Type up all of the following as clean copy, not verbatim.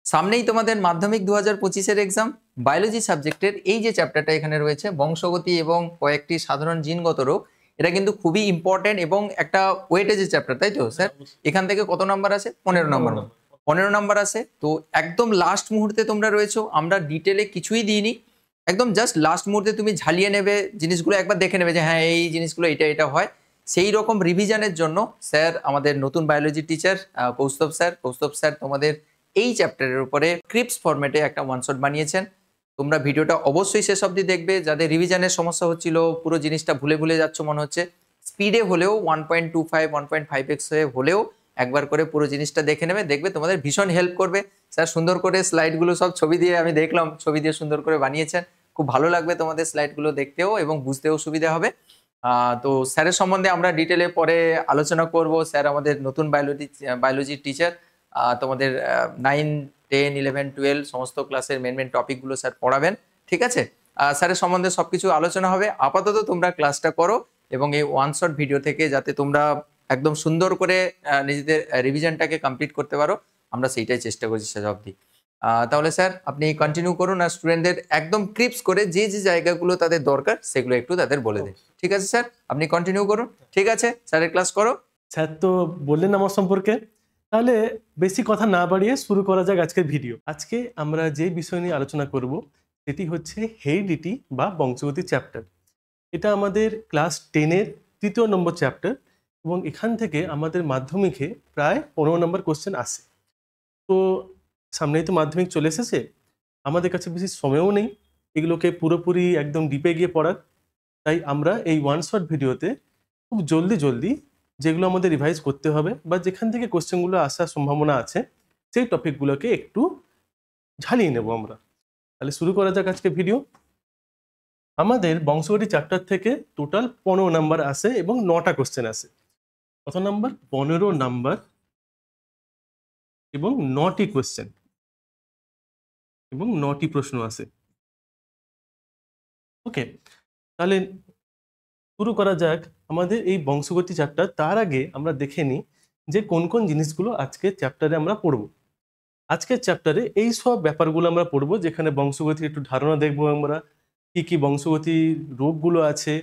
সামনেই তোমাদের মাধ্যমিক 2025-এর এক্সাম। বায়োলজি সাবজেক্টের এই যে চ্যাপ্টারটা এখানে রয়েছে, বংশগতি এবং কয়েকটি সাধারণ জিনগত রোগ, এটা কিন্তু খুবই ইম্পর্টেন্ট এবং একটা ওয়েটেজের চ্যাপ্টার, তাই তো স্যার? এখান থেকে কত নাম্বার আছে? 15 নাম্বার। 15 নাম্বার আছে। তো একদম লাস্ট মুহূর্তে তোমরা রয়েছো, আমরা ডিটেলে কিছুই দিইনি, একদম জাস্ট লাস্ট মুহূর্তে তুমি ঝালিয়ে নেবে জিনিসগুলো, একবার দেখে নেবে যে হ্যাঁ এই জিনিসগুলো এটা এটা হয়। সেই রকম রিভিশনের জন্য স্যার, আমাদের নতুন বায়োলজি টিচার কৌস্তব স্যার তোমাদের এই চ্যাপ্টারের উপরে ক্রিপস ফরম্যাটে একটা ওয়ান শট বানিয়েছেন। তোমরা ভিডিওটা অবশ্যই শেষ অবধি দেখবে। যাদের রিভিশনের সমস্যা হচ্ছিল, পুরো জিনিসটা ভুলে ভুলে যাচ্ছ মনে হচ্ছে, স্পিডে হলেও 1.25 1.5x হলেও একবার করে পুরো জিনিসটা দেখে নেবে, দেখবে তোমাদের ভীষণ হেল্প করবে। স্যার সুন্দর করে স্লাইডগুলো সব ছবি দিয়ে, আমি দেখলাম ছবি দিয়ে সুন্দর করে বানিয়েছেন, খুব ভালো লাগবে তোমাদের স্লাইডগুলো দেখতেও এবং বুঝতেও সুবিধা হবে। তো স্যারের সম্বন্ধে আমরা ডিটেলে পরে আলোচনা করব। স্যার আমাদের নতুন বায়োলজি টিচার, তোমাদের 9, 10, 11, 12 সমস্ত ক্লাসের মেন টপিকগুলো স্যার পড়াবেন, ঠিক আছে? স্যারের সম্বন্ধে সবকিছু আলোচনা হবে। আপাতত তোমরা ক্লাসটা করো এবং এই ওয়ান শট ভিডিও থেকে যাতে তোমরা একদম সুন্দর করে নিজেদের রিভিশনটাকে কমপ্লিট করতে পারো, আমরা সেইটাই চেষ্টা করছি শেষ অবধি। তাহলে স্যার আপনি কন্টিনিউ করুন, আর স্টুডেন্টদের একদম ক্রিপস করে যে যে জায়গাগুলো তাদের দরকার সেগুলো একটু তাদের বলে দিন, ঠিক আছে স্যার? আপনি কন্টিনিউ করুন, ঠিক আছে? স্যারের ক্লাস করো। স্যার তো বললেন আমার সম্পর্কে, তাহলে বেশি কথা না বাড়িয়ে শুরু করা যাক আজকের ভিডিও। আজকে আমরা যে বিষয় নিয়ে আলোচনা করব সেটি হচ্ছে হেরিডিটি বা বংশগতি চ্যাপ্টার। এটা আমাদের ক্লাস 10-এর 3য় নম্বর চ্যাপ্টার এবং এখান থেকে আমাদের মাধ্যমিকে প্রায় 15 নম্বর কোশ্চেন আসে। তো সামনেই তো মাধ্যমিক চলে এসেছে, আমাদের কাছে বেশি সময়ও নেই এগুলোকে পুরোপুরি একদম ডিপে গিয়ে পড়ার। তাই আমরা এই ওয়ান শট ভিডিওতে খুব জলদি যেগুলো আমাদের রিভাইজ করতে হবে বা যেখান থেকে কোশ্চেনগুলো আসার সম্ভাবনা আছে সেই টপিকগুলোকে একটু ঝালিয়ে নেব আমরা। তাহলে শুরু করা যাক আজকে ভিডিও। আমাদের বংশগতি চ্যাপ্টার থেকে টোটাল 15 নাম্বার আসে এবং 9টা কোশ্চেন আসে। কত নাম্বার? 15 নাম্বার এবং 9টি কোশ্চেন এবং 9টি প্রশ্ন আসে। ওকে, তাহলে শুরু করা যাক আমাদের এই বংশগতি চ্যাপ্টার। তার আগে আমরা দেখে নিই যে কোন কোন জিনিসগুলো আজকের চ্যাপ্টারে আমরা পড়ব। আজকের চ্যাপ্টারে এই সব ব্যাপারগুলো আমরা পড়বো, যেখানে বংশগতির একটু ধারণা দেখবো আমরা, কি বংশগতি রোগগুলো আছে,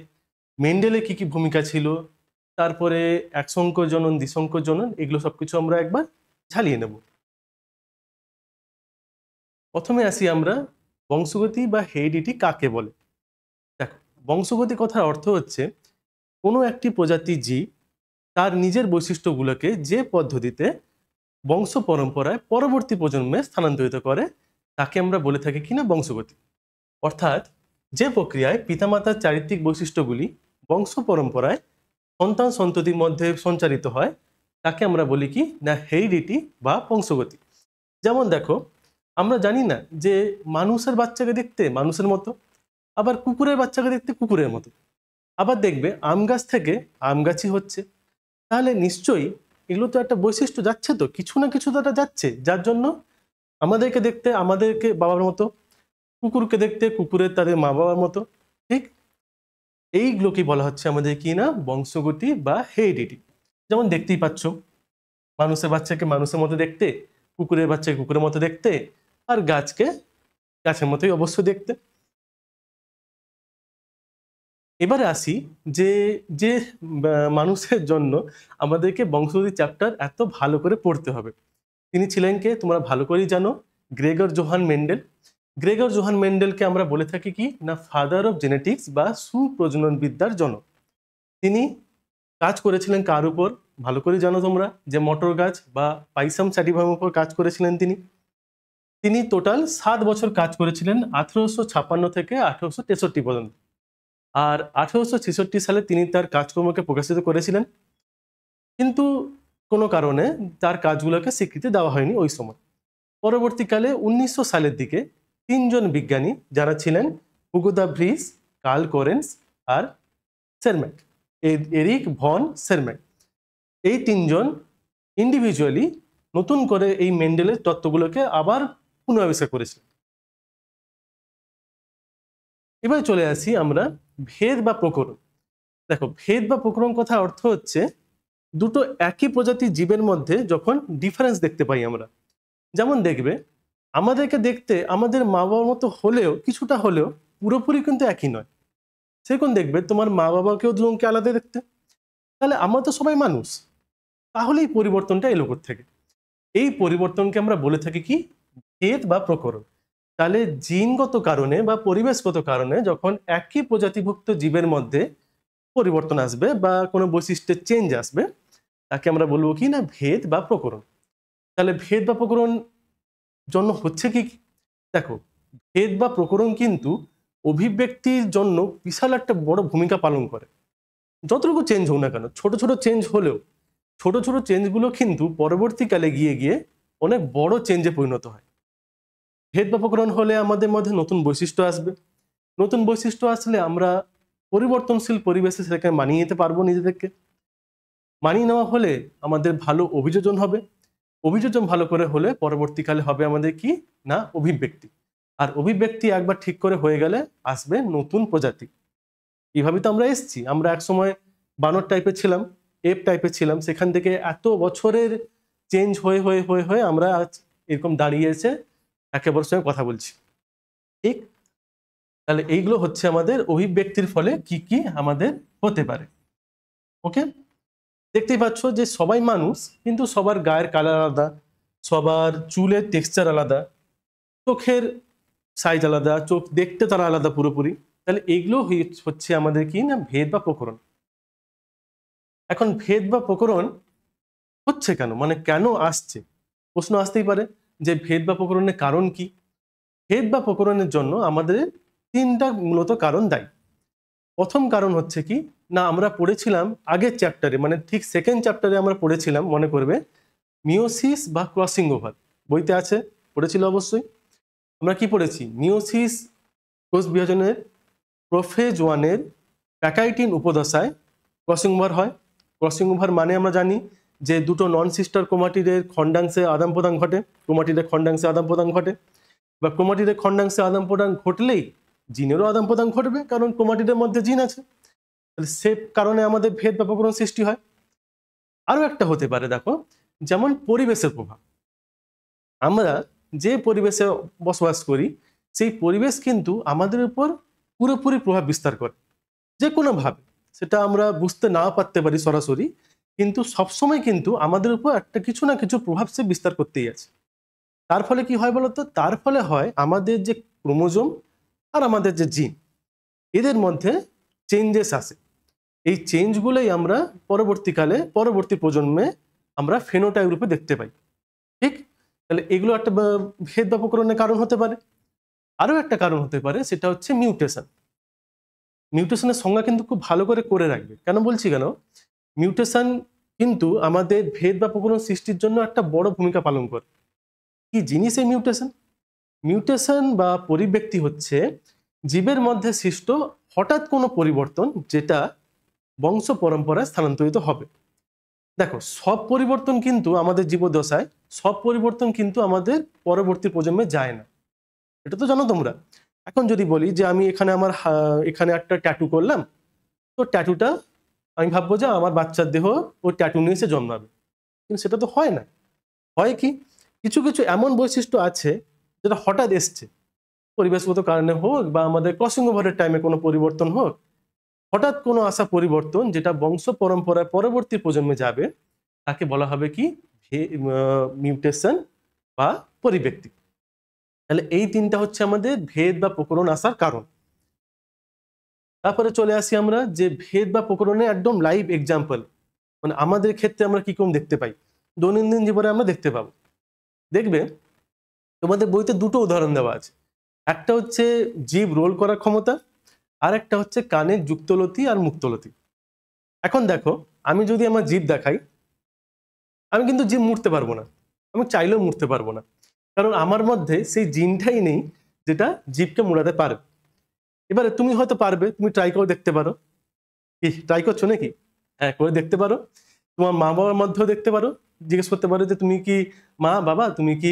মেন্ডেলে কি ভূমিকা ছিল, তারপরে একসংখ্য জনন, দ্বিসংখ্য জনন, এগুলো সবকিছু আমরা একবার ঝালিয়ে নেব। প্রথমে আসি আমরা বংশগতি বা হেরিডিটি কাকে বলে। দেখো, বংশগতি কথার অর্থ হচ্ছে কোনো একটি প্রজাতি জীব তার নিজের বৈশিষ্ট্যগুলোকে যে পদ্ধতিতে বংশ পরম্পরায় পরবর্তী প্রজন্মে স্থানান্তরিত করে তাকে আমরা বলে থাকি কিনা বংশগতি। অর্থাৎ যে প্রক্রিয়ায় পিতামাতার চারিত্রিক বৈশিষ্ট্যগুলি বংশ পরম্পরায় সন্তান সন্ততির মধ্যে সঞ্চারিত হয় তাকে আমরা বলি কি না হেরিডিটি বা বংশগতি। যেমন দেখো, আমরা জানি না যে মানুষের বাচ্চাকে দেখতে মানুষের মতো, আবার কুকুরের বাচ্চাকে দেখতে কুকুরের মতো, আবার দেখবে আম গাছ থেকে আম গাছই হচ্ছে। তাহলে নিশ্চয়ই এগুলো তো একটা বৈশিষ্ট্য যাচ্ছে, তো কিছু না কিছু তো একটা যাচ্ছে, যার জন্য আমাদেরকে দেখতে আমাদেরকে বাবার মতো, কুকুরকে দেখতে কুকুরের তাদের মা বাবার মতো। ঠিক এইগুলোকে বলা হচ্ছে আমাদের কি না বংশগতি বা হেরিডিটি। যেমন দেখতেই পাচ্ছ, মানুষের বাচ্চাকে মানুষের মতো দেখতে, কুকুরের বাচ্চাকে কুকুরের মতো দেখতে, আর গাছকে গাছের মতোই অবশ্য দেখতে। এবারে আসি যে যে মানুষের জন্য আমাদেরকে বংশগতি চ্যাপ্টার এত ভালো করে পড়তে হবে, তিনি ছিলেন কে তোমরা ভালো করেই জানো, Gregor Johann Mendel. Gregor Johann মেন্ডেলকে আমরা বলে থাকি কি না ফাদার অফ জেনেটিক্স বা সুপ্রজনন বিদ্যার জনক। তিনি কাজ করেছিলেন কার উপর? ভালো করে জানো তোমরা যে মটর গাছ বা পাইসাম স্যাটিভামের উপর কাজ করেছিলেন তিনি। তিনি টোটাল 7 বছর কাজ করেছিলেন, 1856 থেকে 1863 পর্যন্ত। আর 1866 সালে তিনি তার কাজকর্মকে প্রকাশিত করেছিলেন, কিন্তু কোনো কারণে তার কাজগুলোকে স্বীকৃতি দেওয়া হয়নি ওই সময়। পরবর্তীকালে 1900 সালের দিকে 3জন বিজ্ঞানী যারা ছিলেন হুগো দা ভ্রিস, কার্ল কোরেন্স আর সেরম্যাক, এরিক ভন সেরম্যাক, এই 3জন ইন্ডিভিজুয়ালি নতুন করে এই মেন্ডেলের তত্ত্বগুলোকে আবার পুনরাবিষ্কার করেছিলেন। এবার চলে আসি আমরা ভেদ বা প্রকরণ। দেখো, ভেদ বা প্রকরণ কথা অর্থ হচ্ছে দুটো একই প্রজাতির জীবের মধ্যে যখন ডিফারেন্স দেখতে পাই আমরা। যেমন দেখবে আমাদেরকে দেখতে আমাদের মা বাবার মতো হলেও কিছুটা হলেও পুরোপুরি কিন্তু একই নয়। সেরকম দেখবে তোমার মা বাবাকেও দুজনকে আলাদা দেখতে, তাহলে আমরা তো সবাই মানুষ, তাহলে এই পরিবর্তনটা এলো থেকে। এই পরিবর্তনকে আমরা বলে থাকি কি ভেদ বা প্রকরণ। তাহলে জিনগত কারণে বা পরিবেশগত কারণে যখন একই প্রজাতিভুক্ত জীবের মধ্যে পরিবর্তন আসবে বা কোনো বৈশিষ্ট্যের চেঞ্জ আসবে, তাকে আমরা বলবো কি না ভেদ বা প্রকরণ। তাহলে ভেদ বা প্রকরণ জন্য হচ্ছে কি কি? দেখো, ভেদ বা প্রকরণ কিন্তু অভিব্যক্তির জন্য বিশাল একটা বড় ভূমিকা পালন করে। যতটুকু চেঞ্জ হোক না কেন, ছোট ছোট চেঞ্জ হলেও ছোট ছোট চেঞ্জগুলো কিন্তু পরবর্তীকালে গিয়ে গিয়ে অনেক বড় চেঞ্জে পরিণত হয়। ভেদ বা প্রকরণ হলে আমাদের মধ্যে নতুন বৈশিষ্ট্য আসবে। নতুন বৈশিষ্ট্য আসলে আমরা পরিবর্তনশীল পরিবেশে সেটাকে মানিয়ে নিতে পারবো নিজেদেরকে। মানিয়ে নেওয়া হলে আমাদের ভালো অভিযোজন হবে। অভিযোজন ভালো করে হলে পরবর্তীকালে হবে আমাদের কি না অভিব্যক্তি। আর অভিব্যক্তি একবার ঠিক করে হয়ে গেলে আসবে নতুন প্রজাতি। এইভাবে তো আমরা এসছি। আমরা একসময় বানর টাইপের ছিলাম, এপ টাইপের ছিলাম, সেখান থেকে এত বছরের চেঞ্জ হয়ে হয়ে হয়ে হয়ে আমরা আজ এরকম দাঁড়িয়ে এসে একেবারে সঙ্গে কথা বলছি। ঠিক, তাহলে এইগুলো হচ্ছে আমাদের অভিব্যক্তির ফলে কি কি আমাদের হতে পারে। ওকে, দেখতেই পাচ্ছ যে সবাই মানুষ, কিন্তু সবার গায়ের কালার আলাদা, সবার চুলের টেক্সচার আলাদা, চোখের সাইজ আলাদা, চোখ দেখতে তারা আলাদা পুরোপুরি। তাহলে এগুলো হচ্ছে আমাদের কি না ভেদ বা প্রকরণ। এখন ভেদ বা প্রকরণ হচ্ছে কেন, মানে কেন আসছে, প্রশ্ন আসতেই পারে যে ভেদ বা প্রকরণের কারণ কি। ভেদ বা প্রকরণের জন্য আমাদের তিনটা মূলত কারণ দায়ী। প্রথম কারণ হচ্ছে কি না, আমরা পড়েছিলাম আগের চ্যাপ্টারে, মানে ঠিক সেকেন্ড চ্যাপ্টারে আমরা পড়েছিলাম, মনে করবে, মিওসিস বা ক্রসিং ওভার বইতে আছে, পড়েছিল অবশ্যই। আমরা কি পড়েছি, মিওসিস কোষ বিভাজনের প্রোফেজ ওয়ানের প্যাকাইটিন উপদশায় ক্রসিং ওভার হয়। ক্রসিং ওভার মানে আমরা জানি যে দুটো নন সিস্টার ক্রোমাটিডের খণ্ডাংশে আদান প্রদান ঘটে, ক্রোমাটিডের খণ্ডাংশে আদান প্রদান ঘটে, বা ক্রোমাটিডের খণ্ডাংশে আদান প্রদান ঘটলেই জিনেরও আদান প্রদান ঘটবে, কারণ ক্রোমাটিডের মধ্যে জিন আছে। তাহলে সে কারণে আমাদের ভেদ বা প্রকরণ সৃষ্টি হয়। আরও একটা হতে পারে, দেখো, যেমন পরিবেশের প্রভাব। আমরা যে পরিবেশে বসবাস করি সেই পরিবেশ কিন্তু আমাদের উপর পুরোপুরি প্রভাব বিস্তার করে যে কোনোভাবে। সেটা আমরা বুঝতে নাও পারতে পারি সরাসরি, কিন্তু সবসময় কিন্তু আমাদের উপর একটা কিছু না কিছু প্রভাব সে বিস্তার করতেই আছে। তার ফলে কি হয় বলতো, তার ফলে হয় আমাদের যে ক্রোমোজোম আর আমাদের যে জিন, এদের মধ্যে চেঞ্জেস আসে। এই চেঞ্জগুলোই আমরা পরবর্তীকালে পরবর্তী প্রজন্মে আমরা ফেনোটাইপ রূপে দেখতে পাই। ঠিক, তাহলে এগুলো একটা ভেদ বা প্রকরণের কারণ হতে পারে। আরও একটা কারণ হতে পারে, সেটা হচ্ছে মিউটেশন। মিউটেশনের সংজ্ঞা কিন্তু খুব ভালো করে রাখবে। কেন বলছি, কেন মিউটেশন কিন্তু আমাদের ভেদ বা প্রকরণ সৃষ্টির জন্য একটা বড় ভূমিকা পালন করে। কি জিনিস এই মিউটেশন? মিউটেশন বা পরিব্যক্তি হচ্ছে জীবের মধ্যে সৃষ্ট হঠাৎ কোনো পরিবর্তন, যেটা বংশ পরম্পরায় স্থানান্তরিত হবে। দেখো, সব পরিবর্তন কিন্তু আমাদের জীবদশায়, সব পরিবর্তন কিন্তু আমাদের পরবর্তী প্রজন্মে যায় না, এটা তো জানো তোমরা। এখন যদি বলি যে আমি এখানে আমার এখানে একটা ট্যাটু করলাম, তো ট্যাটুটা আমি ভাববো যে আমার বাচ্চার দেহ ওই ট্যাটু নিয়ে এসে জন্মাবে, কিন্তু সেটা তো হয় না। হয় কি, কিছু কিছু এমন বৈশিষ্ট্য আছে যেটা হঠাৎ এসছে, পরিবেশগত কারণে হোক বা আমাদের ক্রসিং ওভারের টাইমে কোনো পরিবর্তন হোক, হঠাৎ কোনো আসা পরিবর্তন যেটা বংশ পরম্পরায় পরবর্তী প্রজন্মে যাবে, তাকে বলা হবে কি মিউটেশন বা পরিব্যক্তি। তাহলে এই তিনটা হচ্ছে আমাদের ভেদ বা প্রকরণ আসার কারণ। তারপরে চলে আসি আমরা যে ভেদ বা প্রকরণে একদম লাইভ এক্সাম্পল, মানে আমাদের ক্ষেত্রে আমরা কি কম দেখতে পাই, দৈনন্দিন জীবনে আমরা দেখতে পাবো। দেখবে তোমাদের বইতে দুটো উদাহরণ দেওয়া আছে, একটা হচ্ছে জিভ রোল করার ক্ষমতা, আর একটা হচ্ছে কানের যুক্তলতি আর মুক্তলতি। এখন দেখো, আমি যদি আমার জিভ দেখাই, আমি কিন্তু জিভ মুড়তে পারবো না, আমি চাইলেও মুড়তে পারবো না, কারণ আমার মধ্যে সেই জিনটাই নেই যেটা জিভকে মুড়াতে পারবে। এবারে তুমি হয়তো পারবে, তুমি ট্রাই করে দেখতে পারো। কি ট্রাই করছো নাকি? হ্যাঁ, করে দেখতে পারো। তোমার মা বাবার মধ্যেও দেখতে পারো, জিজ্ঞেস করতে পারো যে তুমি কি মা বাবা তুমি কি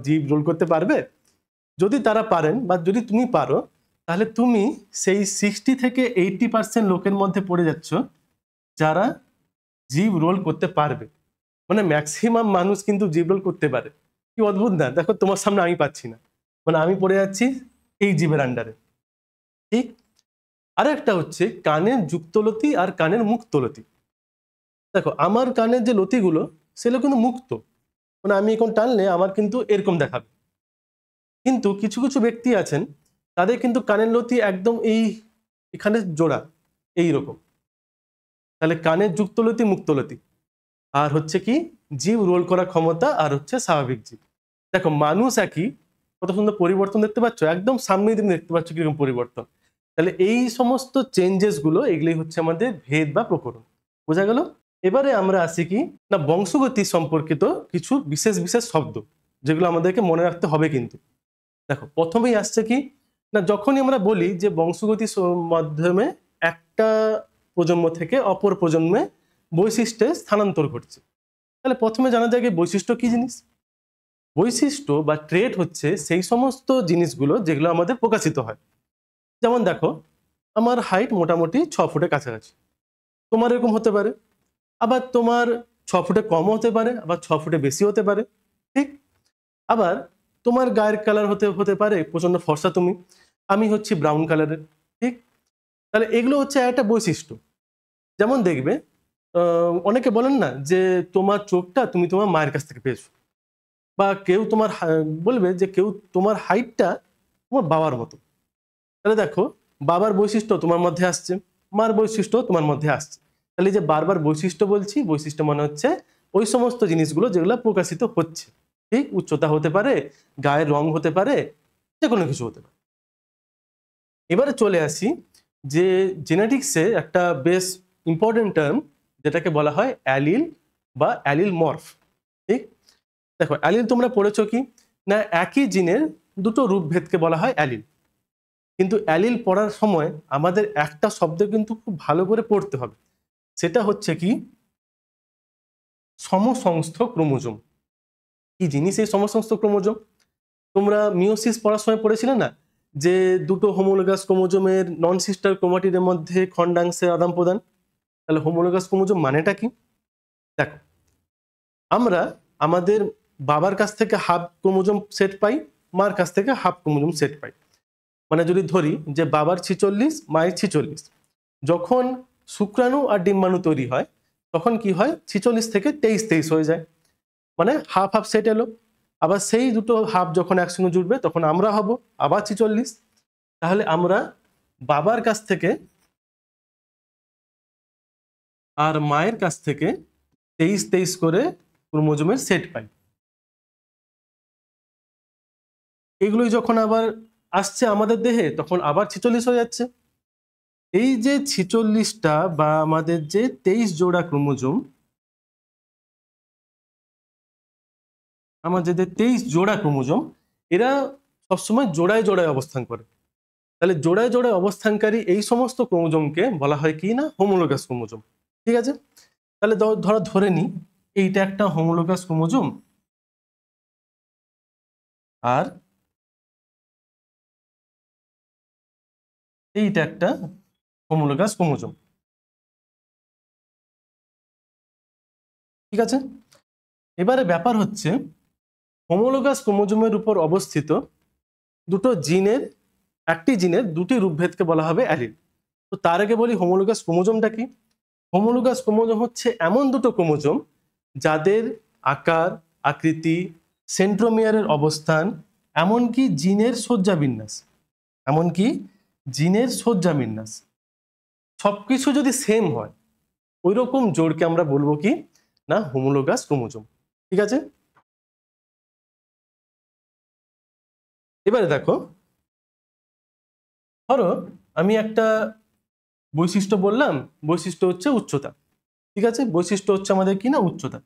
জিভ রোল করতে পারবে। যদি তারা পারেন বা যদি তুমি পারো, তাহলে তুমি সেই 60 থেকে 80% লোকের মধ্যে পড়ে যাচ্ছ যারা জিভ রোল করতে পারবে। মানে ম্যাক্সিমাম মানুষ কিন্তু জিভ রোল করতে পারে, কি অদ্ভুত না, দেখো তোমার সামনে আমি পাচ্ছি না, মানে আমি পড়ে যাচ্ছি এই জীবের আন্ডারে। ঠিক। আর একটা হচ্ছে কানের যুক্তলতি আর কানের মুক্তলতি। দেখো আমার কানের যে লতিগুলো সেগুলো কিন্তু মুক্ত, মানে আমি এখন টানলে আমার কিন্তু এরকম দেখাবে। কিন্তু কিছু কিছু ব্যক্তি আছেন তাদের কিন্তু কানের লতি একদম এখানে জোড়া এই রকম। তাহলে কানের যুক্তলতি মুক্তলতি, আর হচ্ছে কি জীব রোল করার ক্ষমতা, আর হচ্ছে স্বাভাবিক জীব। দেখো মানুষ একই, কত সুন্দর পরিবর্তন দেখতে পাচ্ছ, একদম সামনেই তুমি দেখতে পাচ্ছ কিরকম পরিবর্তন। তাহলে এই সমস্ত চেঞ্জেস গুলো এগুলি হচ্ছে আমাদের ভেদ বা প্রকরণ। বোঝা গেল? এবারে আমরা আসি কি না বংশগতি সম্পর্কিত কিছু বিশেষ বিশেষ শব্দ যেগুলো আমাদেরকে মনে রাখতে হবে। কিন্তু দেখো প্রথমেই আসছে কি না, যখনই আমরা বলি যে বংশগতি মাধ্যমে একটা প্রজন্ম থেকে অপর প্রজন্মে বৈশিষ্ট্যে স্থানান্তর ঘটছে, তাহলে প্রথমে জানা যায় যে বৈশিষ্ট্য কি জিনিস। বৈশিষ্ট্য বা ট্রেট হচ্ছে সেই সমস্ত জিনিসগুলো যেগুলো আমাদের প্রকাশিত হয়। যেমন দেখো আমার হাইট মোটামুটি 6 ফুটের কাছাকাছি, তোমার এরকম হতে পারে, আবার তোমার 6 ফুটে কম হতে পারে, আবার 6 ফুটে বেশি হতে পারে। ঠিক। আবার তোমার গায়ের কালার হতে পারে প্রচন্ড ফর্সা তুমি, আমি হচ্ছি ব্রাউন কালারের। ঠিক। তাহলে এগুলো হচ্ছে একটা বৈশিষ্ট্য। যেমন দেখবে অনেকে বলেন না যে তোমার চোখটা তুমি তোমার মায়ের কাছ থেকে পেয়েছো, বা কেউ তোমার বলবে যে কেউ তোমার হাইটটা তোমার বাবার মতো। তাহলে দেখো বাবার বৈশিষ্ট্য তোমার মধ্যে আসছে, মার বৈশিষ্ট্য তোমার মধ্যে আসছে। তাহলে যে বারবার বৈশিষ্ট্য বলছি, বৈশিষ্ট্য মানে হচ্ছে ওই সমস্ত জিনিসগুলো যেগুলো প্রকাশিত হচ্ছে। ঠিক। উচ্চতা হতে পারে, গায়ের রং হতে পারে, যে কোনো কিছু হতে পারে। এবারে চলে আসি যে জেনেটিক্সে একটা বেশ ইম্পর্টেন্ট টার্ম যেটাকে বলা হয় অ্যালিল বা অ্যালিল মর্ফ। ঠিক। দেখো অ্যালিল তোমরা পড়েছো কি না, একই জিনের দুটো রূপভেদকে বলা হয় অ্যালিল। কিন্তু অ্যালিল পড়ার সময় আমাদের একটা শব্দ কিন্তু খুব ভালো করে পড়তে হবে, সেটা হচ্ছে কি সমসংস্থ ক্রোমোজোম। কি জিনিস এই সমসংস্থ ক্রোমোজোম? তোমরা মিওসিস পড়ার সময় পড়েছিলে না যে দুটো হোমোলোগাস ক্রোমোজোমের নন সিস্টার ক্রোমাটিডের মধ্যে খণ্ডাংশের আদান প্রদান। তাহলে হোমোলোগাস ক্রোমোজোম মানেটা কি? দেখো আমরা আমাদের বাবার কাছ থেকে হাফ ক্রোমোজোম সেট পাই, মার কাছ থেকে হাফ ক্রোমোজোম সেট পাই। মানে যদি ধরি যে বাবার 46 মায়ের 46, যখন শুক্রাণু আর ডিম্বাণু তৈরি হয় তখন কি হয় 46 থেকে 23 হয়ে যায়, মানে হাফ হাফ সেট এলো। আবার সেই দুটো হাফ যখন একসঙ্গে জুড়বে তখন আমরা হব আবার 46। তাহলে আমরা বাবার কাছ থেকে আর মায়ের কাছ থেকে 23 করে ক্রোমোজোমের সেট পাই। এগুলোই যখন আবার আসছে আমাদের দেহে তখন আবার 46 হয়ে যাচ্ছে। এই যে 46টা বা আমাদের যে 23 জোড়া ক্রোমোজোম, আমাদের যে 23 জোড়া ক্রোমোজোম, এরা সবসময় জোড়ায় জোড়ায় অবস্থান করে। তাহলে জোড়ায় জোড়ায় অবস্থানকারী এই সমস্ত ক্রোমোজোমকে বলা হয় কি না হোমোলোগাস ক্রোমোজোম। ঠিক আছে। তাহলে ধরে নি এইটা একটা হোমোলোগাস ক্রোমোজোম, আর এইটা একটা হোমোলোগাস ক্রোমোজোম। ঠিক আছে। এবারে ব্যাপার হচ্ছে হোমোলোগাস ক্রোমোজোমের উপর অবস্থিত দুটো জিনের, একটি জিনের দুটি রূপভেদকে বলা হবে অ্যালিল। তো তার আগে বলি হোমোলোগাস ক্রোমোজোমটা কি। হোমোলোগাস ক্রোমোজোম হচ্ছে এমন দুটো ক্রোমোজোম যাদের আকার, আকৃতি, সেন্ট্রোমিয়ারের অবস্থান, এমনকি জিনের সজ্জাবিন্যাস সবকিছু যদি সেম হয় ওই রকম জোড়কে আমরা বলবো কি না হোমোলোগাস ক্রোমোজোম। ঠিক আছে। এবারে দেখো ধরো আমি একটা বৈশিষ্ট্য বললাম, বৈশিষ্ট্য হচ্ছে উচ্চতা। ঠিক আছে। বৈশিষ্ট্য হচ্ছে আমাদের কি না উচ্চতা।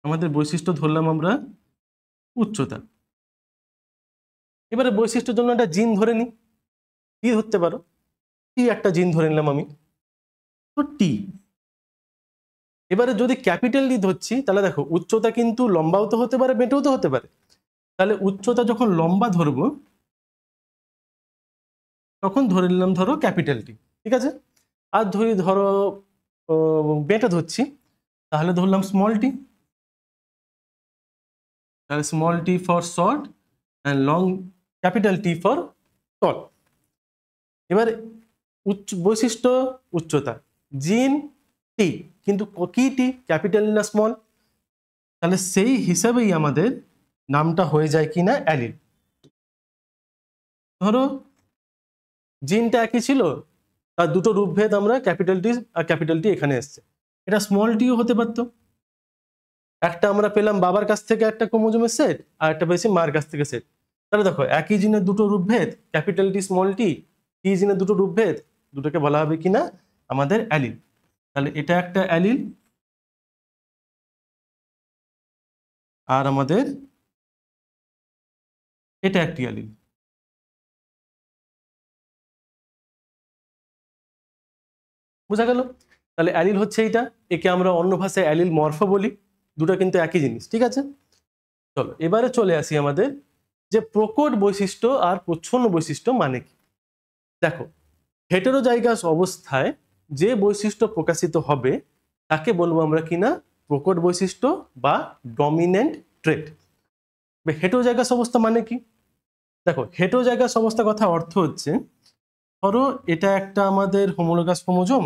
আমাদের বৈশিষ্ট্য ধরলাম আমরা উচ্চতা। এবারে বৈশিষ্ট্যের জন্য একটা জিন ধরে নিই। কি ধরতে পারো? টি একটা জিন ধরে নিলাম আমি, তো টি। এবারে যদি ক্যাপিটাল ডি ধরছি তাহলে দেখো উচ্চতা কিন্তু লম্বাও তো হতে পারে, বেঁটেও তো হতে পারে। তাহলে উচ্চতা যখন লম্বা ধরবো তখন ধরে নিলাম ধরো ক্যাপিটাল টি। ঠিক আছে। আর ধরো বেটা ধরছি, তাহলে ধরলাম স্মল টি, তাহলে small T for short and long capital T for tall. এবার বৈশিষ্ট্য উচ্চতা, জিন টি, কিন্তু কি টি, ক্যাপিটাল না স্মল, তাহলে সেই হিসাবেই আমাদের নামটা হয়ে যায় কিনা অ্যালিল। ধরো জিনটা একই ছিল, তার দুটো রূপভেদ আমরা ক্যাপিটাল টি আর ক্যাপিটাল টি এখানে এসছে, এটা স্মল টিও হতে পারতো। একটা আমরা পেলাম বাবার কাছ থেকে একটা ক্রোমোজোমের সেট, আর একটা পেয়েছি মার কাছ থেকে সেট। তাহলে দেখো একই জিনের দুটো রূপভেদ, ক্যাপিটাল টি স্মল টি, টি জিনের দুটো রূপভেদ, দুটোকে বলা হবে কিনা আমাদের অ্যালিল। তাহলে এটা একটা অ্যালিল, আর আমাদের এটা একটি অ্যালিল। বোঝা গেল? তাহলে অ্যালিল হচ্ছে এইটা, একে আমরা অন্য ভাষায় অ্যালিল মরফো বলি, দুটো কিন্তু একই জিনিস। ঠিক আছে, চলো এবারে চলে আসি আমাদের যে প্রকট বৈশিষ্ট্য আর প্রচ্ছন্ন বৈশিষ্ট্য মানে কি। দেখো, হেটেরোজাইগাস অবস্থায় যে বৈশিষ্ট্য প্রকাশিত হবে তাকে বলবো আমরা কিনা প্রকট বৈশিষ্ট্য বা ডমিনেন্ট ট্রেট। হেটেরোজাইগাস অবস্থা মানে কি? দেখো, হেটেরোজাইগাস অবস্থা কথা অর্থ হচ্ছে, ধরো এটা একটা আমাদের হোমোলোগাস ক্রোমোজোম,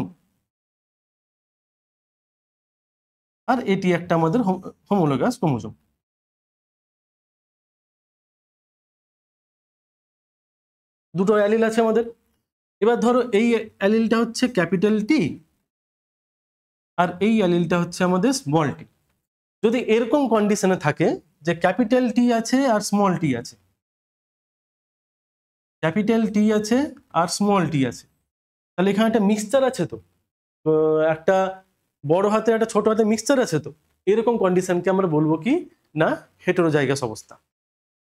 আর এটি একটা আমাদের হোমোলোগাস ক্রোমোজোম। দুটো অ্যালিল আছে আমাদের। এবার ধরো এই অ্যালিলটা হচ্ছে ক্যাপিটাল টি, আর এই অ্যালিলটা হচ্ছে আমাদের স্মল টি। যদি এরকম কন্ডিশনে থাকে যে ক্যাপিটাল টি আছে আর স্মল টি আছে, ক্যাপিটাল টি আছে আর স্মল টি আছে, তাহলে এখানে একটা মিক্সচার আছে, তো একটা বড় হাতে একটা ছোট হাতে মিক্সচার আছে, তো এরকম কন্ডিশনকে আমরা বলবো কি না হেটেরোজাইগাস অবস্থা।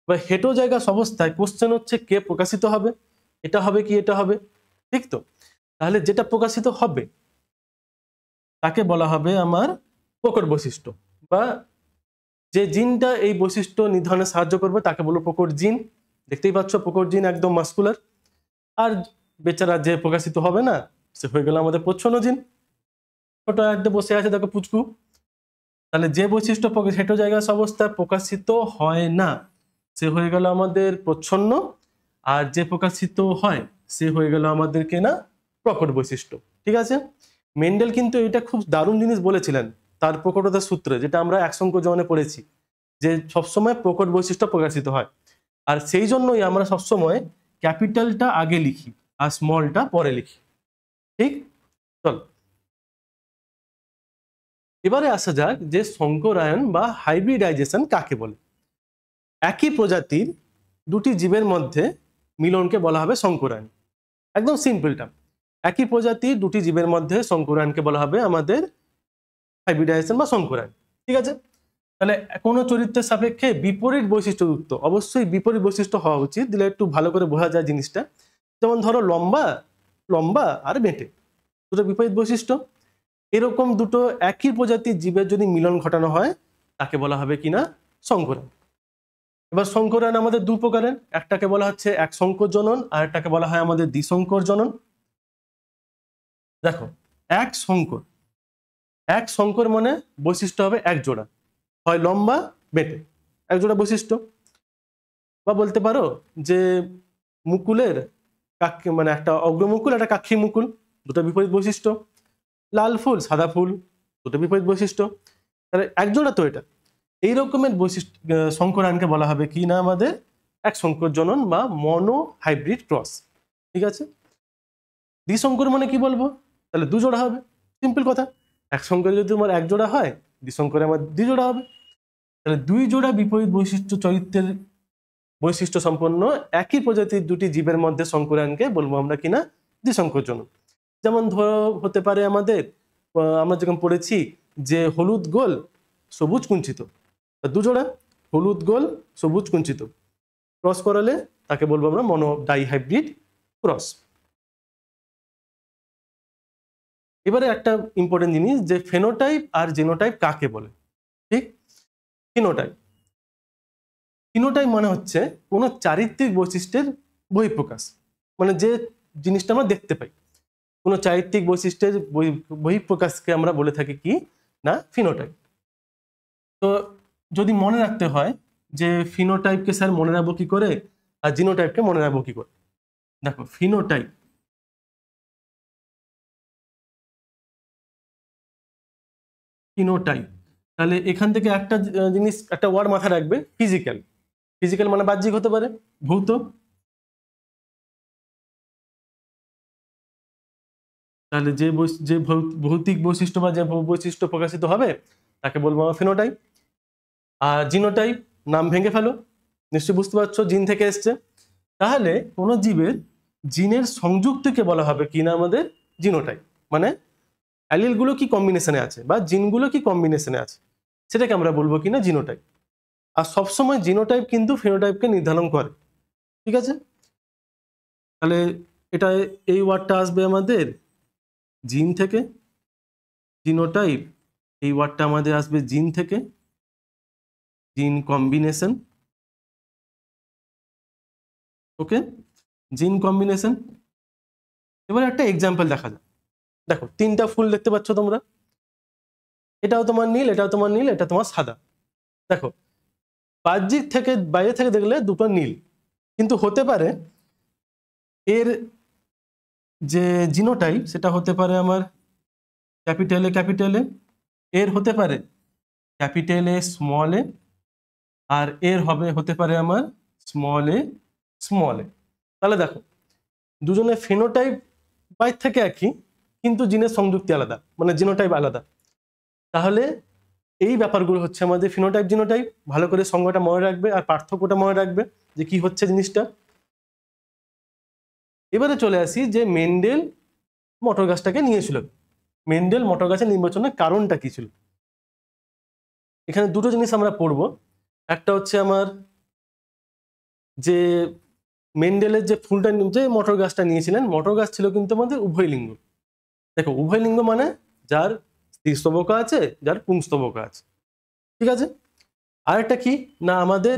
বা হেটেরোজাইগাস অবস্থায় কোশ্চেন হচ্ছে কে প্রকাশিত হবে, এটা হবে কি এটা হবে, ঠিক তো? তাহলে যেটা প্রকাশিত হবে তাকে বলা হবে আমার প্রকট বৈশিষ্ট্য, বা যে জিনটা এই বৈশিষ্ট্য নির্ধারণে সাহায্য করবে তাকে বলবো প্রকট জিন। দেখতেই পাচ্ছ প্রকট জিন একদম মাস্কুলার। আর বেচারা যে প্রকাশিত হবে না, সে হয়ে গেল আমাদের প্রচ্ছন্ন জিন, ছোট একদম বসে আছে দেখো পুচকু। তাহলে যে বৈশিষ্ট্য হেটেরোজাইগাস অবস্থায় প্রকাশিত হয় না সে হয়ে গেল আমাদের প্রচ্ছন্ন, আর যে প্রকাশিত হয় সে হয়ে গেল আমাদের কেনা প্রকট বৈশিষ্ট্য। ঠিক আছে, মেন্ডেল কিন্তু এটা খুব দারুণ জিনিস বলেছিলেন তার প্রকটতার সূত্রে, যেটা আমরা একসংখ্য জনে পড়েছি, যে সবসময় প্রকট বৈশিষ্ট্য প্রকাশিত হয়। আর সেই জন্যই আমরা সবসময় ক্যাপিটালটা আগে লিখি আর স্মলটা পরে লিখি। ঠিক, চল এবারে আসা যাক যে সংকরায়ন বা হাইব্রিডাইজেশন কাকে বলে। একই প্রজাতির দুটি জীবের মধ্যে মিলনকে বলা হবে সংকরায়ন। একদম সিম্পল টার্ম, একই প্রজাতির দুটি জীবের মধ্যে সংকরায়নকে বলা হবে আমাদের হাইব্রিডাইজেশন বা সংকরায়ন। ঠিক আছে, তাহলে কোনো চরিত্রের সাপেক্ষে বিপরীত বৈশিষ্ট্যযুক্ত, অবশ্যই বিপরীত বৈশিষ্ট্য হওয়া উচিত, দিলে একটু ভালো করে বোঝা যায় জিনিসটা। যেমন ধরো লম্বা লম্বা আর বেঁটে, দুটো বিপরীত বৈশিষ্ট্য, এরকম দুটো একই প্রজাতির জীবের যদি মিলন ঘটানো হয় তাকে বলা হবে কিনা সংকরায়ন। এবার সংকরায়ন আমাদের দু প্রকারের, একটাকে বলা হচ্ছে এক সংকর জনন, আর একটাকে বলা হয় আমাদের দ্বিসংকর জনন। দেখো, এক সংকর মানে বৈশিষ্ট্য হবে এক জোড়া, হয় লম্বা বেঁটে, এক জোড়া বৈশিষ্ট্য। বা বলতে পারো যে মুকুলের মানে একটা অগ্রমুকুল একটা কাক্ষী মুকুল, দুটো বিপরীত বৈশিষ্ট্য। লাল ফুল সাদা ফুল, দুটো বিপরীত বৈশিষ্ট্য। তাহলে এক জোড়া তো এটা, এই রকমের বৈশিষ্ট্য সংকরায়নকে বলা হবে কি না আমাদের এক সংকর জনন বা মনো হাইব্রিড ক্রস। ঠিক আছে, দ্বিসংকর মানে কি বলবো, তাহলে দু জোড়া হবে, সিম্পল কথা। এক সংকরে যদি তোমার এক জোড়া হয়, দ্বিসংকরে আমার দুই জোড়া হবে। তাহলে দুই জোড়া বিপরীত বৈশিষ্ট্য চরিত্রের বৈশিষ্ট্য সম্পন্ন একই প্রজাতির দুটি জীবের মধ্যে সংকরায়নকে বলবো আমরা কিনা দ্বিসংকর জনন। যেমন ধরো হতে পারে আমাদের আমরা যেরকম পড়েছি যে হলুদ গোল সবুজ কুঞ্চিত, দু জোড়া হলুদ গোল সবুজ কুঞ্চিত ক্রস করালে তাকে বলবো আমরা মনো ডাইহাইব্রিড ক্রস। এবারে একটা ইম্পর্টেন্ট জিনিস যে ফেনোটাইপ আর জিনোটাইপ কাকে বলে। ঠিক, ফিনোটাইপ মানে হচ্ছে কোনো চারিত্রিক বৈশিষ্ট্যের বহিঃপ্রকাশ, মানে যে জিনিসটা আমরা দেখতে পাই। কোনো চারিত্রিক বৈশিষ্ট্যের বহিঃপ্রকাশকে আমরা বলে থাকি কি না ফিনোটাইপ। তো যদি মনে রাখতে হয় যে ফিনোটাইপকে স্যার মনে রাখবো কি করে আর জিনোটাইপকে মনে রাখবো কি করে, দেখো ফিনোটাইপ ফিনোটাইপ তাহলে এখান থেকে একটা জিনিস একটা ওয়ার্ড মাথায় রাখবে, ফিজিক্যাল। ফিজিক্যাল মানে বাহ্যিক হতে পারে, ভৌত। তাহলে যে ভৌতিক বৈশিষ্ট্য বা যে বৈশিষ্ট্য প্রকাশিত হবে তাকে বলবো আমরা ফিনোটাইপ। আর জিনোটাইপ নাম ভেঙে ফেলো, নিশ্চয়ই বুঝতে পারছো জিন থেকে এসছে। তাহলে কোনো জীবের জিনের সংযুক্তকে বলা হবে কি না আমাদের জিনোটাইপ, মানে অ্যালিলগুলো কি কম্বিনেশনে আছে বা জিনগুলো কি কম্বিনেশনে আছে সেটাকে আমরা বলবো কিনা জিনোটাইপ। আর সবসময় জিনোটাইপ কিন্তু ফিনোটাইপকে নির্ধারণ করে, ঠিক আছে। তাহলে এটা এই ওয়ার্ডটা আসবে আমাদের জিন থেকে, জিনোটাইপ এই ওয়ার্ডটা আমাদের আসবে জিন থেকে, জিন কম্বিনেশন, ওকে, জিন কম্বিনেশন। এবার একটা এক্সাম্পল দেখা যাক। দেখো তিনটা ফুল দেখতে পাচ্ছ তোমরা, এটাও তোমার নীল, এটাও তোমার নীল, এটা তোমার সাদা। দেখো বাহ্যিক থেকে বাইরে থেকে দেখলে দুটো নীল, কিন্তু হতে পারে এর যে জিনোটাইপ সেটা হতে পারে আমার ক্যাপিটাল এ, এর হতে পারে ক্যাপিটাল এ স্মল এ, আর এর হতে পারে আমার স্মল এ। তাহলে দেখো দুজনে ফিনোটাইপ বাইর থেকে একই, কিন্তু জিনের সংযুক্তি আলাদা, মানে জিনোটাইপ আলাদা। তাহলে এই ব্যাপারগুলো হচ্ছে আমাদের ফিনোটাইপ জিনোটাইপ। ভালো করে সংজ্ঞাটা মনে রাখবে আর পার্থক্যটা মনে রাখবে যে কি হচ্ছে জিনিসটা। এবারে চলে আসি যে মেন্ডেল মটর গাছটাকে নিয়েছিল, মেন্ডেল মটর গাছের নির্বাচনের কারণটা কি ছিল। এখানে দুটো জিনিস আমরা পড়বো। একটা হচ্ছে আমার যে মেন্ডেলের যে ফুলটা যে মটর গাছটা নিয়েছিলেন, মটর গাছ ছিল কিন্তু আমাদের উভয় লিঙ্গ। দেখো উভয় লিঙ্গ মানে যার স্ত্রীস্তবকা আছে, যার পুংস্তবকা আছে, ঠিক আছে। আরেকটা কি না আমাদের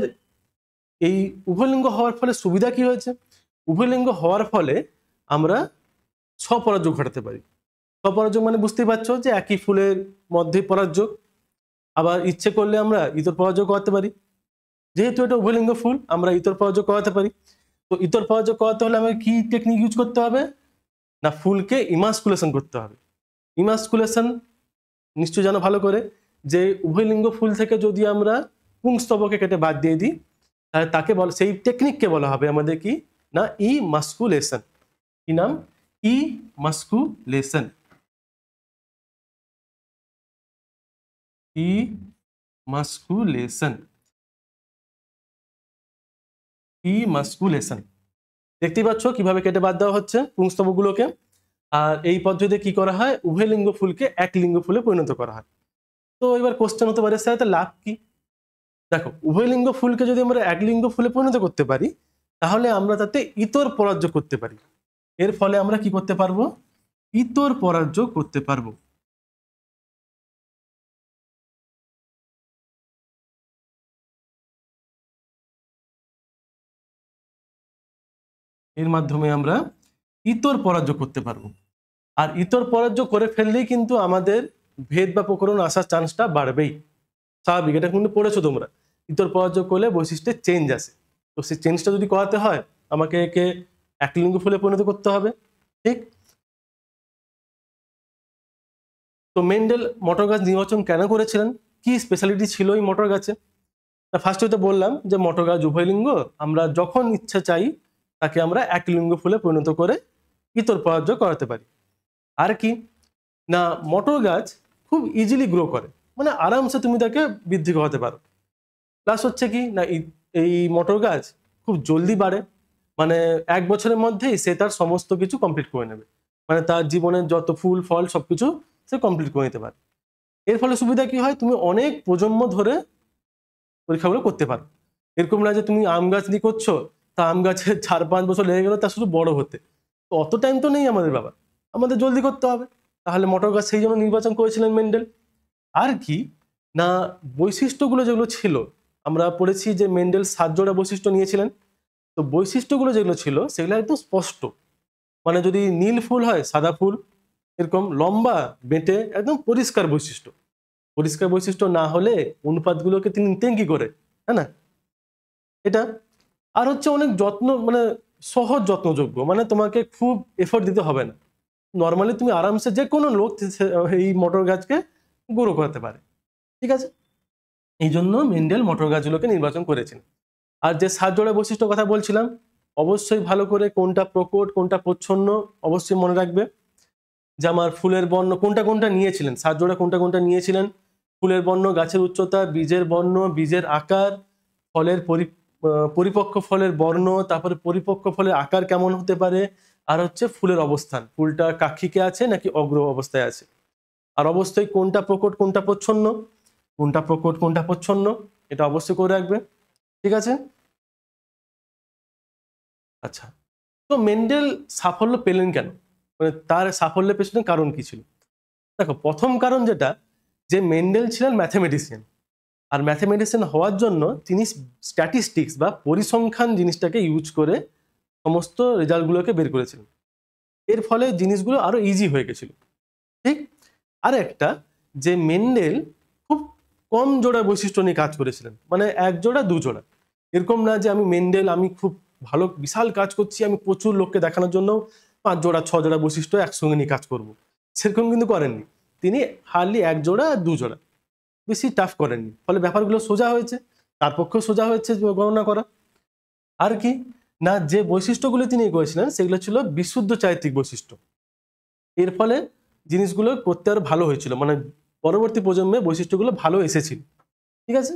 এই উভয়লিঙ্গ হওয়ার ফলে সুবিধা কি হয়েছে, উভয়লিঙ্গ হওয়ার ফলে আমরা স্বপরাগযোগ ঘটাতে পারি। স্বপরাগযোগ মানে বুঝতেই পারছো যে একই ফুলের মধ্যে পরাগযোগ। আবার ইচ্ছে করলে আমরা ইতর পরাগযোগ করাতে পারি, যেহেতু এটা উভয়লিঙ্গ ফুল আমরা ইতর পরাগযোগ করাতে পারি। তো ইতর পরাগযোগ করাতে হলে আমাকে কি টেকনিক ইউজ করতে হবে না ফুলকে ইমাস্কুলেশন করতে হবে। ইমাস্কুলেশন নিশ্চয় জানো ভালো করে যে উভয়লিঙ্গ ফুল থেকে যদি আমরা পুংস্তবকে কেটে বাদ দিয়ে দিই তাহলে তাকে বলা, সেই টেকনিককে বলা হবে আমাদের কি না ইমাস্কুলেশন। কি নাম? ইমাস্কুলেশন। Emasculation, emasculation. দেখতেই পাচ্ছ কিভাবে কেটে বাদ দেওয়া হচ্ছে পুংস্তবকগুলোকে। আর এই পদ্ধতিতে কি করা হয়, উভয় লিঙ্গ ফুলকে এক লিঙ্গ ফুলে পরিণত করা হয়। তো এবার কোশ্চেন হতে পারে স্যার লাভ কি। দেখো উভয় লিঙ্গ ফুলকে যদি আমরা এক লিঙ্গ ফুলে পরিণত করতে পারি তাহলে আমরা তাতে ইতর পরাগযোগ করতে পারি। এর ফলে আমরা কি করতে পারবো, ইতর পরাগযোগ করতে পারবো। এর মাধ্যমে আমরা ইতর পরাগযোগ করতে পারবো। আর ইতর পরাগযোগ করে ফেললেই কিন্তু আমাদের ভেদ বা প্রকরণ আসার চান্সটা বাড়বেই, স্বাভাবিক। এটা কিন্তু পড়েছো তোমরা, ইতর পরাগযোগ করলে বৈশিষ্ট্যের চেঞ্জ আসে। তো সেই চেঞ্জটা যদি করাতে হয় আমাকে একে এক লিঙ্গ ফুলে পরিণত করতে হবে, ঠিক। তো মেন্ডেল মটর গাছ নির্বাচন কেন করেছিলেন, কি স্পেশালিটি ছিল এই মটর গাছে? ফার্স্টে তো বললাম যে মটর গাছ উভয় লিঙ্গ, আমরা যখন ইচ্ছা চাই তাকে আমরা এক লিঙ্গ ফুলে পরিণত করে ইতর পরাগযোগ করাতে পারি। আর কি না মটর গাছ খুব ইজিলি গ্রো করে, মানে আরামসে তুমি তাকে বৃদ্ধি করাতে পারো। প্লাস হচ্ছে কি না এই মটর গাছ খুব জলদি বাড়ে, মানে 1 বছরের মধ্যেই সে তার সমস্ত কিছু কমপ্লিট করে নেবে, মানে তার জীবনের যত ফুল ফল সবকিছু সে কমপ্লিট করে নিতে পারে। এর ফলে সুবিধা কি হয়, তুমি অনেক প্রজন্ম ধরে পরীক্ষাগুলো করতে পারো। এরকম না যে তুমি আম গাছ নিয়ে করছো, তা আম গাছে 4-5 বছর লেগে গেলো তা শুধু বড় হতে, তো অত টাইম তো নেই আমাদের বাবা, আমাদের জলদি করতে হবে। তাহলে মটর গাছ সেই জন্য নির্বাচন করেছিলেন মেন্ডেল। আর কি না বৈশিষ্ট্যগুলো যেগুলো ছিল আমরা পড়েছি যে মেন্ডেল 7 জোড়া বৈশিষ্ট্য নিয়েছিলেন। তো বৈশিষ্ট্যগুলো যেগুলো ছিল সেগুলো একদম স্পষ্ট, মানে যদি নীল ফুল হয় সাদা ফুল, এরকম লম্বা বেঁটে একদম পরিষ্কার বৈশিষ্ট্য। পরিষ্কার বৈশিষ্ট্য না হলে অনুপাতগুলোকে তিনি নিতেন কি করে, হ্যাঁ না? এটা আর হচ্ছে অনেক যত্ন, মানে সহজ যত্নযোগ্য, মানে তোমাকে খুব এফোর্ট দিতে হবে না। নর্মালি তুমি আরামসে যে কোনো লোক এই মটর গাছকে গ্রো করতে পারে, ঠিক আছে? এই জন্য মেন্ডেল মটর গাছগুলোকে নির্বাচন করেছেন। আর যে সাতজোড়া বৈশিষ্ট্য কথা বলছিলাম, অবশ্যই ভালো করে কোনটা প্রকট কোনটা প্রচ্ছন্ন অবশ্যই মনে রাখবে। যে আমার ফুলের বর্ণ কোনটা কোনটা নিয়েছিলেন, সাতজোড়া কোনটা কোনটা নিয়েছিলেন, ফুলের বর্ণ, গাছের উচ্চতা, বীজের বর্ণ, বীজের আকার, ফলের পরিপক্ক ফলের বর্ণ, তারপরে পরিপক্ক ফলের আকার কেমন হতে পারে, আর হচ্ছে ফুলের অবস্থান, ফুলটা কাক্ষিকে আছে নাকি অগ্র অবস্থায় আছে। আর অবশ্যই কোনটা প্রকট কোনটা প্রচ্ছন্ন, কোনটা প্রকট কোনটা প্রচ্ছন্ন, এটা অবশ্যই করে রাখবে, ঠিক আছে? আচ্ছা, তো মেন্ডেল সাফল্য পেলেন কেন, মানে তার সাফল্যের পেছনে কারণ কি ছিল? দেখো, প্রথম কারণ যেটা, যে মেন্ডেল ছিলেন ম্যাথমেটিশিয়ান, আর ম্যাথমেটিশিয়ান হওয়ার জন্য তিনি স্ট্যাটিস্টিক্স বা পরিসংখ্যান জিনিসটাকে ইউজ করে সমস্ত রেজাল্টগুলোকে বের করেছিলেন। এর ফলে জিনিসগুলো আরো ইজি হয়ে গেছিল, ঠিক? আর একটা, যে মেন্ডেল খুব কম জোড়া বৈশিষ্ট্য নিয়ে কাজ করেছিলেন, মানে এক জোড়া দু জোড়া, এরকম না যে আমি খুব ভালো বিশাল কাজ করছি, আমি প্রচুর লোককে দেখানোর জন্য 5 জোড়া 6 জোড়া বৈশিষ্ট্য একসঙ্গে নিয়ে কাজ করব, সেরকম কিন্তু করেননি। তিনি হার্ডলি এক জোড়া আর দু জোড়া, বেশি টাফ করেননি, ফলে ব্যাপারগুলো সোজা হয়েছে, তার পক্ষেও সোজা হয়েছে গণনা করা। আর কি না, যে বৈশিষ্ট্যগুলো তিনি করেছিলেন সেগুলো ছিল বিশুদ্ধ চারিত্রিক বৈশিষ্ট্য। এর ফলে জিনিসগুলো করতে আরো ভালো হয়েছিল, মানে পরবর্তী প্রজন্মে বৈশিষ্ট্যগুলো ভালো এসেছিল, ঠিক আছে?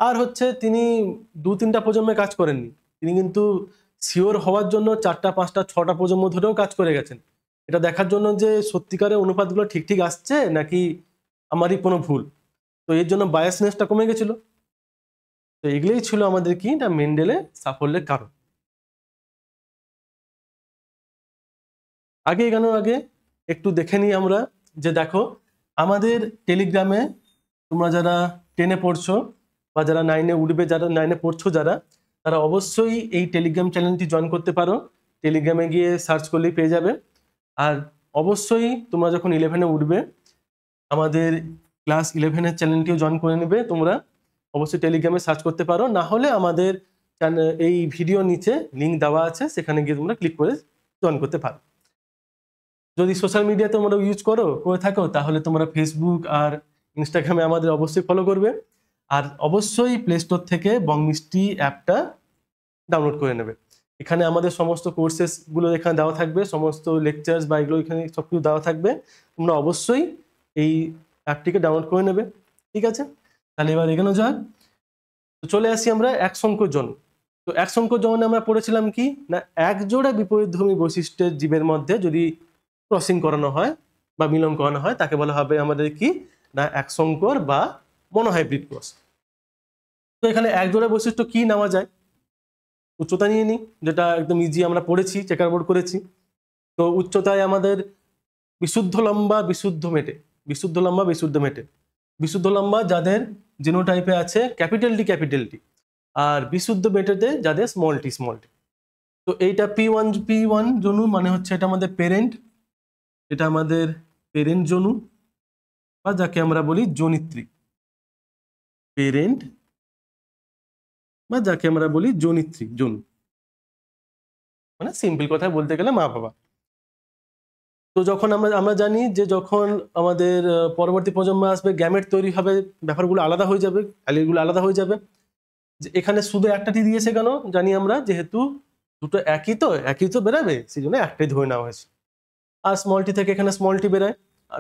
আর হচ্ছে তিনি 2-3টা প্রজন্মে কাজ করেননি, তিনি কিন্তু শিওর হওয়ার জন্য 4টা 5টা 6টা প্রজন্ম ধরেও কাজ করে গেছেন, এটা দেখার জন্য যে সত্যিকারের অনুপাতগুলো ঠিক ঠিক আসছে নাকি আমারই কোনো ভুল। তো এর জন্য বায়াসনেসটা কমে গেছিল। তো এগুলোই ছিল আমাদের কি না মেন্ডেলের সাফল্যের কারণ। আগে এগানোর আগে একটু দেখে নিই আমরা, যে দেখো আমাদের টেলিগ্রামে তোমরা যারা 10-এ পড়ছো বা যারা 9-এ উঠবে, যারা 9-এ পড়ছো যারা, তারা অবশ্যই এই টেলিগ্রাম চ্যানেলটি জয়েন করতে পারো। টেলিগ্রামে গিয়ে সার্চ করলেই পেয়ে যাবে। আর অবশ্যই তোমরা যখন 11-এ উঠবে আমাদের ক্লাস 11-এর চ্যানেলটিও জয়েন করে নেবে তোমরা। অবশ্যই টেলিগ্রামে সার্চ করতে পারো, না হলে আমাদের এই ভিডিও নিচে লিঙ্ক দেওয়া আছে, সেখানে গিয়ে তোমরা ক্লিক করে জয়েন করতে পারো। যদি সোশ্যাল মিডিয়া তোমরা ইউজ করে থাকো, তাহলে তোমরা ফেসবুক আর ইনস্টাগ্রামে আমাদের অবশ্যই ফলো করবে। আর অবশ্যই প্লে স্টোর থেকে বংমিষ্টি অ্যাপটা ডাউনলোড করে নেবে। এখানে আমাদের সমস্ত কোর্সেসগুলো এখানে দেওয়া থাকবে, সমস্ত লেকচার্স বা এগুলো এখানে সব কিছু দেওয়া থাকবে। তোমরা অবশ্যই এই অ্যাপটিকে ডাউনলোড করে নেবে, ঠিক আছে? তাহলে এবার এগোনো যাক। তো চলে আসি আমরা এক সংখ্যক জন। তো এক সংখ্যক জনে আমরা পড়েছিলাম কি না, এক জোড়া বিপরীতধর্মী বৈশিষ্ট্যের জীবের মধ্যে যদি ক্রসিং করানো হয় বা মিলন করানো হয়, তাকে বলা হবে আমাদের কি না এক সংকর বা মনোহাইব্রিড ক্রস। তো এখানে এক জোড়া বৈশিষ্ট্য কি নেওয়া যায়, উচ্চতা নিয়ে নিই, যেটা একদম ইজি আমরা পড়েছি, চেকার বোর্ড করেছি। তো উচ্চতায় আমাদের বিশুদ্ধ লম্বা বিশুদ্ধ মেটে, বিশুদ্ধ লম্বা বিশুদ্ধ মেটে, বিশুদ্ধ লম্বা যাদের জিনোটাইপে আছে ক্যাপিটাল টি, আর বিশুদ্ধ মেটেতে যাদের স্মল টি। তো এইটা P1 জনু, মানে হচ্ছে এটা আমাদের পেরেন্ট, এটা আমাদের পেরেন্ট জনু বা যাকে আমরা বলি জনিত্রী, পেরেন্ট বা যাকে আমরা বলি জনিত্রী জনু, মানে সিম্পল কথায় বলতে গেলে মা বাবা। তো যখন আমরা জানি যে যখন আমাদের পরবর্তী প্রজন্ম আসবে, গ্যামেট তৈরি হবে, ব্যাপারগুলো আলাদা হয়ে যাবে, অ্যালিলগুলো আলাদা হয়ে যাবে। যে এখানে শুধু একটা টি দিয়েছে কেন জানি আমরা, যেহেতু দুটো একই তো বেরাবে, সেই জন্য একটাই ধরে নেওয়া হয়েছে। আর স্মল টি থেকে এখানে স্মল টি বেরায়,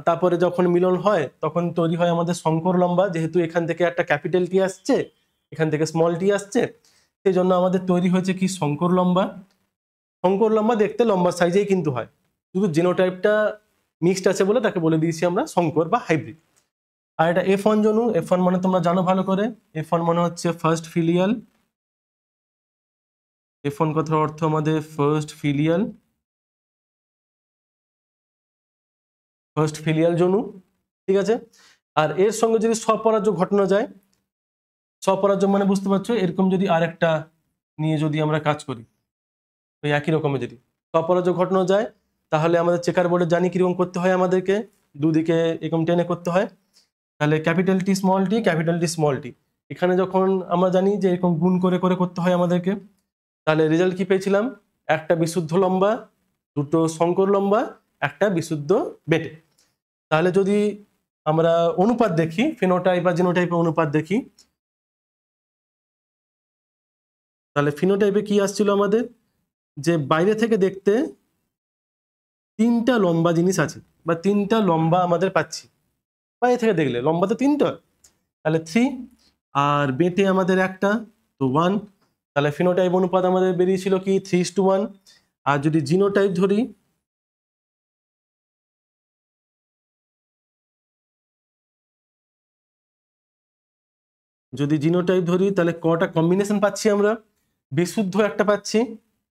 তারপরে যখন মিলন হয় তখন তৈরি হয় আমাদের শঙ্কর লম্বা, যেহেতু এখান থেকে একটা ক্যাপিটাল টি আসছে, এখান থেকে স্মল টি আসছে, সেই জন্য আমাদের তৈরি হয়েছে কি শঙ্কর লম্বা। শঙ্কর লম্বা দেখতে লম্বা সাইজেই কিন্তু হয়, শুধু জিনোটাইপটা মিক্সড আছে বলে তাকে বলে দিয়েছি আমরা শঙ্কর বা হাইব্রিড। আর এটা F1 জনু, F1 মানে তোমরা জানো ভালো করে, F1 মানে হচ্ছে ফার্স্ট ফিলিয়াল। F1 কথার অর্থ আমাদের ফার্স্ট ফিলিয়াল জনু, ঠিক আছে? আর এর সঙ্গে যদি স্বপরাজ্য ঘটানো যায়, স্বপরাজ্য মানে বুঝতে পারছো, এরকম যদি আরেকটা নিয়ে যদি আমরা কাজ করি, ওই একই রকমের যদি স্বপরাজ্য ঘটানো যায়, তাহলে আমাদের চেকার বোর্ডে জানি কিরকম করতে হয়, আমাদেরকে দুদিকে এরকম টেনে করতে হয়। তাহলে capital T small T, capital T small টি, এখানে যখন আমরা জানি যে এরকম গুণ করে করে করতে হয় আমাদেরকে, তাহলে রেজাল্ট কি পেয়েছিলাম, একটা বিশুদ্ধ লম্বা, দুটো সংকর লম্বা, একটা বিশুদ্ধ বেটে। তাহলে যদি আমরা অনুপাত দেখি, ফিনোটাইপ বা জিনোটাইপের অনুপাত দেখি, তাহলে ফিনোটাইপে কি আসছিল আমাদের, যে বাইরে থেকে দেখতে তিনটা লম্বা জিনিস আছে বা তিনটা লম্বা আমাদের পাচ্ছি, বাইরে থেকে দেখলে লম্বা তো তিনটা, তাহলে 3, আর বেটে আমাদের একটা, তো 1। তাহলে ফিনোটাইপ অনুপাত আমাদের বেরিয়েছিল কি 3:1। আর যদি জিনোটাইপ ধরি, তাহলে কটা কম্বিনেশন পাচ্ছি আমরা, বিশুদ্ধ একটা পাচ্ছি,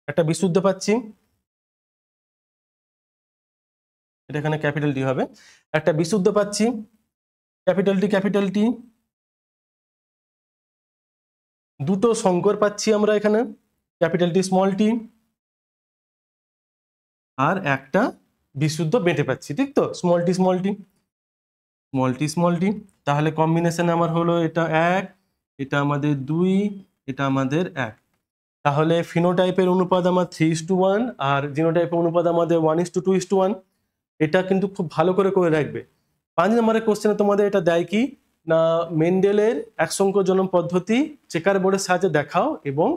একটা বিশুদ্ধ পাচ্ছি, এটা এখানে ক্যাপিটাল টি হবে, একটা বিশুদ্ধ পাচ্ছি, ক্যাপিটাল টি, দুটো সংকর পাচ্ছি আমরা এখানে, ক্যাপিটাল টি স্মল টি, আর একটা বিশুদ্ধ বেটে পাচ্ছি, ঠিক তো, স্মল টি স্মল টি, স্মল টি। তাহলে কম্বিনেশন আমার হলো এটা 1, এটা আমাদের 2, এটা আমাদের 1। তাহলে ফিনোটাইপের অনুপাত আমার 3:1 আর জিনোটাইপের অনুপাত আমাদের 1:2:1। এটা কিন্তু খুব ভালো করে করে রাখবে। 5 নম্বরের কোশ্চেনে তোমাদের এটা দেয় কি না, মেন্ডেলের একসংখ্য জনন পদ্ধতি চেকার বোর্ডের সাহায্যে দেখাও এবং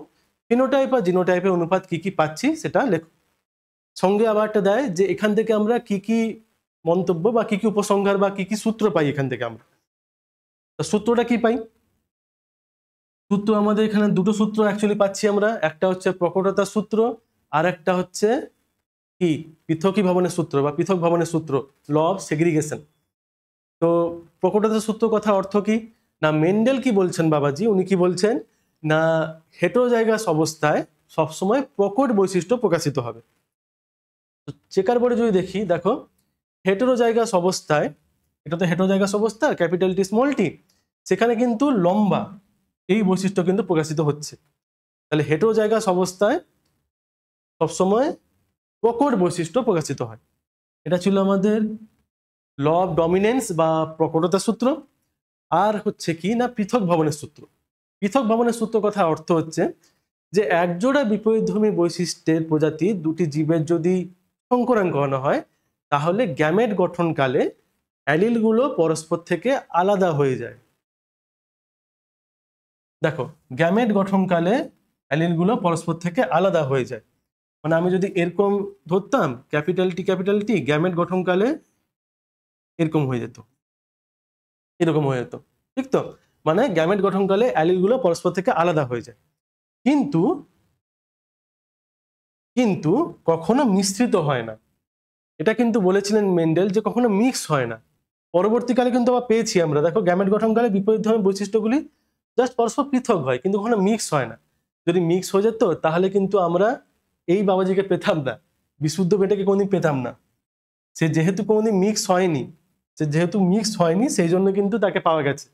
ফিনোটাইপ আর জিনোটাইপের অনুপাত কি কি পাচ্ছি সেটা লেখো। সঙ্গে আবার একটা দেয় যে এখান থেকে আমরা কি কি মন্তব্য বা কি কি উপসংহার বা কি কি সূত্র পাই এখান থেকে আমরা। তো সূত্রটা কি পাই, সূত্র আমাদের এখানে দুটো সূত্র অ্যাকচুয়ালি পাচ্ছি আমরা, একটা হচ্ছে প্রকটতার সূত্র আর একটা হচ্ছে কি পৃথকীভবনের সূত্র বা পৃথক ভবনের সূত্র, ল অফ সেগ্রিগেশন। তো প্রকটতার সূত্র কথা অর্থ কি না, মেন্ডেল কি বলছেন বাবাজি, উনি কি বলছেন না, হেটেরোজাইগাস অবস্থায় সবসময় প্রকট বৈশিষ্ট্য প্রকাশিত হবে। তো চেকার বোর্ডে যদি দেখি, দেখো হেটেরোজাইগাস অবস্থায়, এটা তো হেটেরোজাইগাস অবস্থা, ক্যাপিটাল টি স্মল টি, সেখানে কিন্তু লম্বা এই বৈশিষ্ট্য কিন্তু প্রকাশিত হচ্ছে। তাহলে হেটেরোজাইগাস অবস্থায় সবসময় প্রকট বৈশিষ্ট্য প্রকাশিত হয়। এটা ছিল আমাদের ল অফ ডমিনেন্স বা প্রকটতার সূত্র। আর হচ্ছে কি না, পৃথক ভবনের সূত্র। পৃথক ভবনের সূত্র কথা অর্থ হচ্ছে যে একজোড়া বিপরীতধর্মী বৈশিষ্ট্যের প্রজাতি দুটি জীবের যদি সংকরান করানো হয়, তাহলে গ্যামেট গঠনকালে অ্যালিলগুলো পরস্পর থেকে আলাদা হয়ে যায়। দেখো, গ্যামেট গঠনকালে অ্যালিলগুলো পরস্পর থেকে আলাদা হয়ে যায়, মানে আমি যদি এরকম ধরতাম ক্যাপিটাল টি, গ্যামেট গঠনকালে এরকম হয়ে যেত, এরকম হয়ে যেত, ঠিক তো, মানে গ্যামেট গঠনকালে অ্যালিলগুলো পরস্পর থেকে আলাদা হয়ে যায়, কিন্তু কিন্তু কখনো মিশ্রিত হয় না। এটা কিন্তু বলেছিলেন মেন্ডেল যে কখনো মিক্স হয় না। পরবর্তীকালে কিন্তু আবার পেয়েছি আমরা, দেখো গ্যামেট গঠনকালে বিপরীতধর্মী বৈশিষ্ট্যগুলি জাস্ট পরস্পর পৃথক হয়, কিন্তু কখনো মিক্স হয় না। যদি মিক্স হয়ে যেত তাহলে কিন্তু আমরা এই বাবাজিকে পেতাম না, বিশুদ্ধ বেটাকে কোনোদিন পেতাম না। সে যেহেতু কোনোদিন মিক্স হয়নি, সেই জন্য কিন্তু তাকে পাওয়া গেছে,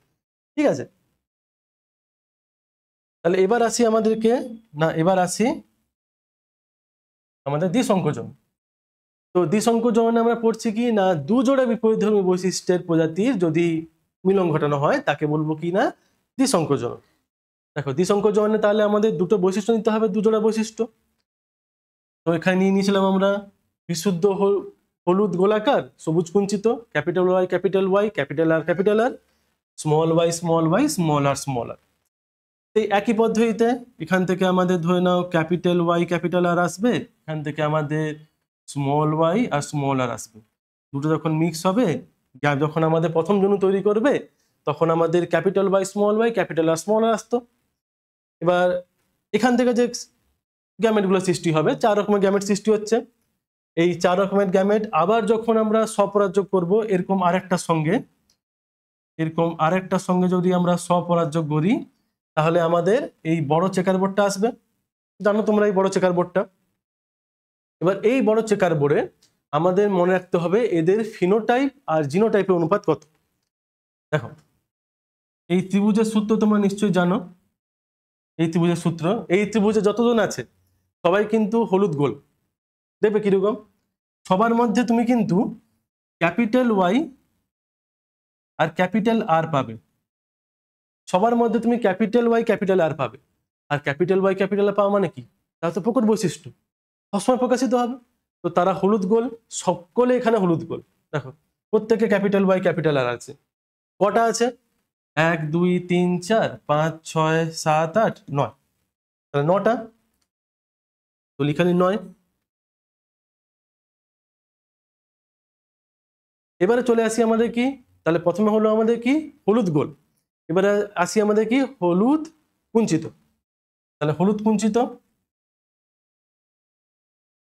ঠিক আছে। তাহলে এবার আসি আমাদের দ্বিসংকোচন। তো দ্বিসংকোচনে আমরা পড়ছি কি না, দুজোড়া বিপরীতধর্মী বৈশিষ্ট্যের প্রজাতির যদি মিলন ঘটানো হয় তাকে বলবো কি না, দ্বিসংকোচন। দেখো দ্বিসংকোচনে তাহলে আমাদের দুটো বৈশিষ্ট্য নিতে হবে, দুজোড়া বৈশিষ্ট্য। তো এখানে নিয়ে নিয়েছিলাম আমরা বিশুদ্ধ হলুদ গোলাকার সবুজ কুঞ্চিত, capital Y, capital R, small Y, small R. এই একই পদ্ধতিতে এখান থেকে আমাদের ধরে নাও ক্যাপিটাল ওয়াই ক্যাপিটাল আর আসবে, এখান থেকে আমাদের স্মল ওয়াই আর স্মল আর আসবে। দুটো যখন মিক্স হবে, যখন আমাদের প্রথম জনু তৈরি করবে, তখন আমাদের capital Y capital R small R আসতো। এবার এখান থেকে যে গ্যামেটগুলো সৃষ্টি হবে, 4 রকমের গ্যামেট সৃষ্টি হচ্ছে। এই 4 রকমের গ্যামেট আবার যখন আমরা স্বপরাজ্য করব এরকম আরেকটার সঙ্গে যদি আমরা স্বপরাজ্য করি, তাহলে আমাদের এই বড় চেকার বোর্ডটা আসবে। জানো তোমরা এই বড় চেকার বোর্ডটা। এবার এই বড় চেকার বোর্ডে আমাদের মনে রাখতে হবে এদের ফিনোটাইপ আর জিনোটাইপের অনুপাত কত। দেখো, এই ত্রিভুজের সূত্র তোমরা নিশ্চয়ই জানো। এই ত্রিভুজে যতজন আছে সবাই কিন্তু হলুদ গোল, দেখবে কিরকম সবার মধ্যে তুমি কিন্তু ক্যাপিটাল ওয়াই আর ক্যাপিটাল আর পাবে, সবার মধ্যে তুমি ক্যাপিটাল ওয়াই ক্যাপিটাল আর পাবে। আর ক্যাপিটাল ওয়াই ক্যাপিটাল আর পাওয়া মানে কি, তারা তো প্রকট বৈশিষ্ট্য, সবসময় প্রকাশিত হবে। তো তারা হলুদ গোল, সকলে এখানে হলুদ গোল। দেখো প্রত্যেকে ক্যাপিটাল ওয়াই ক্যাপিটাল আর আছে। কটা আছে? 1 2 3 4 5 6 7 8 9, তাহলে 9টা, তো লিখালি 9। এবারে চলে আসি আমাদের কি, তাহলে প্রথমে হলো আমাদের কি হলুদ গোল, এবারে আসি আমাদের কি হলুদ কুঞ্চিত। তাহলে হলুদ কুঞ্চিত,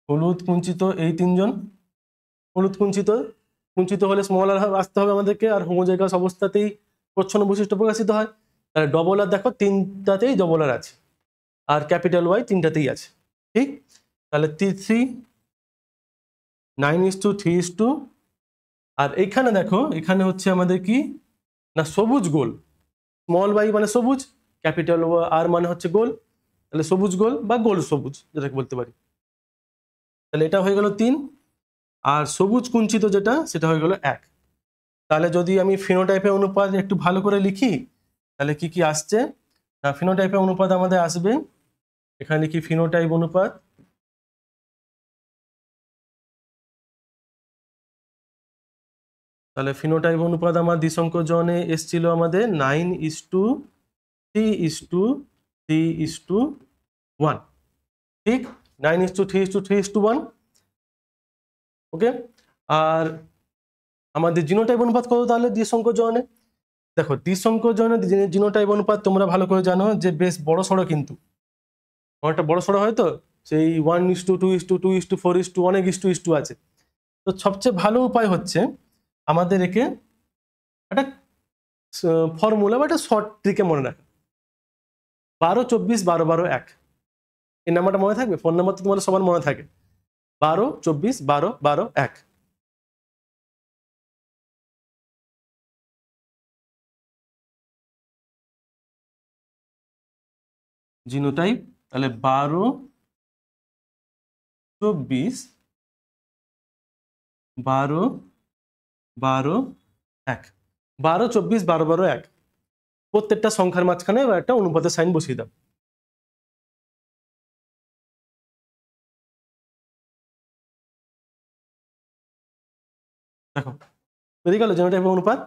হলুদ কুঞ্চিত এই তিনজন। হলুদ কুঞ্চিত, কুঞ্চিত হলে স্মল আর আসতে হবে আমাদেরকে, আর হোমোজাইগাস অবস্থাতেই প্রচ্ছন্ন বৈশিষ্ট্য প্রকাশিত হয়। তাহলে ডবল আর দেখো তিনটাতেই ডবল আর আছে, আর ক্যাপিটাল ওয়াই তিনটাতেই আছে, ঠিক। তাহলে 3 9:3:2। আর এইখানে দেখো, এখানে হচ্ছে আমাদের কি না সবুজ গোল, স্মল ওয়াই মানে সবুজ, ক্যাপিটাল আর মানে হচ্ছে গোল, তাহলে সবুজ গোল বা গোল সবুজ যেটাকে বলতে পারি। তাহলে এটা হয়ে গেল 3, আর সবুজ কুঞ্চিত যেটা সেটা হয়ে গেল 1। তাহলে যদি আমি ফিনোটাইপের অনুপাত একটু ভালো করে লিখি, তাহলে কি কি আসছে না, ফিনোটাইপের অনুপাত আমাদের আসবে, এখানে লিখি ফিনোটাইপ অনুপাত, তাহলে ফিনোটাইপ অনুপাত আমার দ্বিসংকোচনে এসছিল আমাদের 9:3:3:1, ঠিক, 9:3:3:1, ওকে। আর আমাদের জিনোটাইপ অনুপাত কত তাহলে দ্বিসংকোচনে? দেখো দ্বিসংকোচনে জিনোটাইপ অনুপাত তোমরা ভালো করে জানো যে বেশ বড় সড়ো, কিন্তু অনেকটা বড় সড়ো হয়, তো সেই 1:2:2:4 অনেক ইস্টু আছে। তো সবচেয়ে ভালো উপায় হচ্ছে আমাদের একে একটা ফর্মুলা বা একটা শর্ট ট্রিকে মনে রাখা, 12-24-12-12-1। এই নাম্বারটা মনে থাকবে, ফোন নাম্বার তো তোমাদের সবার মনে থাকে, 12-24-12-12-1। জিনোটাইপ, তাহলে 12-24-12-12-1, 12-24-12-12-1, প্রত্যেকটা সংখ্যার মাঝখানে একটা অনুপাতের সাইন বসিয়ে দাও। দেখো বেরিয়ে গেল জিনোটাইপ অনুপাত।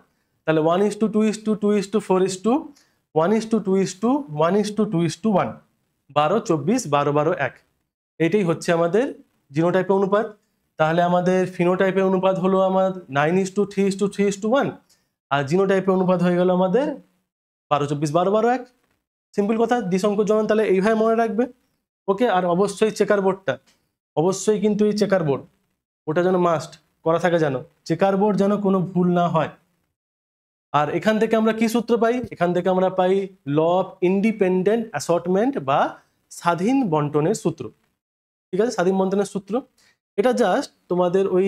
তাহলে 1:2:2:1:1, 12-24-12-1, এইটাই হচ্ছে আমাদের জিনোটাইপের অনুপাত। তাহলে আমাদের ফিনোটাইপের অনুপাত হলো আমার 9:3:3:1, আর জিনোটাইপের অনুপাত হয়ে গেল আমাদের 12-24-12-12-1। সিম্পল কথা, দ্বিসংকোচন তাহলে এইভাবে মনে রাখবে, ওকে। আর অবশ্যই চেকার বোর্ডটা, অবশ্যই কিন্তু এই চেকার বোর্ড ওটা যেন মাস্ট করা থাকে, যেন চেকার বোর্ড যেন কোনো ভুল না হয়। আর এখান থেকে আমরা কি সূত্র পাই, এখান থেকে আমরা পাই ল অফ ইন্ডিপেন্ডেন্ট অ্যাসর্টমেন্ট বা স্বাধীন বন্টনের সূত্র, ঠিক আছে, স্বাধীন বন্টনের সূত্র। এটা জাস্ট তোমাদের ওই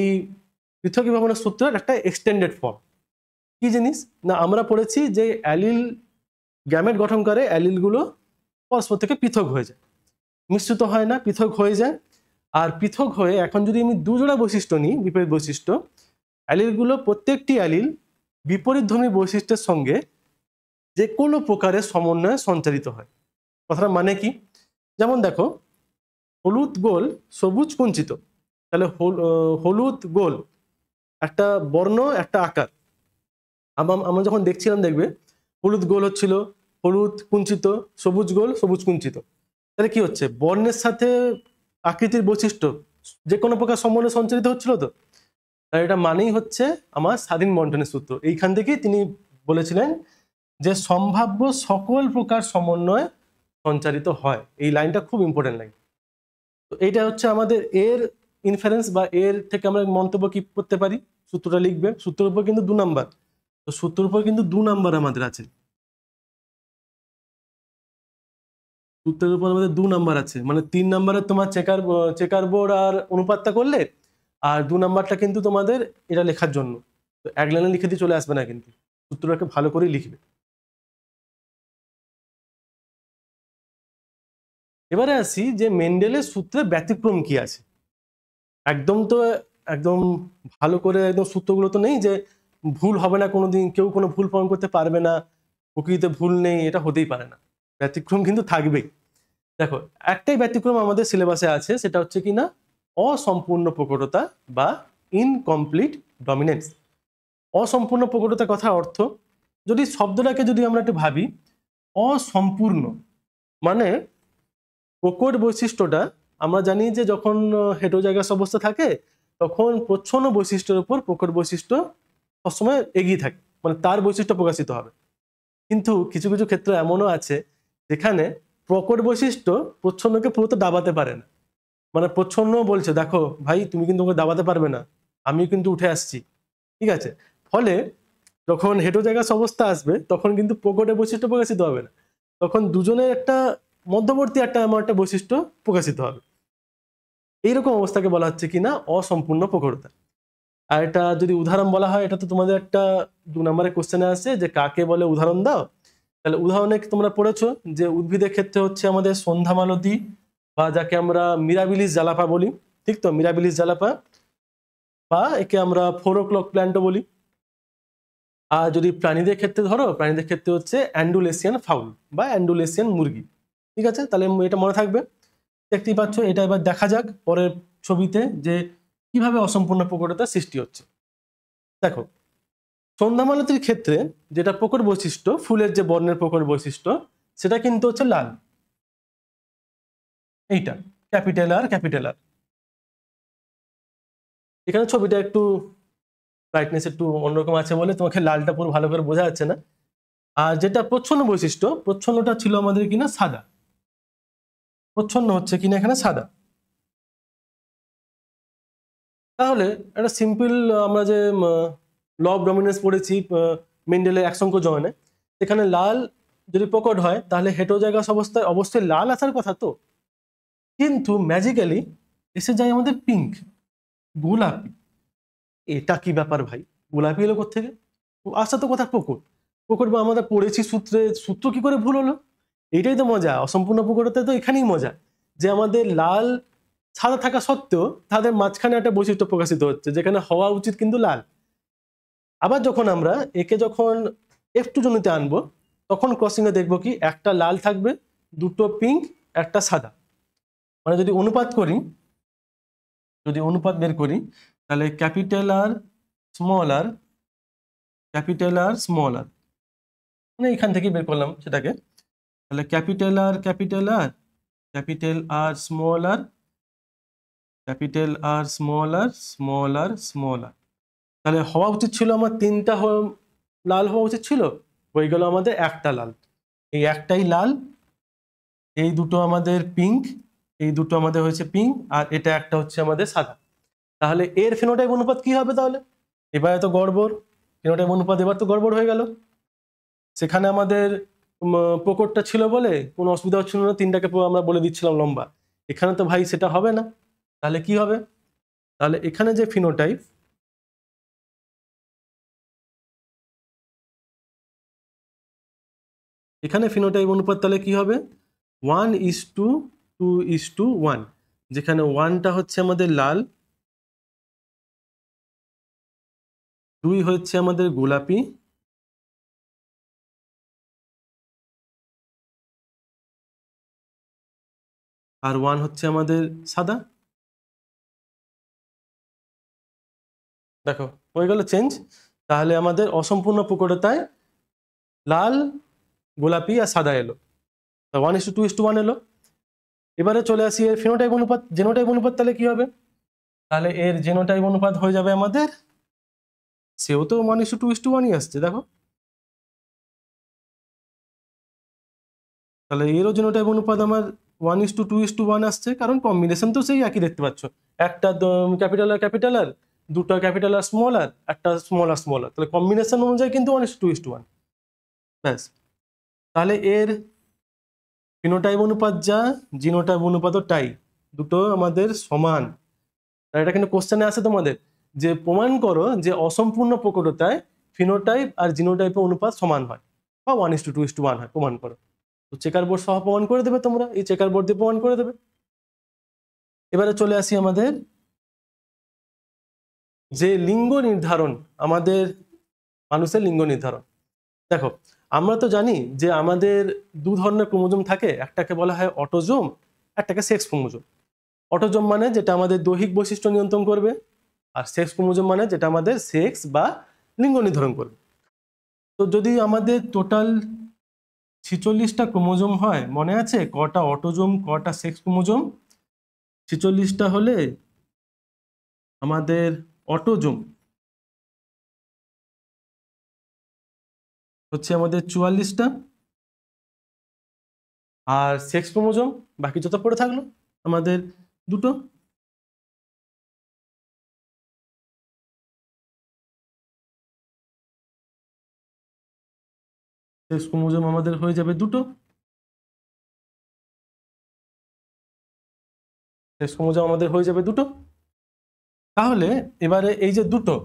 পৃথক বিভাজনের সূত্রের একটা এক্সটেন্ডেড ফর্ম। কি জিনিস না, আমরা পড়েছি যে অ্যালিল গ্যামেট গঠন করে, অ্যালিলগুলো পরস্পর থেকে পৃথক হয়ে যায়, মিশ্রিত হয় না, পৃথক হয়ে যায়। আর পৃথক হয়ে এখন যদি আমি দুজোড়া বৈশিষ্ট্য নিই, বিপরীত বৈশিষ্ট্য, অ্যালিলগুলো প্রত্যেকটি অ্যালিল বিপরীতধর্মী বৈশিষ্ট্যের সঙ্গে যে কোনো প্রকারের সমন্বয়ে সঞ্চারিত হয়। কথাটা মানে কি, যেমন দেখো হলুদ গোল সবুজ কুঞ্চিত, তাহলে হলুদ গোল একটা বর্ণ একটা আকার। আমরা যখন দেখছিলাম দেখবে হলুদ গোল হচ্ছিল হলুদ কুঞ্চিত, সবুজ গোল সবুজ কুঞ্চিত, তাহলে কি হচ্ছে বর্ণের সাথে আকৃতির বৈশিষ্ট্য যে কোনো প্রকার সমন্বয়ে সঞ্চারিত হচ্ছিল। তো তাই এটা মানেই হচ্ছে আমার স্বাধীন বন্টনের সূত্র। এইখান থেকেই তিনি বলেছিলেন যে সম্ভাব্য সকল প্রকার সমন্বয় সঞ্চারিত হয়। এই লাইনটা খুব ইম্পর্টেন্ট লাইন। তো এইটা হচ্ছে আমাদের এর ইনফারেন্স বা এর থেকে আমরা মন্তব্য কি করতে পারি, সূত্রটা লিখবে। সূত্রের উপর কিন্তু 2 নাম্বার, তো সূত্রের উপর কিন্তু 2 নাম্বার আমাদের আছে, সূত্রের উপর আমাদের 2 নাম্বার আছে, মানে 3 নাম্বারে তোমার চেকার বোর্ড আর অনুপাতটা করলে, আর 2 নাম্বারটা কিন্তু তোমাদের এটা লেখার জন্য। তো এক লাইনে লিখে দিয়ে চলে আসবে না, কিন্তু সূত্রটাকে ভালো করেই লিখবে। এবারে আসি যে মেন্ডেলের সূত্রে ব্যতিক্রম কি আছে। একদম তো একদম ভালো করে একদম সূত্রগুলো তো নেই যে ভুল হবে না কোনোদিন, কেউ কোনো ভুল প্রমাণ করতে পারবে না, প্রকৃতিতে ভুল নেই, এটা হতেই পারে না। ব্যতিক্রম কিন্তু থাকবেই। দেখো, একটাই ব্যতিক্রম আমাদের সিলেবাসে আছে, সেটা হচ্ছে কি না অসম্পূর্ণ প্রকটতা বা ইনকমপ্লিট ডমিনেন্স। অসম্পূর্ণ প্রকটতার কথা অর্থ, যদি শব্দটাকে যদি আমরা একটু ভাবি, অসম্পূর্ণ মানে প্রকট বৈশিষ্ট্যটা আমরা জানি যে যখন হেটেরোজাইগাস অবস্থা থাকে তখন প্রচ্ছন্ন বৈশিষ্ট্যের উপর প্রকট বৈশিষ্ট্য সবসময় এগিয়ে থাকে, মানে তার বৈশিষ্ট্য প্রকাশিত হবে। কিন্তু কিছু কিছু ক্ষেত্রে এমনও আছে যেখানে প্রকট বৈশিষ্ট্য প্রচ্ছন্নকে পুরো তো দাবাতে পারে না, মানে প্রচ্ছন্ন বলছে দেখো ভাই তুমি কিন্তু ওকে দাবাতে পারবে না, আমি কিন্তু উঠে আসছি, ঠিক আছে। ফলে যখন হেটেরোজাইগাস অবস্থা আসবে তখন কিন্তু প্রকটের বৈশিষ্ট্য প্রকাশিত হবে না, তখন দুজনের একটা মধ্যবর্তী একটা এমন একটা বৈশিষ্ট্য প্রকাশিত হবে। এইরকম অবস্থাকে বলা হচ্ছে কিনা অসম্পূর্ণ প্রকটতা। আর এটা যদি উদাহরণ বলা হয়, এটা তো তোমাদের একটা 2 নম্বরের কোশ্চেনে আছে যে কাকে বলে উদাহরণ দাও। তাহলে উদাহরণে তোমরা পড়েছো যে উদ্ভিদের ক্ষেত্রে হচ্ছে আমাদের সন্ধ্যা মালতী বা যাকে আমরা মিরাবিলিস জালাপা বলি, ঠিক তো, মিরাবিলিস জালাপা, বা একে আমরা 4 o'clock প্ল্যান্টও বলি। আর যদি প্রাণীদের ক্ষেত্রে ধরো, প্রাণীদের ক্ষেত্রে হচ্ছে অ্যান্ডুলেসিয়ান ফাউল বা অ্যান্ডুলেসিয়ান মুরগি, ঠিক আছে। তাহলে এটা মনে থাকবে। দেখতেই পাচ্ছ, এটা এবার দেখা যাক পরের ছবিতে যে কিভাবে অসম্পূর্ণ প্রকটতার সৃষ্টি হচ্ছে। দেখো, সন্ধ্যামালতির ক্ষেত্রে যেটা প্রকট বৈশিষ্ট্য, ফুলের যে বর্ণের প্রকট বৈশিষ্ট্য, সেটা কিন্তু হচ্ছে লাল, এইটা ক্যাপিটাল আর ক্যাপিটাল আর। এখানে ছবিটা একটু ব্রাইটনেস একটু অন্যরকম আছে বলে তোমাকে লালটা পুরো ভালো করে বোঝা যাচ্ছে না। আর যেটা প্রচ্ছন্ন বৈশিষ্ট্য, প্রচ্ছন্নটা ছিল আমাদের কিনা সাদা, প্রচ্ছন্ন হচ্ছে কিনা এখানে সাদা। তাহলে একটা সিম্পল, আমরা যে ল অফ ডমিনেন্স পড়েছি মেন্ডেলের একসঙ্খ জয়নে, এখানে লাল যদি প্রকট হয় তাহলে হেটেরোজাইগাস অবস্থায় অবশ্যই লাল আসার কথা তো, কিন্তু ম্যাজিক্যালি এসে যায় আমাদের পিঙ্ক, গোলাপি। এটা কি ব্যাপার ভাই, গোলাপি এলো কোত্থেকে? আসা তো কথা প্রকট, প্রকট বা আমরা পড়েছি সূত্রে, সূত্র কি করে ভুল হলো? এইটাই তো মজা, অসম্পূর্ণ প্রকটতা তো এখানেই মজা, যে আমাদের লাল সাদা থাকা সত্ত্বেও তাদের মাঝখানে একটা বৈশিষ্ট্য প্রকাশিত হচ্ছে যেখানে হওয়া উচিত কিন্তু লাল। আবার যখন আমরা একে যখন একটু জনিতে আনবো তখন ক্রসিংয়ে দেখবো কি একটা লাল থাকবে, দুটো পিঙ্ক, একটা সাদা। মানে যদি অনুপাত করি, যদি অনুপাত বের করি, তাহলে capital R small R, capital R small R, মানে এখান থেকে বের করলাম সেটাকে। তাহলে capital R capital R, capital R small R, capital R small R, small R small R. তাহলে হওয়া উচিত ছিল আমার তিনটা লাল হওয়া উচিত ছিল, হয়ে গেল আমাদের একটা লাল। এই একটাই লাল, এই দুটো আমাদের পিঙ্ক, এই দুটো আমাদের হয়েছে পিঙ্ক, আর এটা একটা হচ্ছে আমাদের সাদা। তাহলে এর ফেনোটাইপ অনুপাত কি হবে তাহলে? এবারে তো গড়বড়, ফেনোটাইপ অনুপাত এবার তো গড়বড় হয়ে গেল। সেখানে আমাদের প্রকটটা ছিল বলে কোনো অসুবিধা হচ্ছিল না, তিনটাকে আমরা বলে দিচ্ছিলাম লম্বা। এখানে তো ভাই সেটা হবে না, তাহলে কি হবে? তাহলে এখানে যে ফিনোটাইপ, এখানে ফিনোটাইপ অনুপাত তাহলে কি হবে? 1:2:1, যেখানে 1টা হচ্ছে আমাদের লাল, 2 হচ্ছে আমাদের গোলাপি, আর 1 হচ্ছে আমাদের সাদা। দেখো হয়ে গেল চেঞ্জ। তাহলে আমাদের অসম্পূর্ণ প্রকটতায় লাল, গোলাপি আর সাদা এলো, 1:2:1 এলো। এবারে চলে আসি এর ফিনোটাইপ অনুপাত, জেনোটাইপ অনুপাত তাহলে কি হবে? তাহলে এর জেনোটাইপ অনুপাত হয়ে যাবে আমাদের, সেও তো 1:2:1ই আসছে দেখো। তাহলে এরও জেনোটাইপ অনুপাত আমার 1:2:1 আসছে, কারণ কম্বিনেশন তো সেই একই দেখতে পাচ্ছ, একটা ক্যাপিটাল আর ক্যাপিটাল আর, দুটো ক্যাপিটাল আর স্মল আর, একটা স্মল আর স্মল আর, তাহলে কম্বিনেশন অনুযায়ী কিন্তু 1:2:1। ব্যাস, তাহলে এর ফিনোটাইপ অনুপাত যা, জিনোটাইপ অনুপাতও তাই, দুটো আমাদের সমান। আর এটা কিন্তু কোশ্চেনে আছে তোমাদের যে প্রমাণ করো যে অসম্পূর্ণ প্রকটতায় ফিনোটাইপ আর জিনোটাইপের অনুপাত সমান হয় বা 1:2:1 হয়, প্রমাণ করো। তো চেকার বোর্ড সহ প্রমাণ করে দেবে, তোমরা এই চেকার বোর্ড দিয়ে প্রমাণ করে দেবে। এবারে চলে আসি আমাদের যে লিঙ্গ নির্ধারণ, আমাদের মানুষের লিঙ্গ নির্ধারণ, দেখো আমরা তো জানি যে আমাদের দু ধরনের ক্রোমোজোম থাকে, একটাকে বলা হয় অটোজোম, একটাকে সেক্স ক্রোমোজোম। অটোজোম মানে যেটা আমাদের দৈহিক বৈশিষ্ট্য নিয়ন্ত্রণ করবে, আর সেক্স ক্রোমোজোম মানে যেটা আমাদের সেক্স বা লিঙ্গ নির্ধারণ করবে। তো যদি আমাদের টোটাল 46টা ক্রোমোজোম হয়, মনে আছে কটা অটোজোম কটা সেক্স ক্রোমোজোম? 46টা হলে আমাদের অটোজোম হচ্ছে আমাদের 44টা, আর সেক্স ক্রোমোজোম বাকি যত পড়ে থাকলো আমাদের দুটো। সেক্স ক্রোমোজোম আমাদের হয়ে যাবে দুটো, সেক্স ক্রোমোজোম আমাদের হয়ে যাবে দুটো। তাহলে এবারে এই যে দুটো,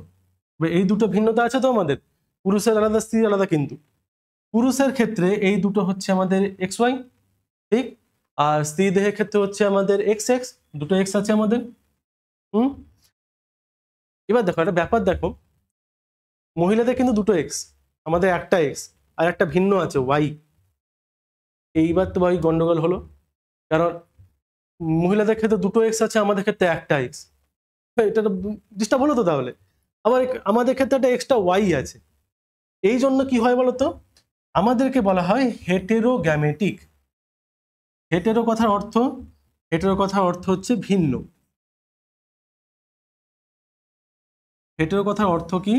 এই দুটো ভিন্নতা আছে তো আমাদের, পুরুষের আলাদা স্ত্রীর আলাদা, কিন্তু পুরুষের ক্ষেত্রে এই দুটো হচ্ছে আমাদের এক্স ওয়াই, ঠিক, আর স্ত্রী দেহের ক্ষেত্রে হচ্ছে আমাদের এক্স এক্স, দুটো এক্স আছে আমাদের। হুম, এবার দেখো একটা ব্যাপার, দেখো মহিলাদের কিন্তু দুটো এক্স, আমাদের একটা এক্স, আর একটা ভিন্ন আছে ওয়াই। এইবার তো ভাই গন্ডগোল হলো, কারণ মহিলাদের ক্ষেত্রে দুটো এক্স আছে, আমাদের ক্ষেত্রে একটা এক্স, এটা ডিস্টার্ব হলো তো। তাহলে আবার আমাদের ক্ষেত্রে একটা এক্সট্রা ওয়াই আছে, এই জন্য কি হয় বলতো, আমাদেরকে বলা হয় হেটেরোগ্যামেটিক। হেটেরো কথার অর্থ, হেটেরো কথার অর্থ হচ্ছে ভিন্ন। হেটেরো কথার অর্থ কি?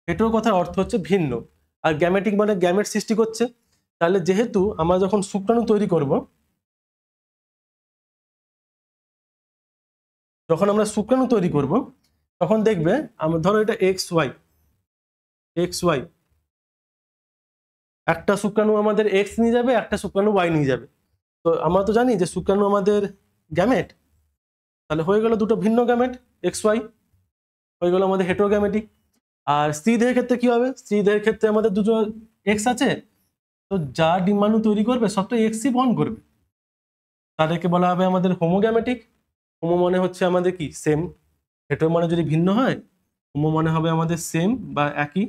হেটেরো কথার অর্থ হচ্ছে ভিন্ন, আর গ্যামেটিক মানে গ্যামেট সৃষ্টি করছে। তাহলে যেহেতু আমরা যখন শুক্রাণু তৈরি করব, যখন আমরা শুক্রাণু তৈরি করব তখন দেখবে আমরা, ধরো এটা এক্স ওয়াই, এক্স ওয়াই, একটা শুক্রাণু আমাদের এক্স নিয়ে যাবে, একটা শুক্রাণু ওয়াই নিয়ে যাবে। তো আমরা তো জানি যে শুক্রাণু আমাদের গ্যামেট, তাহলে হয়ে গেল দুটো ভিন্ন গ্যামেট, এক্স ওয়াই হয়ে গেল আমাদের হেটেরোগ্যামেটিক। আর স্ত্রীদের ক্ষেত্রে কি হবে? স্ত্রীদের ক্ষেত্রে আমাদের দুটো এক্স আছে, তো যা ডিম্বাণু তৈরি করবে সব তো এক্সই বহন করবে, তাদেরকে বলা হবে আমাদের হোমোগ্যামেটিক। হোমো মানে হচ্ছে আমাদের কি সেম, হেটেরো মানে যদি ভিন্ন হয়, হোমো মানে হবে আমাদের সেম বা একই,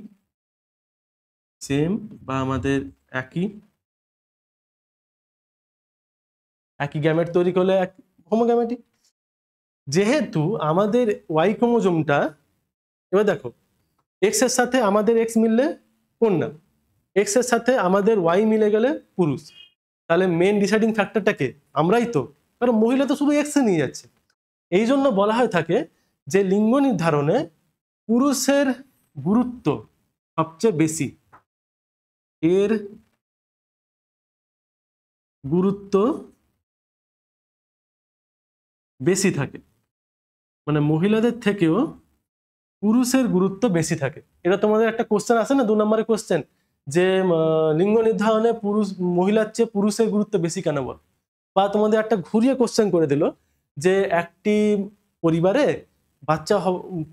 সেম বা আমাদের একই, একই গ্যামেট তৈরি করলে হোমোগ্যামেটিক। যেহেতু আমাদের ওয়াই ক্রোমোজোমটা, এবার দেখো এক্স এর সাথে আমাদের এক্স মিললে কন্যা, এক্স এর সাথে আমাদের ওয়াই মিলে গেলে পুরুষ, তাহলে মেন ডিসাইডিং ফ্যাক্টরটাকে আমরাই তো, কারণ মহিলা তো শুধু এক্স এ নিয়ে যাচ্ছে। এই জন্য বলা হয়ে থাকে যে লিঙ্গ নির্ধারণে পুরুষের গুরুত্ব সবচেয়ে বেশি, এর গুরুত্ব বেশি থাকে, মানে মহিলাদের থেকেও পুরুষের গুরুত্ব বেশি থাকে। এটা তোমাদের একটা কোশ্চেন আসে না, 2 নম্বরের কোশ্চেন, যে লিঙ্গ নির্ধারণে পুরুষ, মহিলার চেয়ে পুরুষের গুরুত্ব বেশি কেন বল? বা তোমাদের একটা ঘুরিয়ে কোশ্চেন করে দিল যে একটি পরিবারে বাচ্চা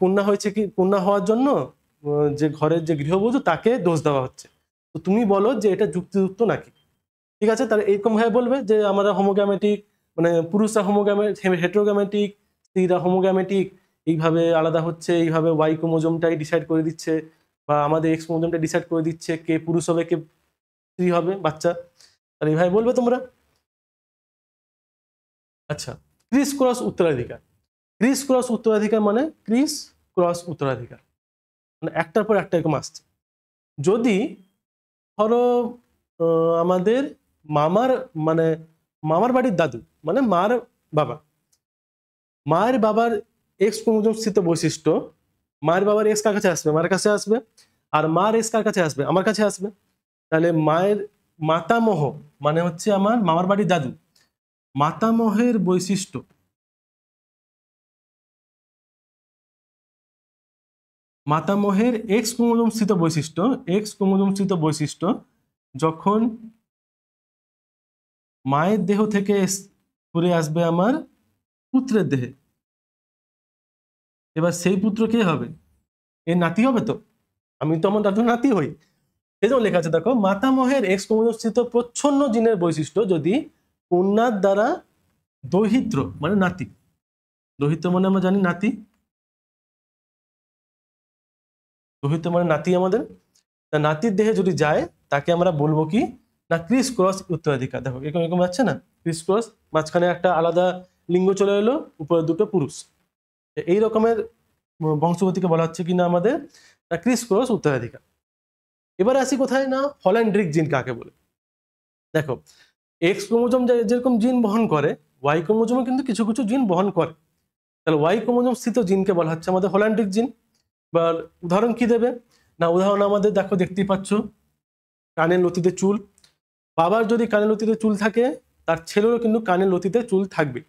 কন্যা হয়েছে, কি কন্যা হওয়ার জন্য যে ঘরের যে গৃহবধূ তাকে দোষ দেওয়া হচ্ছে, তো তুমি বলো যে এটা যুক্তিযুক্ত নাকি? ঠিক আছে, তাহলে এরকম ভাবে বলবে যে আমরা হোমোগ্যামেটিক, মানে পুরুষরা হেটেরোগ্যামেটিক, স্ত্রীরা হোমোগ্যামেটিক, এইভাবে আলাদা হচ্ছে, এইভাবে ওয়াই ক্রোমোজোমটাই ডিসাইড করে দিচ্ছে, বা আমাদের এক্স ক্রোমোজোমটা ডিসাইড করে দিচ্ছে কে পুরুষ হবে কে স্ত্রী হবে বাচ্চা, তাহলে এইভাবে বলবে তোমরা। আচ্ছা, ক্রিস ক্রস উত্তরাধিকার। ক্রিস ক্রস উত্তরাধিকার মানে ক্রিস ক্রস উত্তরাধিকার মানে একটার পর একটা এরকম আসছে। যদি ধরো আমাদের মামার, মানে মামার বাড়ির দাদু, মানে মার বাবা, মায়ের বাবার এক্স ক্রোমোজোম স্থিত বৈশিষ্ট্য, মায়ের বাবার এক্স কার কাছে আসবে? মার কাছে আসবে। আর মার এক্স কার কাছে আসবে? আমার কাছে আসবে। তাহলে মায়ের মাতামহ মানে হচ্ছে আমার মামার বাড়ির দাদু, মাতামহের বৈশিষ্ট্য, মাতামহের এক্স ক্রোমোজোম স্থিত বৈশিষ্ট্য, এক্স ক্রোমোজোম স্থিত বৈশিষ্ট্য যখন মায়ের দেহ থেকে ঘুরে আসবে আমার পুত্রের দেহে, এবার সেই পুত্র কে হবে? এর নাতি হবে তো, আমি তো আমার দাদুর নাতি হই। এই জন্য লেখা আছে দেখো, মাতামহের এক্স ক্রোমোজোম স্থিত প্রচ্ছন্ন জিনের বৈশিষ্ট্য যদি কন্যার দ্বারা দৌহিত্র মানে নাতি, দৌহিত্র মানে আমরা জানি নাতি, রোহিত মানে নাতি আমাদের, তা নাতির দেহে যদি যায় তাকে আমরা বলবো কি না ক্রিস ক্রস উত্তরাধিকার। দেখো এরকম এরকম যাচ্ছে না, ক্রিস ক্রস, মাঝখানে একটা আলাদা লিঙ্গ চলে এলো, উপরে দুটো পুরুষ, এই রকমের বংশগতিকে বলা হচ্ছে কিনা আমাদের ক্রিস ক্রস উত্তরাধিকার। এবার আসি কোথায় না হল্যান্ড্রিক জিন কাকে বলে। দেখো এক্স ক্রোমোজোম যেরকম জিন বহন করে, ওয়াই ক্রোমোজোমও কিন্তু কিছু কিছু জিন বহন করে। তাহলে ওয়াই ক্রোমোজোম স্থিত জিনকে বলা হচ্ছে আমাদের হল্যান্ড্রিক জিন। বা উদাহরণ কি দেবে না, উদাহরণ আমাদের দেখো দেখতেই পাচ্ছ, কানের লতিতে চুল। বাবার যদি কানের লতিতে চুল থাকে, তার ছেলেরও কিন্তু কানের লতিতে চুল থাকবে,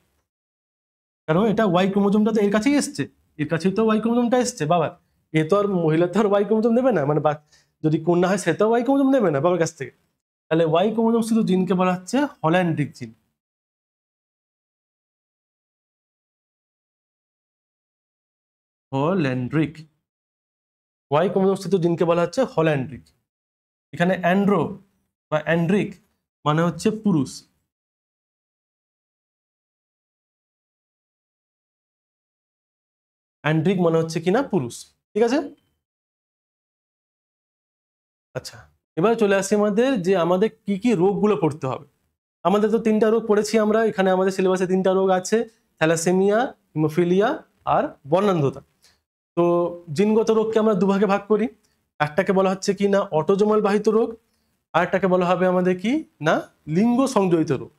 কারণ এটা ওয়াই ক্রোমোজোমটা তো এর কাছেই এসছে, এর কাছেই তো ওয়াই ক্রোমোজোমটা এসছে বাবার। এ তো আর মহিলা তো আর ওয়াই ক্রোমোজোম নেবে না, মানে যদি কন্যা হয় সে তো ওয়াই ক্রোমোজোম নেবে না বাবার কাছ থেকে। তাহলে ওয়াই ক্রোমোজোম স্থিত জিনকে বলা হচ্ছে হল্যান্ড্রিক জিন। হল্যান্ড্রিক, ওয়াই ক্রোমোজোম স্থিত জিনকে বলা হচ্ছে হল্যান্ড্রিক। এখানে অ্যান্ড্রো বা অ্যান্ড্রিক মানে হচ্ছে পুরুষ, অ্যান্ড্রিক মানে হচ্ছে কিনা পুরুষ, ঠিক আছে। আচ্ছা, এবার চলে আসি আমাদের যে আমাদের কি কি রোগগুলো পড়তে হবে। আমাদের তো 3টা রোগ পড়েছি আমরা, এখানে আমাদের সিলেবাসে 3টা রোগ আছে, থ্যালাসেমিয়া, হিমোফিলিয়া আর বর্ণান্ধতা। তো জিনগত রোগকে আমরা দুভাগে ভাগ করি, একটাকে বলা হচ্ছে কি না অটোজোমাল বাহিত রোগ, আর একটাকে বলা হবে আমাদের কি না লিঙ্গ সংযোজিত রোগ।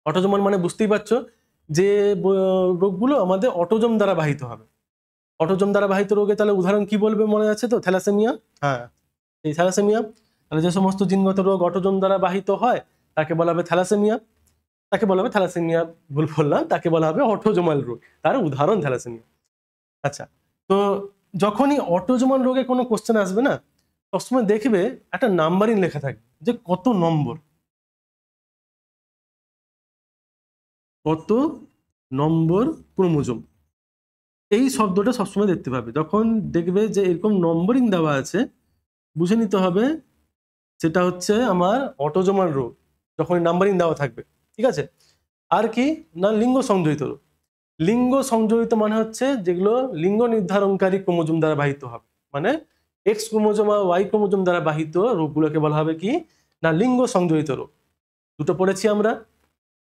অটোজোমাল মানে বুঝতেই পারছো যে রোগগুলো আমাদের অটোজোম দ্বারা বাহিত হবে। অটোজোম দ্বারা বাহিত রোগে তাহলে উদাহরণ কি বলবে মনে আছে তো, থ্যালাসেমিয়া। হ্যাঁ, এই থ্যালাসেমিয়া, তাহলে যে সমস্ত জিনগত রোগ অটোজোম দ্বারা বাহিত হয় তাকে বলা হবে থ্যালাসেমিয়া, তাকে বলা হবে থ্যালাসেমিয়া, ভুল বললাম, তাকে বলা হবে অটোজোমাল রোগ, তার উদাহরণ থ্যালাসেমিয়া। আচ্ছা, তো যখনই অটোজোমাল রোগে কোনো কোশ্চেন আসবে না, সবসময় দেখবে একটা নাম্বারিং লেখা থাকবে যে কত নম্বর, কত নম্বর ক্রোমোজোম, এই শব্দটা সবসময় দেখতে পাবে। যখন দেখবে যে এরকম নম্বরিং দেওয়া আছে, বুঝে নিতে হবে সেটা হচ্ছে আমার অটোজোমাল রোগ, যখন নাম্বারিং দেওয়া থাকবে, ঠিক আছে। আর কি না লিঙ্গ সংযোজিত রোগ। লিঙ্গ সংযোজিত মানে হচ্ছে যেগুলো লিঙ্গ নির্ধারণকারী ক্রোমোজোম দ্বারা বাহিত হবে, মানে এক্স ক্রোমোজোম আর ওয়াই ক্রোমোজোম দ্বারা বাহিত রোগগুলোকে বলা হবে কি না লিঙ্গ সংযোজিত রোগ। দুটো পড়েছি আমরা,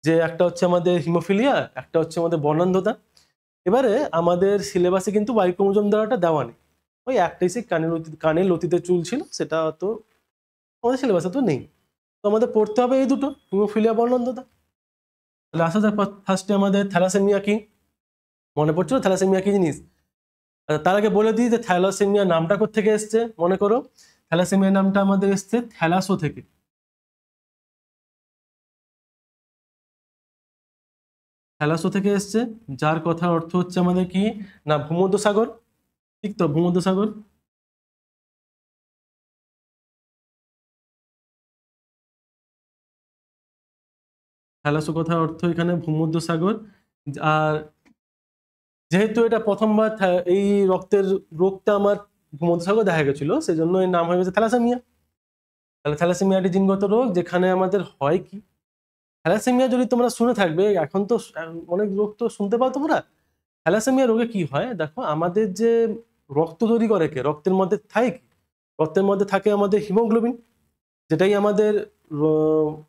যে একটা হচ্ছে আমাদের হিমোফিলিয়া, একটা হচ্ছে আমাদের বর্ণান্ধতা। এবারে আমাদের সিলেবাসে কিন্তু ওয়াই ক্রোমোজোম দ্বারাটা দেওয়া নেই, ওই একটাই সে কানের লতিতে চুল ছিল, সেটা তো আমাদের সিলেবাসে তো নেই। তো আমাদের পড়তে হবে এই দুটো, হিমোফিলিয়া বর্ণান্ধতা। তাহলে আসা যাক ফার্স্টে আমাদের থ্যালাসেমিয়া কি, মনে পড়ছিল থ্যালাসেমিয়া কি জিনিস? আচ্ছা, তার আগে বলে দিই যে থ্যালাসেমিয়া নামটা কোত্থেকে এসছে। মনে করো থ্যালাসেমিয়া নামটা আমাদের এসছে থ্যালাসো থেকে। থ্যালাসো থেকে এসছে, যার কথা অর্থ হচ্ছে আমাদের কি না ভূমধ্যসাগর, ঠিক তো, ভূমধ্যসাগর। থ্যালাসো কথার অর্থ এখানে ভূমধ্যসাগর। আর যেহেতু এটা প্রথমবার এই রক্তের রোগটা আমার ভূমধ্যসাগর দেখা গেছিল, সেই জন্য এর নাম হয়ে গেছে থ্যালাসেমিয়া। তাহলে থ্যালাসেমিয়া একটি জিনগত রোগ, যেখানে আমাদের হয় কি থ্যালাসেমিয়া যদি তোমরা শুনে থাকবে, এখন তো অনেক রোগ তো শুনতে পাও তোমরা। থ্যালাসেমিয়া রোগে কি হয় দেখো, আমাদের যে রক্ত তৈরি করে কে, রক্তের মধ্যে থাকে কি, রক্তের মধ্যে থাকে আমাদের হিমোগ্লোবিন, যেটাই আমাদের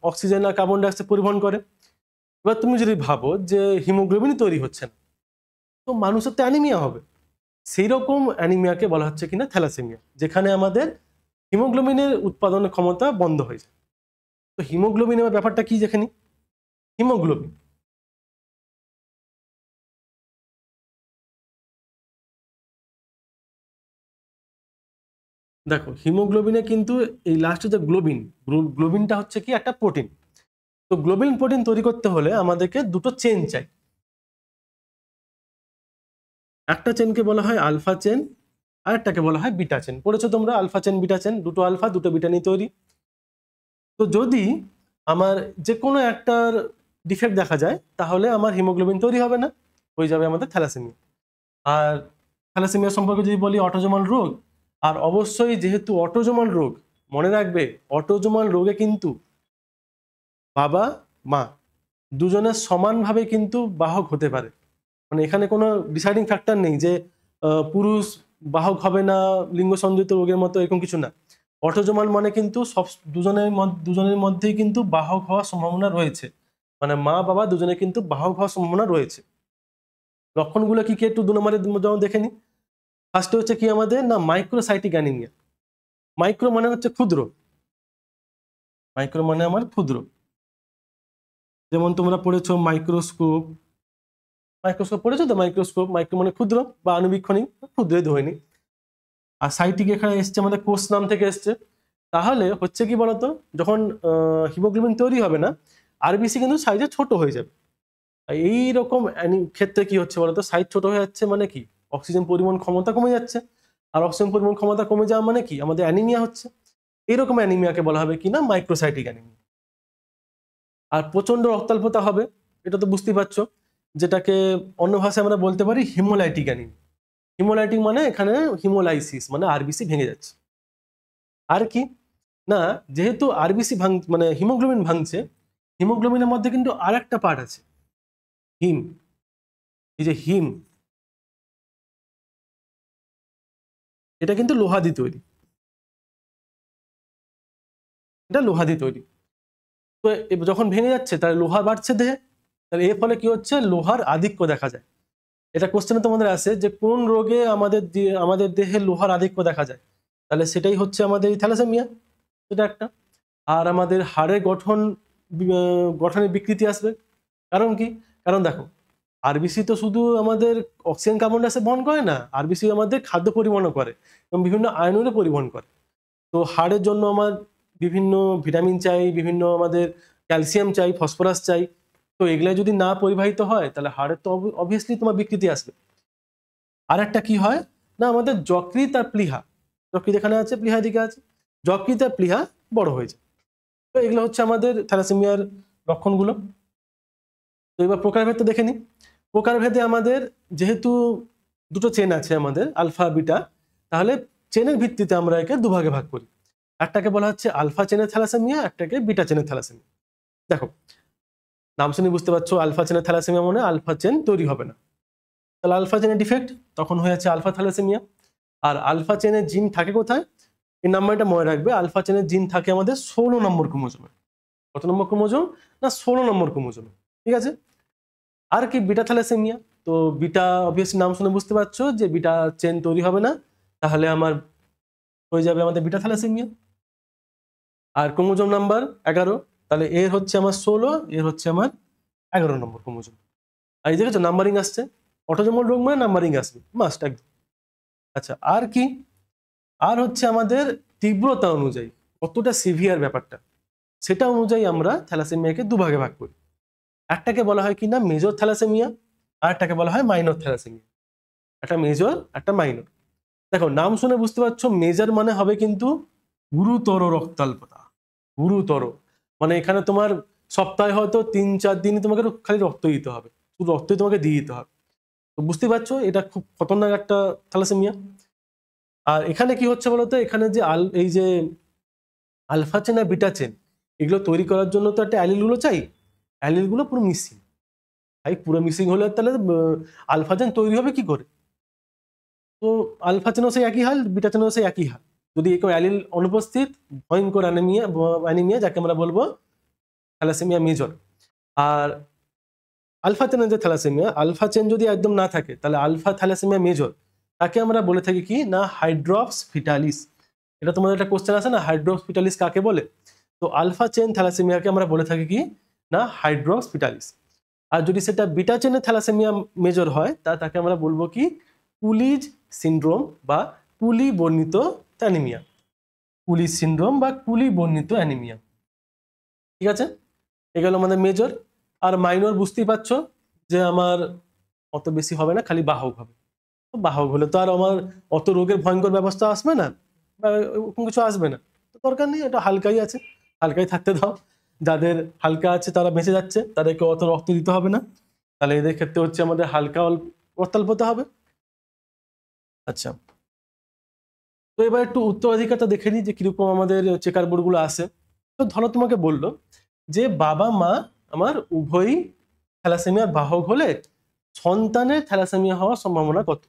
অক্সিজেন আর কার্বন ডাইঅক্সাইড পরিবহন করে। এবার তুমি যদি ভাবো যে হিমোগ্লোবিনই তৈরি হচ্ছে না, তো মানুষের তো অ্যানিমিয়া হবে। সেই রকম অ্যানিমিয়াকে বলা হচ্ছে কিনা থ্যালাসেমিয়া, যেখানে আমাদের হিমোগ্লোবিনের উৎপাদনের ক্ষমতা বন্ধ হয়ে যায়। তো হিমোগ্লোবিনের ব্যাপারটা কি যেখানে হিমোগ্লোবিন, দেখো হিমোগ্লোবিনে কিন্তু এই লাস্টে যে গ্লোবিন, গ্লোবিনটা হচ্ছে কি একটা প্রোটিন। তো গ্লোবিন প্রোটিন তৈরি করতে হলে আমাদেরকে দুটো চেন চাই। একটা চেনকে বলা হয় আলফা চেন, আর একটাকে বলা হয় বিটা চেন। পড়েছো তোমরা আলফা চেন বিটা চেন, দুটো আলফা দুটো বিটা নিয়ে তৈরি। তো যদি আমার যে কোনো একটার ডিফেক্ট দেখা যায়, তাহলে আমার হিমোগ্লোবিন তৈরি হবে না, হয়ে যাবে আমাদের থ্যালাসেমিয়া। আর থ্যালাসেমিয়া সম্পর্কে যদি বলি অটোজোমাল রোগ, আর অবশ্যই যেহেতু অটোজোমাল রোগ, মনে রাখবে অটোজোমাল রোগে কিন্তু বাবা মা দুজনের সমানভাবে কিন্তু বাহক হতে পারে। মানে এখানে কোনো ডিসাইডিং ফ্যাক্টর নেই যে পুরুষ বাহক হবে না, লিঙ্গ সংযোজিত রোগের মতো এরকম কিছু না। অটোজোমাল মানে কিন্তু সব দুজনের মধ্যেই কিন্তু বাহক হওয়ার সম্ভাবনা রয়েছে, মানে মা বাবা দুজনে কিন্তু বাহক হওয়ার সম্ভাবনা রয়েছে। লক্ষণগুলো কি কি একটু 2 নম্বরে যেমন দেখে নি। ফার্স্টে হচ্ছে কি আমাদের না মাইক্রোসাইটিক অ্যানিমিয়া। মাইক্রো মানে হচ্ছে ক্ষুদ্র, মাইক্রো মানে আমার ক্ষুদ্র। যেমন তোমরা পড়েছো মাইক্রোস্কোপ, মাইক্রোস্কোপ পড়েছো তো, মাইক্রোস্কোপ মাইক্রো মানে ক্ষুদ্র বা আণুবীক্ষণিক, ক্ষুদ্রই ধরেনি। আর সাইটিক এখানে এসছে আমাদের কোষ নাম থেকে এসছে। তাহলে হচ্ছে কি বলতো, যখন হিমোগ্লোবিন তৈরি হবে না, আরবিসি কিন্তু সাইজে ছোট হয়ে যাবে। এই রকম ক্ষেত্রে কি হচ্ছে বলতো, সাইজ ছোট হয়ে যাচ্ছে মানে কি অক্সিজেন পরিবহন ক্ষমতা কমে যাচ্ছে, আর অক্সিজেন পরিবহন ক্ষমতা কমে যাওয়া মানে কি আমাদের অ্যানিমিয়া হচ্ছে। এইরকম অ্যানিমিয়াকে বলা হবে কি না মাইক্রোসাইটিক অ্যানিমিয়া। আর প্রচন্ড রক্তাল্পতা হবে, এটা তো বুঝতেই পারছো, যেটাকে অন্য ভাষায় আমরা বলতে পারি হিমোলাইটিক অ্যানিমিয়া। হিমোলাইটিক মানে এখানে হিমোলাইসিস মানে আরবিসি ভেঙে যাচ্ছে। আর কি না, যেহেতু আরবিসি মানে হিমোগ্লোবিন ভাঙছে, হিমোগ্লোবিনের মধ্যে কিন্তু আর একটা পার্ট আছে হিম। এই যে হিম, এটা কিন্তু লোহা দিয়ে তৈরি, এটা লোহা দিয়ে তৈরি। তো যখন ভেঙে যাচ্ছে তাহলে লোহা বাড়ছে দেহে, তাহলে এর ফলে কি হচ্ছে লোহার আধিক্য দেখা যায়। এটা কোশ্চেনে তোমাদের আসে যে কোন রোগে আমাদের দেহে লোহার আধিক্য দেখা যায়, তাহলে সেটাই হচ্ছে আমাদের এই থ্যালাসেমিয়া, সেটা একটা। আর আমাদের হাড়ের গঠনের বিকৃতি আসবে। কারণ কি, কারণ দেখো আরবিসি তো শুধু আমাদের অক্সিজেন কার্বন ডাই অক্সাইড বহন করে না, আরবিসি আমাদের খাদ্য পরিবহনও করে এবং বিভিন্ন আয়নেরও পরিবহন করে। তো হাড়ের জন্য আমার বিভিন্ন ভিটামিন চাই, বিভিন্ন আমাদের ক্যালসিয়াম চাই, ফসফরাস চাই। তো এগুলা যদি না পরিবাহিত হয় তাহলে হাড়ের তো অবভিয়াসলি তোমার বিকৃতি আসবে। আর একটা কি হয় না, আমাদের যকৃৎ আর প্লীহা, যকৃৎ এখানে আছে, প্লীহা দিকে আছে, যকৃৎ আর প্লীহা বড় হয়ে যায়। তো এগুলো হচ্ছে আমাদের থ্যালাসেমিয়ার লক্ষণগুলো। তো এবার প্রকারভেদটা দেখে নিই। প্রকারভেদে আমাদের যেহেতু দুটো চেন আছে আমাদের আলফা বিটা, তাহলে চেনের ভিত্তিতে আমরা একে দুভাগে ভাগ করি। একটাকে বলা হচ্ছে আলফা চেনের থ্যালাসেমিয়া, একটাকে বিটা চেনের থ্যালাসেমিয়া। দেখো নাম শুনে বুঝতে পারছো, আলফা চেনের থ্যালাসেমিয়া মানে আলফা চেন তৈরি হবে না, তাহলে আলফা চেনের ডিফেক্ট, তখন হয়ে যাচ্ছে আলফা থ্যালাসেমিয়া। আর আলফা চেনের জিন থাকে কোথায়, এই নাম্বারটা মনে রাখবে, আলফা চেনের জিন থাকে আমাদের 16 নম্বর ক্রোমোজোমে। কত নম্বর ক্রোমোজোম না 16 নম্বর ক্রোমোজোমে, ঠিক আছে। আর কি বিটা থ্যালাসেমিয়া, তো বিটা অবভিয়াসলি নাম শুনে বুঝতে পারছো যে বিটা চেন তৈরি হবে না, তাহলে আমার হয়ে যাবে আমাদের বিটা থ্যালাসেমিয়া। আর ক্রোমোজোম নাম্বার 11, তাহলে এর হচ্ছে আমার 16, এর হচ্ছে আমার 11 নম্বর ক্রোমোজোম। আর এই দেখেছো নাম্বারিং আসছে, অটোজোমাল রোগ মানে নাম্বারিং আসবে মাস্ট একদম। আচ্ছা আর কি, আর হচ্ছে আমাদের তীব্রতা অনুযায়ী কতটা সিভিয়ার ব্যাপারটা, সেটা অনুযায়ী আমরা থ্যালাসেমিয়াকে দুভাগে ভাগ করি। একটাকে বলা হয় কি না মেজর থ্যালাসেমিয়া, আর একটাকে বলা হয় মাইনর থ্যালাসেমিয়া। একটা মেজর একটা মাইনর। দেখো নাম শুনে বুঝতে পারছো, মেজর মানে হবে কিন্তু গুরুতর রক্তাল্পতা, গুরুতর মানে এখানে তোমার সপ্তাহে হয়তো 3-4 দিনই তোমাকে খালি রক্ত দিতে হবে, শুধু রক্তই তোমাকে দিয়ে দিতে হবে। তো বুঝতে পারছো এটা খুব খতরনাক একটা থ্যালাসেমিয়া। আর এখানে কি হচ্ছে বলতো, এখানে যে এই যে আলফা চেন আর বিটা চেন, এগুলো তৈরি করার জন্য তো একটা অ্যালিলগুলো চাই, অ্যালিলগুলো পুরো মিসিং। তাই পুরো মিসিং হলে তাহলে আলফা চেন তৈরি হবে কি করে। তো আলফা চেনও সেই একই হাল, বিটা চেনও সেই একই হাল। যদি কেউ অ্যালিল অনুপস্থিত, ভয়ঙ্কর অ্যানিমিয়া যাকে আমরা বলবো থ্যালাসেমিয়া মেজর। আর আলফা চেনের যে থ্যালাসেমিয়া, আলফা চেন যদি একদম না থাকে তাহলে আলফা থ্যালাসেমিয়া মেজর, তাকে আমরা বলে থাকি কি না হাইড্রপস ফিটালিস। এটা তোমাদের একটা কোশ্চেন আছে না, হাইড্রপস ফিটালিস কাকে বলে। তো আলফা চেন থ্যালাসেমিয়াকে আমরা বলে থাকি কি না হাইড্রপস ফিটালিস। আর যদি সেটা বিটা চেনের থ্যালাসেমিয়া মেজর হয় তাকে আমরা বলবো কি কুলিজ সিনড্রোম বা কুলি বর্ণিত অ্যানিমিয়া, কুলিজ সিনড্রোম বা কুলি বর্ণিত অ্যানিমিয়া। ঠিক আছে, এগুলো আমাদের মেজর। আর মাইনর বুঝতেই পারছো যে আমার অত বেশি হবে না, খালি বাহক হবে। তো বাহক হলে তো আর আমার অত রোগের ভয়ঙ্কর ব্যবস্থা আসবে না বা ওরকম কিছু আসবে না, তো দরকার নেই, এটা হালকাই আছে, হালকাই থাকতে দাও। যাদের হালকা আছে তারা বেঁচে যাচ্ছে, তাদেরকে অত রক্ত দিতে হবে না, তাহলে এদের ক্ষেত্রে হচ্ছে আমাদের হালকা রক্তাল্পতা হবে। আচ্ছা, তো এবার একটু উত্তরাধিকারটা দেখে নিই যে কিরকম আমাদের চেকার বোর্ডগুলো আসে। তো ধরো তোমাকে বললো যে বাবা মা আমার উভয়ই থ্যালাসেমিয়ার বাহক হলে সন্তানের থ্যালাসেমিয়া হওয়ার সম্ভাবনা কত।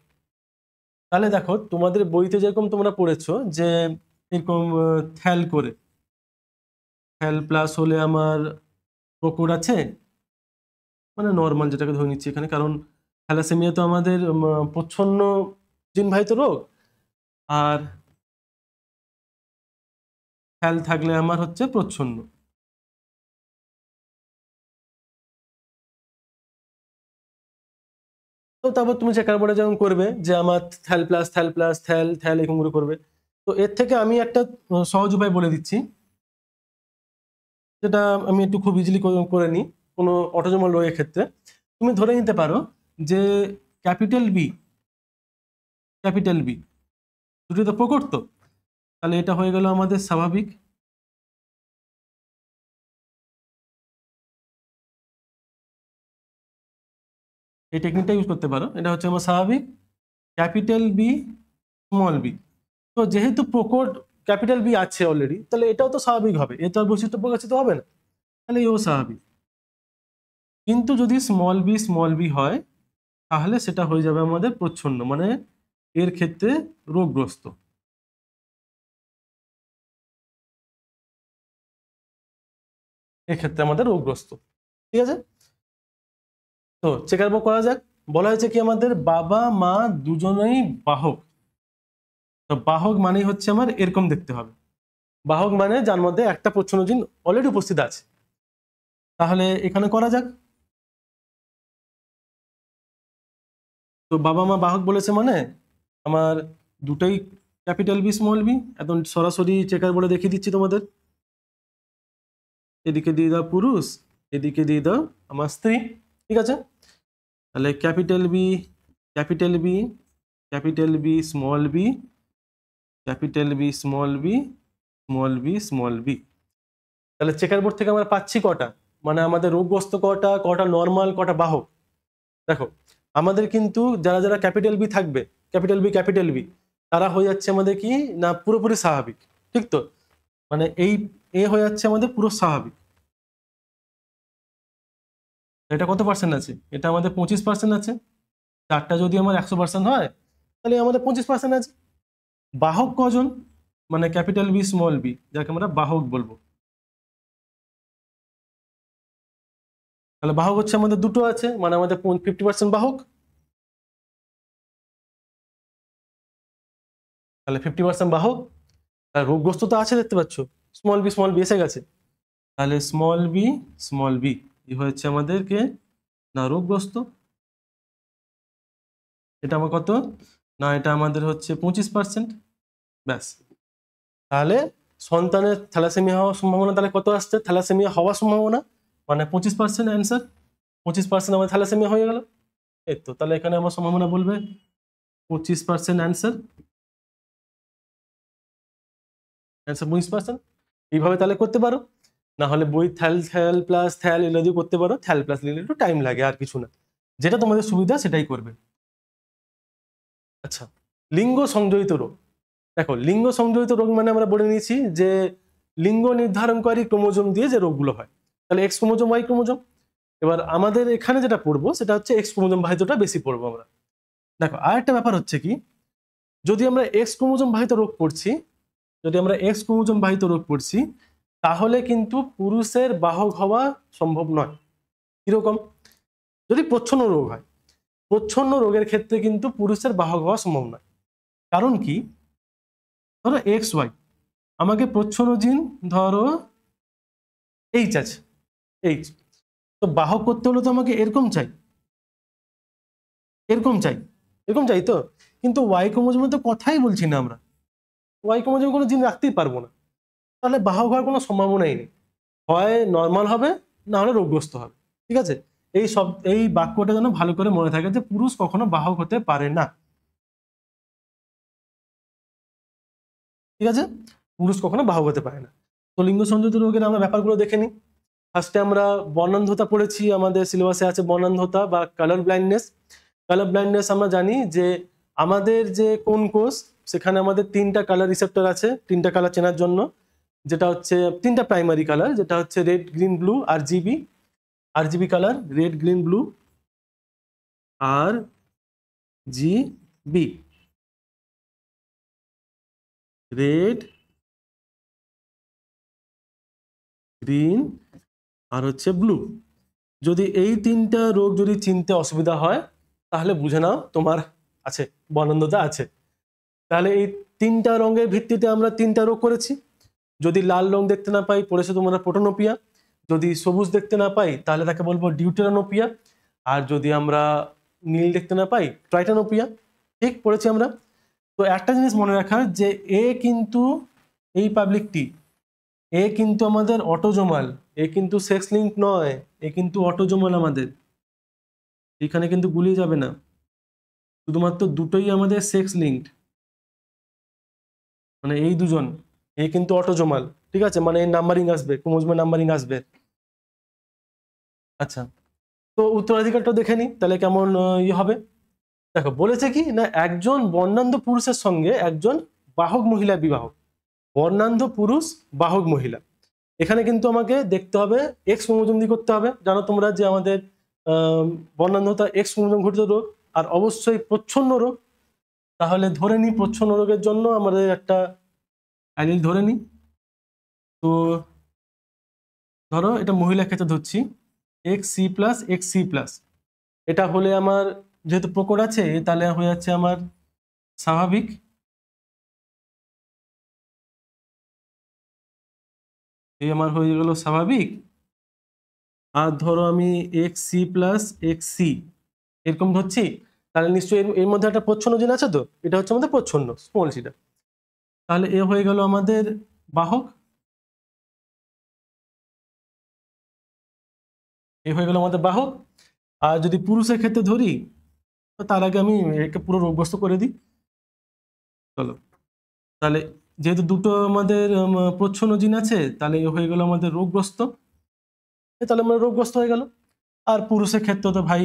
তাহলে দেখো তোমাদের বইতে যেরকম তোমরা পড়েছো যে এরকম থ্যাল করে, থ্যাল প্লাস হলে আমার প্রকোড আছে, মানে নর্মাল যেটাকে ধরে নিচ্ছি এখানে, কারণ থ্যালাসেমিয়া তো আমাদের প্রচ্ছন্ন জিনবাহিত রোগ, আর থ্যাল থাকলে আমার হচ্ছে প্রচ্ছন্ন। তো তারপর তুমি চেকার বোর্ডে যেমন করবে যে আমার থ্যাল প্লাস থ্যাল প্লাস থ্যাল থ্যাল এরকম করে করবে। তো এর থেকে আমি একটা সহজ উপায় বলে দিচ্ছি, যেটা আমি একটু খুব ইজিলি করে নিই কোনো অটোজোমাল রোগের ক্ষেত্রে। তুমি ধরে নিতে পারো যে ক্যাপিটাল বি দুটো তো প্রকট, তো তাহলে এটা হয়ে গেল আমাদের স্বাভাবিক। এই টেকনিকটা ইউজ করতে পারো, এটা হচ্ছে আমার স্বাভাবিক ক্যাপিটাল বি স্মল বি। তো যেহেতু প্রকট ক্যাপিটাল বি আছে অলরেডি, তাহলে এটাও তো স্বাভাবিক হবে, এ তো আর বৈশিষ্ট্য প্রকাশিত হবে না, তাহলে এও স্বাভাবিক। কিন্তু যদি স্মল বি হয় তাহলে সেটা হয়ে যাবে আমাদের প্রচ্ছন্ন, মানে এর ক্ষেত্রে রোগগ্রস্ত। এক্ষেত্রে আমাদের রোগগ্রস্ত, ঠিক আছে। তো চেকার করা যাক। বলা হয়েছে কি আমাদের বাবা মা দুজনেই বাহক। তো বাহক মানেই হচ্ছে আমার এরকম দেখতে হবে, বাহক মানে যার মধ্যে একটা প্রচ্ছন্ন জিন অলরেডি উপস্থিত আছে। তাহলে এখানে করা যাক। তো বাবা মা বাহক বলেছে মানে আমার দুটোই ক্যাপিটাল বি স্মল বি। এখন সরাসরি চেকার বলে দেখিয়ে দিচ্ছি তোমাদের। এদিকে দিয়ে দাও পুরুষ, এদিকে দিয়ে দাও আমার স্ত্রী, ঠিক আছে। তাহলে capital B capital B capital B small B capital B small B small B small B. তাহলে চেকার বোর্ড থেকে আমরা পাচ্ছি কটা, মানে আমাদের রোগগ্রস্ত কটা, কটা নর্মাল, কটা বাহক। দেখো আমাদের কিন্তু যারা যারা ক্যাপিটাল বি থাকবে, ক্যাপিটাল বি তারা হয়ে যাচ্ছে আমাদের কি না পুরোপুরি স্বাভাবিক, ঠিক তো। মানে এই এ হয়ে যাচ্ছে আমাদের পুরো স্বাভাবিক। এটা কত পার্সেন্ট আছে, এটা আমাদের 25% আছে। চারটা যদি আমার 100% হয় তাহলে আমাদের 25% আছে। বাহক কজন, মানে ক্যাপিটাল বি স্মল বি যাকে আমরা বাহক বলবো, তাহলে বাহক হচ্ছে আমাদের দুটো আছে, মানে আমাদের 50% বাহক। তাহলে 50% বাহক, তাহলে রোগগ্রস্ত তো আছে দেখতে পাচ্ছ, স্মল বি এসে গেছে। তাহলে স্মল বি হচ্ছে আমাদেরকে না রোগগ্রস্ত। এটা আমার কত, না এটা আমাদের হচ্ছে 25%। ব্যাস। তাহলে সন্তানের থ্যালাসেমিয়া হওয়ার সম্ভাবনা তাহলে কত আসছে, থ্যালাসেমিয়া হওয়ার সম্ভাবনা মানে 25% অ্যান্সার। 25% আমার থ্যালাসেমিয়া হয়ে গেল। এই তো, তাহলে এখানে আমার সম্ভাবনা বলবে 25% অ্যান্সার। 25%। এইভাবে তাহলে করতে পারো। না হলে বই থ্যাল প্লাস থ্যাল এগুলো দিয়ে করতে পারো, থ্যাল প্লাস লিখলে একটু টাইম লাগে, আর কিছু না। যেটা তোমাদের সুবিধা সেটাই করবে। আচ্ছা, লিঙ্গ সংযোজিত রোগ। দেখো লিঙ্গ সংযোজিত রোগ মানে আমরা বলে নিয়েছি যে লিঙ্গ নির্ধারণকারী ক্রোমোজোম দিয়ে যে রোগগুলো হয়। তাহলে এক্স ক্রোমোজোম ওয়াই ক্রোমোজোম। এবার আমাদের এখানে যেটা পড়বো সেটা হচ্ছে এক্স ক্রোমোজোম বাহিতটা বেশি পড়বো আমরা। দেখো আরেকটা ব্যাপার হচ্ছে কি, যদি আমরা এক্স ক্রোমোজোম বাহিত রোগ পড়ছি, তাহলে কিন্তু পুরুষের বাহক হওয়া সম্ভব নয়। কিরকম, যদি প্রচ্ছন্ন রোগ হয়, প্রচ্ছন্ন রোগের ক্ষেত্রে কিন্তু পুরুষের বাহক হওয়া সম্ভব নয়। কারণ কি, ধরো এক্স ওয়াই, আমাকে প্রচ্ছন্ন জিন ধরো এইচ আছে, এইচ, তো বাহক করতে হলে তো আমাকে এরকম চাই, এরকম চাই, এরকম চাই তো। কিন্তু ওয়াই ক্রোমোজোমে তো কথাই বলছি না আমরা, ওয়াই ক্রোমোজোমে কোনো জিন রাখতেই পারবো না। তাহলে বাহক হওয়ার কোনো সম্ভাবনাই নেই, হয় নর্মাল হবে না হলে রোগগ্রস্ত হবে, ঠিক আছে। এই বাক্যটা যেন ভালো করে মনে থাকে যে পুরুষ কখনো বাহক হতে পারে না, ঠিক আছে। পুরুষ কখনো বাহক হতে পারে না। তো লিঙ্গ সংযোজিত রোগের আমরা ব্যাপারগুলো দেখে নিই। ফার্স্টে আমরা বর্ণান্ধতা পড়েছি, আমাদের সিলেবাসে আছে বর্ণান্ধতা বা কালার ব্লাইন্ডনেস। কালার ব্লাইন্ডনেস আমরা জানি যে আমাদের যে কোন কোষ, সেখানে আমাদের 3টা কালার রিসেপ্টর আছে 3টা কালার চেনার জন্য, যেটা হচ্ছে 3টা প্রাইমারি কালার, যেটা হচ্ছে red green blue RGB colour, red green blue R GB. Red, green আর হচ্ছে ব্লু। যদি এই তিনটা রোগ যদি চিনতে অসুবিধা হয় তাহলে বুঝে নাও তোমার আছে, বর্ণান্ধতা আছে। তাহলে এই তিনটা রঙের ভিত্তিতে আমরা তিনটা রোগ করেছি। যদি লাল রং দেখতে না পাই পড়েছে তোমরা প্রোটোনোপিয়া, যদি সবুজ দেখতে না পাই তাহলে তাকে বলবো ডিউটেরানোপিয়া, আর যদি আমরা নীল দেখতে না পাই ট্রাইটানোপিয়া। ঠিক পড়েছি আমরা। তো একটা জিনিস মনে রাখা যে এ কিন্তু এই পাবলিকটি এ কিন্তু আমাদের অটোজোমাল, এ কিন্তু সেক্স লিঙ্ক নয়, এ কিন্তু অটোজোমাল আমাদের, এখানে কিন্তু গুলিয়ে যাবে না, শুধুমাত্র দুটোই আমাদের সেক্স লিঙ্কড, মানে এই দুজন, এ কিন্তু অটোজোমাল। ঠিক আছে, মানে এই নাম্বারিং আসবে, ক্রোমোজোমের নাম্বারিং আসবে। আচ্ছা, তো উত্তরাধিকারটা দেখে নি তাহলে কেমন ইয়ে হবে। দেখো বলেছে কি না, একজন বর্ণান্ধ পুরুষের সঙ্গে একজন বাহক মহিলা বিবাহ। বর্ণান্ধ পুরুষ বাহক মহিলা, এখানে কিন্তু আমাকে দেখতে হবে এক্স ক্রোমোজোম দিয়ে করতে হবে। জানো তোমরা যে আমাদের বর্ণান্ধতা এক্স ক্রোমোজোম ঘটিত রোগ, আর অবশ্যই প্রচ্ছন্ন রোগ। তাহলে ধরে নিই প্রচ্ছন্ন রোগের জন্য আমাদের একটা অ্যালিল ধরে নিই। তো ধরো এটা মহিলার ক্ষেত্রে ধরছি X C plus X C plus. এটা হলে আমার যেহেতু প্রকট আছে তাহলে হয়ে যাচ্ছে আমার স্বাভাবিক, এই আমার হয়ে গেল স্বাভাবিক। আর ধরো আমি X C plus X C এরকম ধরছি, তাহলে নিশ্চয়ই এর মধ্যে একটা প্রচ্ছন্ন জিন আছে, তো এটা হচ্ছে আমাদের প্রচ্ছন্ন স্মল সিটা। তাহলে এ হয়ে গেল আমাদের বাহক, এ হয়ে গেল আমাদের বাহক। আর যদি পুরুষের ক্ষেত্রে ধরি তো তার আগে আমি একে পুরো রোগগ্রস্ত করে দিই। চলো, তাহলে যেহেতু দুটো আমাদের প্রচ্ছন্ন জিন আছে তাহলে এ হয়ে গেল আমাদের রোগগ্রস্ত, তাহলে আমরা রোগগ্রস্ত হয়ে গেল। আর পুরুষের ক্ষেত্রে তো ভাই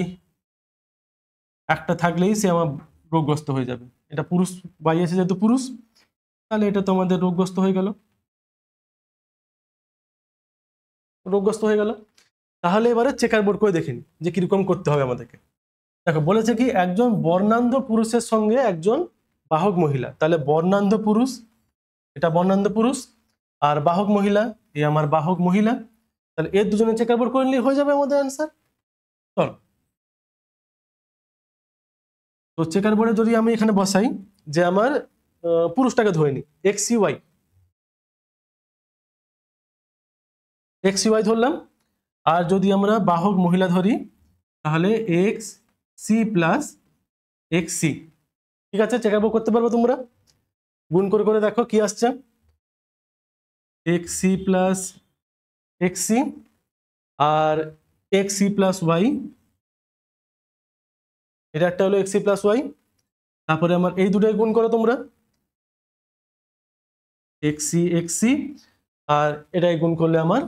একটা থাকলেই সে আমার রোগগ্রস্ত হয়ে যাবে, এটা পুরুষ বাই আছে যেহেতু পুরুষ, তাহলে এটা তো আমাদের রোগগ্রস্ত হয়ে গেল, রোগগ্রস্ত হয়ে গেল। তাহলে এবারে চেকার বোর্ড করে দেখিনি যে কিরকম করতে হবে আমাদেরকে। দেখো বলেছে কি একজন বর্ণান্ধ পুরুষের সঙ্গে একজন বাহক মহিলা, তাহলে বর্ণান্ধ পুরুষ, এটা বর্ণান্ধ পুরুষ, আর বাহক মহিলা এ আমার বাহক মহিলা, তাহলে এর দুজনে চেকার বোর্ড করে নিলে হয়ে যাবে আমাদের অ্যান্সার। চল, তো চেকার বোর্ডে যদি আমি এখানে বসাই যে আমার পুরুষটাকে ধরে নিই X C Y, X C Y ধরলাম। আর যদি আমরা বাহক মহিলা ধরি তাহলে X C plus X C. ঠিক আছে, চেকার বোর্ড করতে পারবো তোমরা, গুণ করে করে দেখো কি আসছে, X C plus X C আর এক্স সি প্লাস ওয়াই, এটা একটা হলো এক্স সি প্লাস ওয়াই। তারপরে আমার এই দুটোই গুণ করো তোমরা, এক্স সি আর এটাই গুণ করলে আমার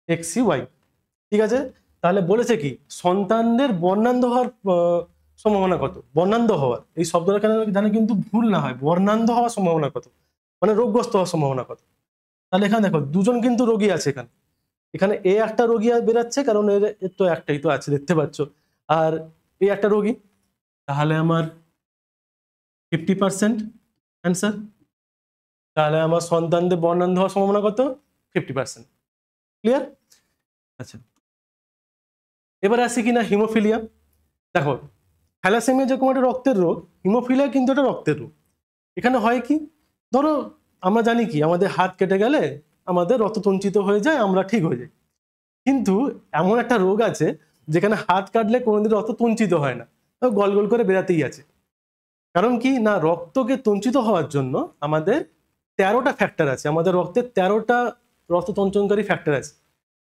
এক্স সি ওয়াই। ঠিক আছে, তাহলে বলেছে কি সন্তানদের বর্ণান্ধ হওয়ার সম্ভাবনা কত, বর্ণান্ধ হওয়ার এই শব্দটা কেন জানে কিন্তু ভুল না হয়, বর্ণান্ধ হওয়ার সম্ভাবনা কত মানে রোগগ্রস্ত হওয়ার সম্ভাবনা কত। তাহলে এখানে দেখো দুজন কিন্তু রোগী আছে, এখানে এখানে এ একটা রোগী বেরাচ্ছে কারণ এর তো একটাই তো আছে দেখতে পাচ্ছ, আর এ একটা রোগী, তাহলে আমার 50% অ্যান্সার। তাহলে আমার সন্তানদের বর্ণান্ধ হওয়ার সম্ভাবনা কত, 50%। ক্লিয়ার? আচ্ছা, এবার আসি কিনা হিমোফিলিয়া। দেখো থ্যালাসেমিয়া যেরকম একটা রক্তের রোগ, হিমোফিলিয়া কিন্তু একটা রক্তের রোগ। এখানে হয় কি, ধরো আমরা জানি কি আমাদের হাত কেটে গেলে আমাদের রক্ত সঞ্চিত হয়ে যায়, আমরা ঠিক হয়ে যাই। কিন্তু এমন একটা রোগ আছে যেখানে হাত কাটলে কোনোদিন রক্ত তঞ্চিত হয় না, গল গল করে বেরাতেই আছে। কারণ কি না, রক্তকে তঞ্চিত হওয়ার জন্য আমাদের 13টা ফ্যাক্টর আছে, আমাদের রক্তে 13টা রক্ত তঞ্চনকারী ফ্যাক্টর আছে।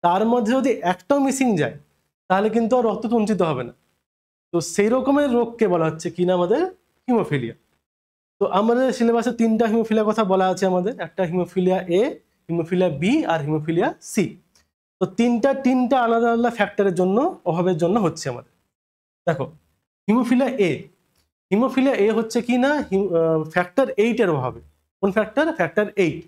তার মধ্যে যদি একটাও মিসিং যায় তাহলে কিন্তু আর রক্ত সঞ্চিত হবে না। তো সেই রকমের রোগকে বলা হচ্ছে কিনা আমাদের হিমোফিলিয়া। তো আমাদের সিলেবাসে 3টা হিমোফিলিয়ার কথা বলা আছে আমাদের, একটা হিমোফিলিয়া এ, হিমোফিলিয়া বি আর হিমোফিলিয়া সি। তো তিনটা আলাদা আলাদা ফ্যাক্টরের জন্য, অভাবের জন্য হচ্ছে আমাদের। দেখো হিমোফিলিয়া এ, হিমোফিলিয়া এ হচ্ছে কি না ফ্যাক্টর 8-এর অভাবে। কোন ফ্যাক্টর, ফ্যাক্টর 8।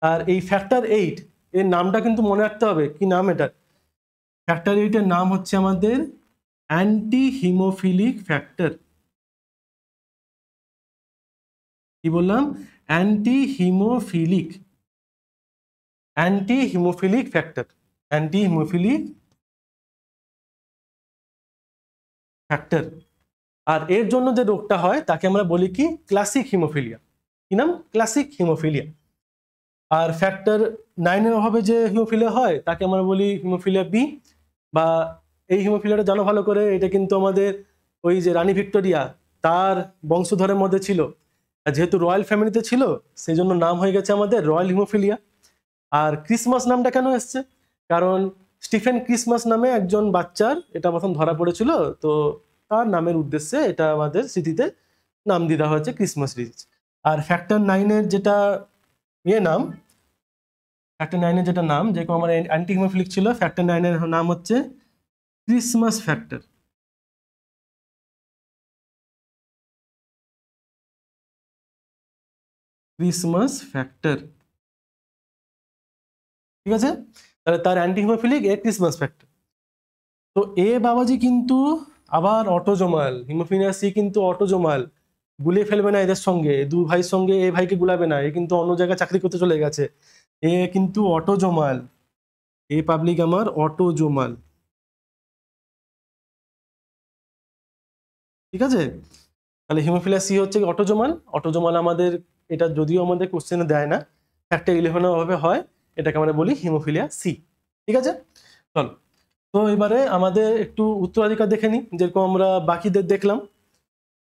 আর এই ফ্যাক্টর 8 এর নামটা কিন্তু মনে রাখতে হবে, কি নাম এটা, ফ্যাক্টর 8-এর নাম হচ্ছে আমাদের অ্যান্টি হিমোফিলিক ফ্যাক্টর। কি বললাম? Anti haemophilic factor, anti haemophilic factor. আর এর জন্য যে রোগটা হয় তাকে আমরা বলি কি? Classic haemophilia. কি নাম? Classic haemophilia. আর ফ্যাক্টর 9 এর অভাবে যে হিমোফিলিয়া হয় তাকে আমরা বলি হিমোফিলিয়া বি। বা এই হিমোফিলিয়াটা জানো ভালো করে, এটা কিন্তু আমাদের ওই যে রানী ভিক্টোরিয়া তার বংশধরের মধ্যে ছিল, আর যেহেতু রয়্যাল ফ্যামিলিতে ছিল সেই জন্য নাম হয়ে গেছে আমাদের রয়্যাল হিমোফিলিয়া। আর ক্রিসমাস নামটা কেন এসছে? কারণ স্টিফেন ক্রিসমাস নামে একজন বাচ্চার এটা প্রথম ধরা পড়েছিল, তো তার নামের উদ্দেশ্যে এটা আমাদের স্মৃতিতে নাম দেওয়া হয়েছে ক্রিসমাস ডিজিজ। আর ফ্যাক্টর 9-এর যেটা নাম, ফ্যাক্টর 9-এর যেটা নাম, যেরকম আমার অ্যান্টি হিমোফিলিক ছিল, ফ্যাক্টর 9-এর নাম হচ্ছে ক্রিসমাস ফ্যাক্টর। ক্রিসমাস ফ্যাক্টর, ঠিক আছে? তাহলে তার অ্যান্টি হিমোফিলিক, এ ক্রিসমাস ফ্যাক্টর। তো এ বাবাজি কিন্তু আবার অটোজোমাল, হিমোফিলিয়া সি কিন্তু অটোজোমাল, গুলিয়ে ফেলবে না এদের সঙ্গে, দু ভাইয়ের সঙ্গে এ ভাইকে গুলাবে না, এ কিন্তু অন্য জায়গায় চাকরি করতে চলে গেছে, এ কিন্তু অটোজোমাল, এ পাবলিক আমার অটোজোমাল, ঠিক আছে? তাহলে হিমোফিলিয়া সি হচ্ছে অটোজোমাল। অটোজোমাল আমাদের এটা যদিও আমাদের কোশ্চেনে দেয় না, ফ্যাক্টর 11 ভাবে হয়, এটাকে আমরা বলি হিমোফিলিয়া সি, ঠিক আছে? চলো, তো এবারে আমাদের একটু উত্তরাধিকার দেখে নিই, যেরকম আমরা বাকিদের দেখলাম।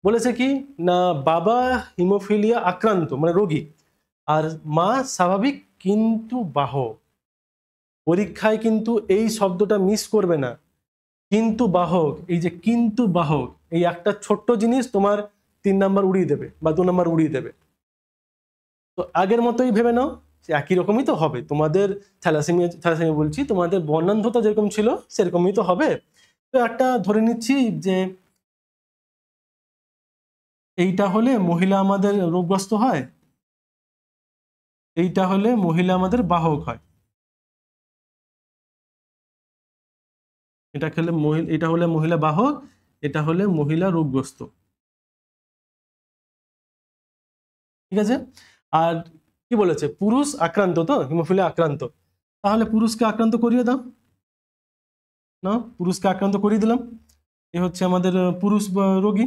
বলেছে কি না, বাবা হিমোফিলিয়া আক্রান্ত মানে রোগী, আর মা স্বাভাবিক কিন্তু বাহক। পরীক্ষায় কিন্তু এই শব্দটা মিস করবে না, কিন্তু বাহক। এই যে কিন্তু বাহক, এই একটা ছোট্ট জিনিস তোমার 3 নাম্বার উড়িয়ে দেবে বা 2 নাম্বার উড়িয়ে দেবে। তো আগের মতোই ভেবে নাও, একই রকমই তো হবে তোমাদের। থ্যালাসেমিয়া বলছি, তোমাদের বর্ণান্ধতা যেরকম ছিল সেরকমই তো হবে। তো একটা ধরে নিচ্ছি যে এইটা হলে মহিলা আমাদের রোগগ্রস্ত হয়, এইটা হলে মহিলা আমাদের বাহক হয়, এটা হলে মহিলা বাহক, এটা হলে মহিলা রোগগ্রস্ত, ঠিক আছে? আর কি বলেছে? পুরুষ আক্রান্ত, তো হিমোফিলিয়া আক্রান্ত, তাহলে পুরুষকে আক্রান্ত করিয়ে দাও না, পুরুষকে আক্রান্ত করিয়ে দিলাম, এ হচ্ছে আমাদের পুরুষ রোগী।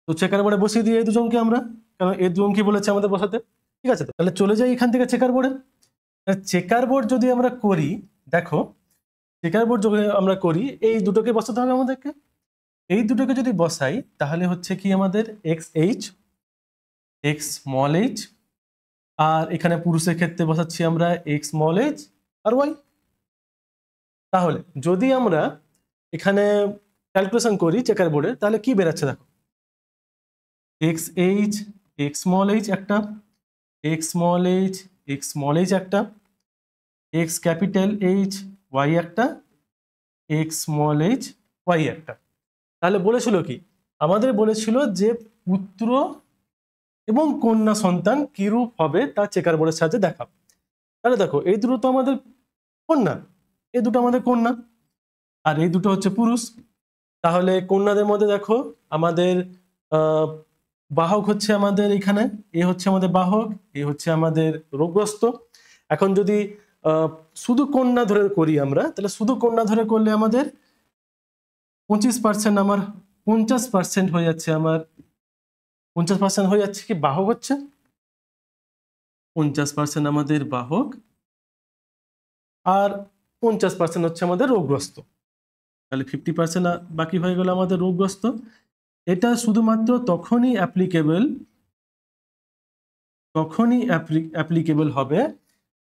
তো চেকার বোর্ডে বসিয়ে দিই এই দুজনকে আমরা, কারণ এই দুজনকে বলেছে আমাদের বসাতে, ঠিক আছে? তো তাহলে চলে যাই এখান থেকে চেকার বোর্ডে। চেকার বোর্ড যদি আমরা করি, দেখো চেকার বোর্ড যদি আমরা করি, এই দুটোকে বসাতে হবে আমাদেরকে। এই দুটোকে যদি বসাই তাহলে হচ্ছে কি আমাদের এক্স স্মল এইচ, আর এখানে পুরুষের ক্ষেত্রে বসাচ্ছি আমরা x small H R Y. তাহলে যদি আমরা এখানে ক্যালকুলেশন করি চেকার বোর্ডে, তাহলে কি বেরাচ্ছে দেখো, X H, X small H একটা, X small H, X small H একটা, এক্স ক্যাপিটাল এইচ ওয়াই একটা, এক্স স্মল এইচ ওয়াই একটা। তাহলে বলেছিল কি, আমাদের বলেছিল যে পুত্র এবং কন্যা সন্তান কিরূপ হবে তা চেকার বোর্ডের সাহায্যে দেখাও। তাহলে দেখো এই দুটো তো আমাদের কন্যা, এই দুটো আমাদের কন্যা, আর এই দুটো হচ্ছে পুরুষ। তাহলে কন্যাদের মধ্যে দেখো আমাদের বাহক হচ্ছে আমাদের এখানে, এ হচ্ছে আমাদের বাহক, এ হচ্ছে আমাদের রোগগ্রস্ত। এখন যদি শুধু কন্যা ধরে করি আমরা, তাহলে শুধু কন্যা ধরে করলে আমাদের 25% আমার 50% হয়ে যাচ্ছে, আমার 50% হয়ে যাচ্ছে কি বাহক হচ্ছে, 50% আমাদের বাহক, আর 50% হচ্ছে আমাদের রোগগ্রস্ত। তাহলে 50% বাকি হয়ে গেল আমাদের রোগগ্রস্ত। এটা শুধুমাত্র তখনই অ্যাপ্লিকেবল হবে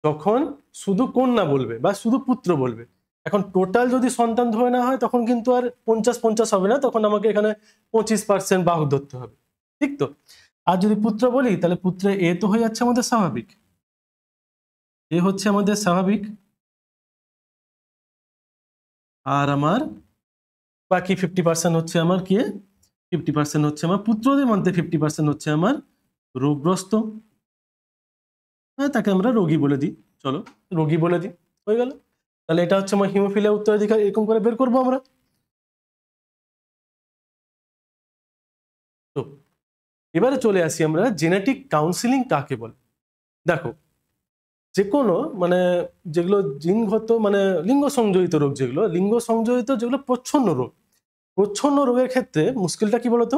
যখন শুধু কন্যা বলবে বা শুধু পুত্র বলবে। এখন টোটাল যদি সন্তান ধরে না হয় তখন কিন্তু আর 50-50 হবে না, তখন আমাকে এখানে 25% বাহক ধরতে হবে, ঠিক তো? আর যদি পুত্র বলি তাহলে পুত্রে এ তো হয়ে যাচ্ছে আমাদের স্বাভাবিক, এ হচ্ছে আমাদের স্বাভাবিক, আর আমার বাকি 50% হচ্ছে আমার কি, 50% হচ্ছে আমার পুত্রদের মধ্যে 50% হচ্ছে আমার রোগগ্রস্ত। তাকে আমরা রোগী বলে দিই, চলো রোগী বলে দিই, হয়ে গেল। তাহলে এটা হচ্ছে আমার হিমোফিলিয়া উত্তরাধিকার, এরকম করে বের করবো আমরা। এবারে চলে আসি আমরা জেনেটিক কাউন্সিলিং কাকে বলে। দেখো, যে কোনো মানে যেগুলো জিনগত মানে লিঙ্গ সংযোজিত রোগ, যেগুলো প্রচ্ছন্ন রোগ, প্রচ্ছন্ন রোগের ক্ষেত্রে মুশকিলটা কি বলতো,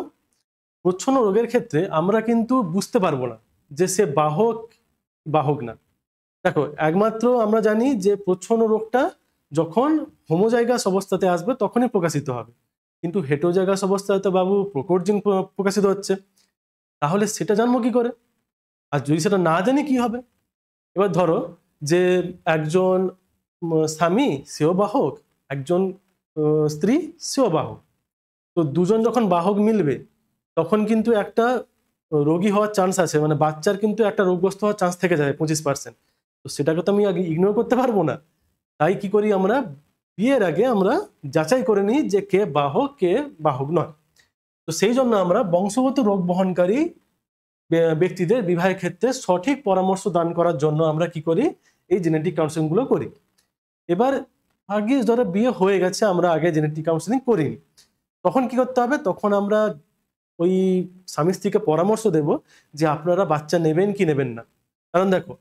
প্রচ্ছন্ন রোগের ক্ষেত্রে আমরা কিন্তু বুঝতে পারবো না যে সে বাহক বাহক না। দেখো, একমাত্র আমরা জানি যে প্রচ্ছন্ন রোগটা যখন হোমোজাইগাস অবস্থাতে আসবে তখনই প্রকাশিত হবে, কিন্তু হেটেরোজাইগাস অবস্থায় তো বাবু প্রকট জিন প্রকাশিত হচ্ছে, তাহলে সেটা জানবো কি করে? আর যদি সেটা না জানি কি হবে? এবার ধরো যে একজন স্বামী সেও বাহক, একজন স্ত্রী সেও বাহক, তো দুজন যখন বাহক মিলবে তখন কিন্তু একটা রোগী হওয়ার চান্স আছে, মানে বাচ্চার কিন্তু একটা রোগগ্রস্ত হওয়ার চান্স থেকে যায় 25%। তো সেটাকে তো আমি আগে ইগনোর করতে পারবো না। তাই কি করি আমরা, বিয়ের আগে আমরা যাচাই করে নিই যে কে বাহক কে বাহক নয়। তো সেই জন্য আমরা বংশগত রোগ বহনকারী ব্যক্তিদের বিবাহের ক্ষেত্রে সঠিক পরামর্শ দান করার জন্য আমরা কি করি, এই জেনেটিক কাউন্সিলিং গুলো করি। এবার আগে ধরো বিয়ে হয়ে গেছে, আমরা আগে জেনেটিক কাউন্সিলিং করিনি, তখন কি করতে হবে? তখন আমরা ওই স্বামী স্ত্রীকে পরামর্শ দেব যে আপনারা বাচ্চা নেবেন কি নেবেন না। কারণ দেখো,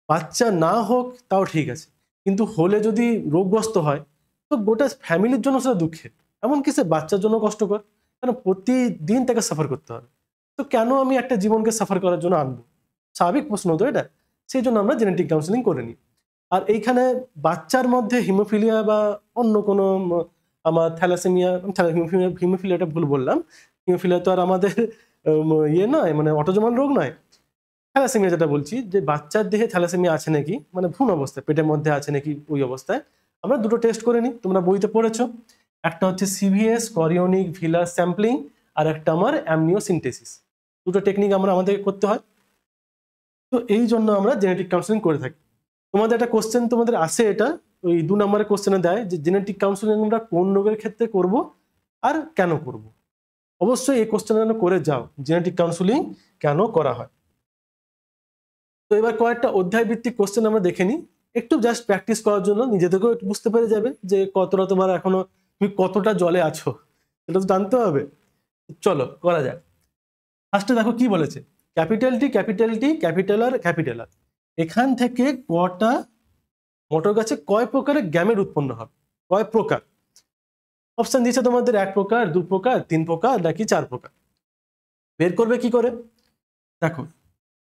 বাচ্চা না হোক তাও ঠিক আছে, কিন্তু হলে যদি রোগগ্রস্ত হয় তো গোটা ফ্যামিলির জন্য সেটা দুঃখের, এমনকি সে বাচ্চার জন্য কষ্টকর, কারণ প্রতিদিন তাকে সাফার করতে হবে। তো কেন আমি একটা জীবনকে সাফার করার জন্য আনবো? স্বাভাবিক প্রশ্ন তো এটা। সেই জন্য আমরা জেনেটিক কাউন্সিলিং করে নিই। আর এইখানে বাচ্চার মধ্যে হিমোফিলিয়া বা অন্য কোনো আমার থ্যালাসেমিয়া, হিমোফিলিয়াটা ভুল বললাম, হিমোফিলিয়া তো আর আমাদের ইয়ে নয়, মানে অটোজোমাল রোগ নয়। থ্যালাসেমিয়া যেটা বলছি, যে বাচ্চার দেহে থ্যালাসেমিয়া আছে নাকি, মানে ভ্রূণ অবস্থায় পেটের মধ্যে আছে নাকি, ওই অবস্থায় আমরা দুটো টেস্ট করে নিই। তোমরা বইতে পড়েছো, একটা হচ্ছে সিভিএস করিওনিক ভিলাস স্যাম্পলিং, আর একটা আমার অ্যামনিওসিনটেসিস। দুটো টেকনিক আমাদের করতে হয়। তো এই জন্য আমরা জেনেটিক কাউন্সিলিং করে থাকি। তোমাদের একটা কোশ্চেন তোমাদের আসে, এটা ওই 2 নম্বরের কোশ্চেনে দেয় যে জেনেটিক কাউন্সিলিং আমরা কোন রোগের ক্ষেত্রে করব আর কেন করব। অবশ্যই এই কোশ্চেন করে যাও, জেনেটিক কাউন্সিলিং কেন করা হয়। তো এবার কয়েকটা অধ্যায় ভিত্তিক কোশ্চেন আমরা দেখে নিই, একটু জাস্ট প্র্যাকটিস করার জন্য, নিজেদেরকেও একটু বুঝতে পেরে যাবে যে কতটা তোমার এখনো, তুমি কতটা জলে আছো সেটা তো জানতে হবে। চলো করা যাক। ফার্স্টে দেখো কি বলেছে, capital T capital T capital R capital R, এখান থেকে কটা মটর গাছে কয় প্রকারের গ্যামেট উৎপন্ন হবে, কয় প্রকার? অপশন দিচ্ছে তোমাদের 1 প্রকার, 2 প্রকার, 3 প্রকার নাকি 4 প্রকার। বের করবে কি করে? দেখো,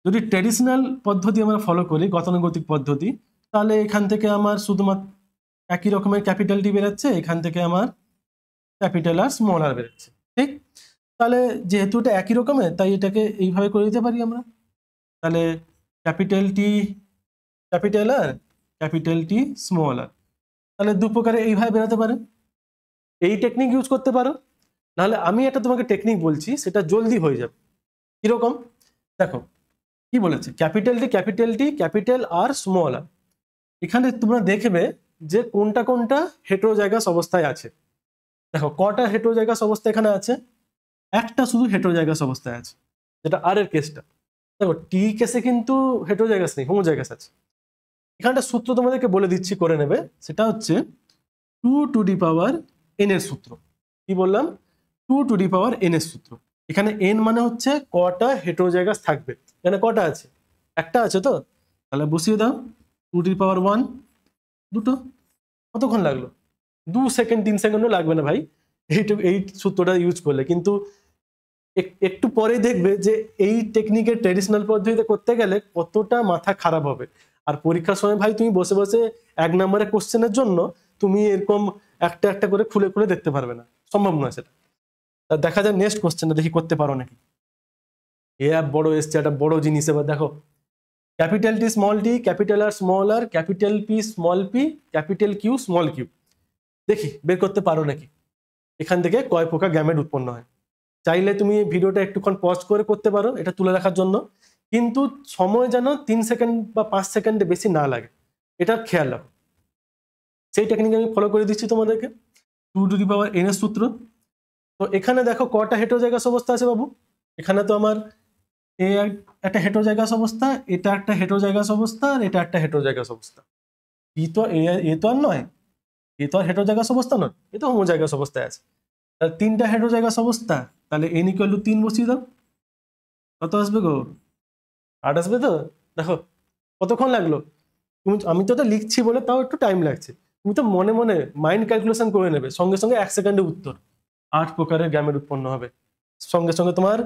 যদি ট্র্যাডিশনাল পদ্ধতি আমরা ফলো করি, গতানুগতিক পদ্ধতি, তাহলে এখান থেকে আমার শুধুমাত্র একই রকমের ক্যাপিটাল টি বেরোচ্ছে, এখান থেকে আমার ক্যাপিটাল আর স্মল আর বেরোচ্ছে, ঠিক? তাহলে যেহেতু এটা একই রকমের, তাই এটাকে এইভাবে করে দিতে পারি আমরা। তাহলে capital T capital R, capital T small R, তাহলে 2 প্রকারে এইভাবে বেরোতে পারে। এই টেকনিক ইউজ করতে পারো, নাহলে আমি একটা তোমাকে টেকনিক বলছি, সেটা জলদি হয়ে যাবে। কিরকম? দেখো কি বলেছে, capital T capital R small R, এখানে তোমরা দেখবে যে কোনটা কোনটা হেটেরোজাইগাস অবস্থায় আছে। দেখো কটা হেটেরোজাইগাস অবস্থা এখানে আছে, একটা শুধু হেটেরোজাইগাস অবস্থায় আছে, যেটা আর এর কেসটা। দেখো টি কেসে কিন্তু হেটেরোজাইগাস নেই, হোমোজাইগাস আছে। এখানটা সূত্র তোমাদেরকে বলে দিচ্ছি, করে নেবে। সেটা হচ্ছে 2n এর সূত্র। কি বললাম? 2n এর সূত্র। এখানে n মানে হচ্ছে কটা হেটেরোজাইগাস থাকবে, এখানে কটা আছে, একটা আছে তো, তাহলে বসিয়ে দাও 2^1, দুটো। কতক্ষণ লাগলো? 2 সেকেন্ড 3 সেকেন্ডও লাগবে না ভাই, এই সূত্রটা ইউজ করলে। কিন্তু একটু পরে দেখবে যে এই টেকনিকের ট্র্যাডিশনাল পদ্ধতিতে করতে গেলে কতটা মাথা খারাপ হবে। আর পরীক্ষার সময় ভাই তুমি বসে বসে 1 নম্বরের কোশ্চেনের জন্য তুমি এরকম একটা একটা করে খুলে খুলে দেখতে পারবে না, সম্ভব নয় সেটা। তা দেখা যায় নেক্সট কোশ্চেনটা দেখি করতে পারো নাকি। বড় এসছে, একটা বড় জিনিস। এবার দেখো, capital T small T, capital R small R, capital P small P, capital Q small Q, দেখি বের করতে পারো নাকি এখান থেকে কয় প্রকার গ্যামেট উৎপন্ন হয়। চাইলে তুমি ভিডিওটা একটুক্ষণ পজ করে করতে পারো এটা তুলে রাখার জন্য, কিন্তু সময় যেন 3 সেকেন্ড বা 5 সেকেন্ডে বেশি না লাগে, এটা খেয়াল রাখো। সেই টেকনিক আমি ফলো করে দিচ্ছি তোমাদেরকে। 2n এর সূত্র। তো এখানে দেখো কটা হেটেরোজাইগাস অবস্থা আছে বাবু, এখানে তো আমার একটা হেটেরোজাইগাস অবস্থা, এটা একটা হেটেরোজাইগাস অবস্থা, আর এটা একটা হেটেরোজাইগাস অবস্থা। এ তো আর নয়, এ তো আর হেটেরোজাইগাস অবস্থা নয়, এ তো হোমোজাইগাস অবস্থায় আছে। তাহলে 3টা হেটেরোজাইগাস অবস্থা, তাহলে n = 3 বসিয়ে দাও। কত আসবে গো? 8 আসবে তো? দেখো কতক্ষণ লাগলো। আমি তো এটা লিখছি বলে তাও একটু টাইম লাগছে, তুমি তো মনে মনে মাইন্ড ক্যালকুলেশন করে নেবে, সঙ্গে সঙ্গে 1 সেকেন্ডে উত্তর। 8 প্রকারের গ্যামেট উৎপন্ন হবে, সঙ্গে সঙ্গে তোমার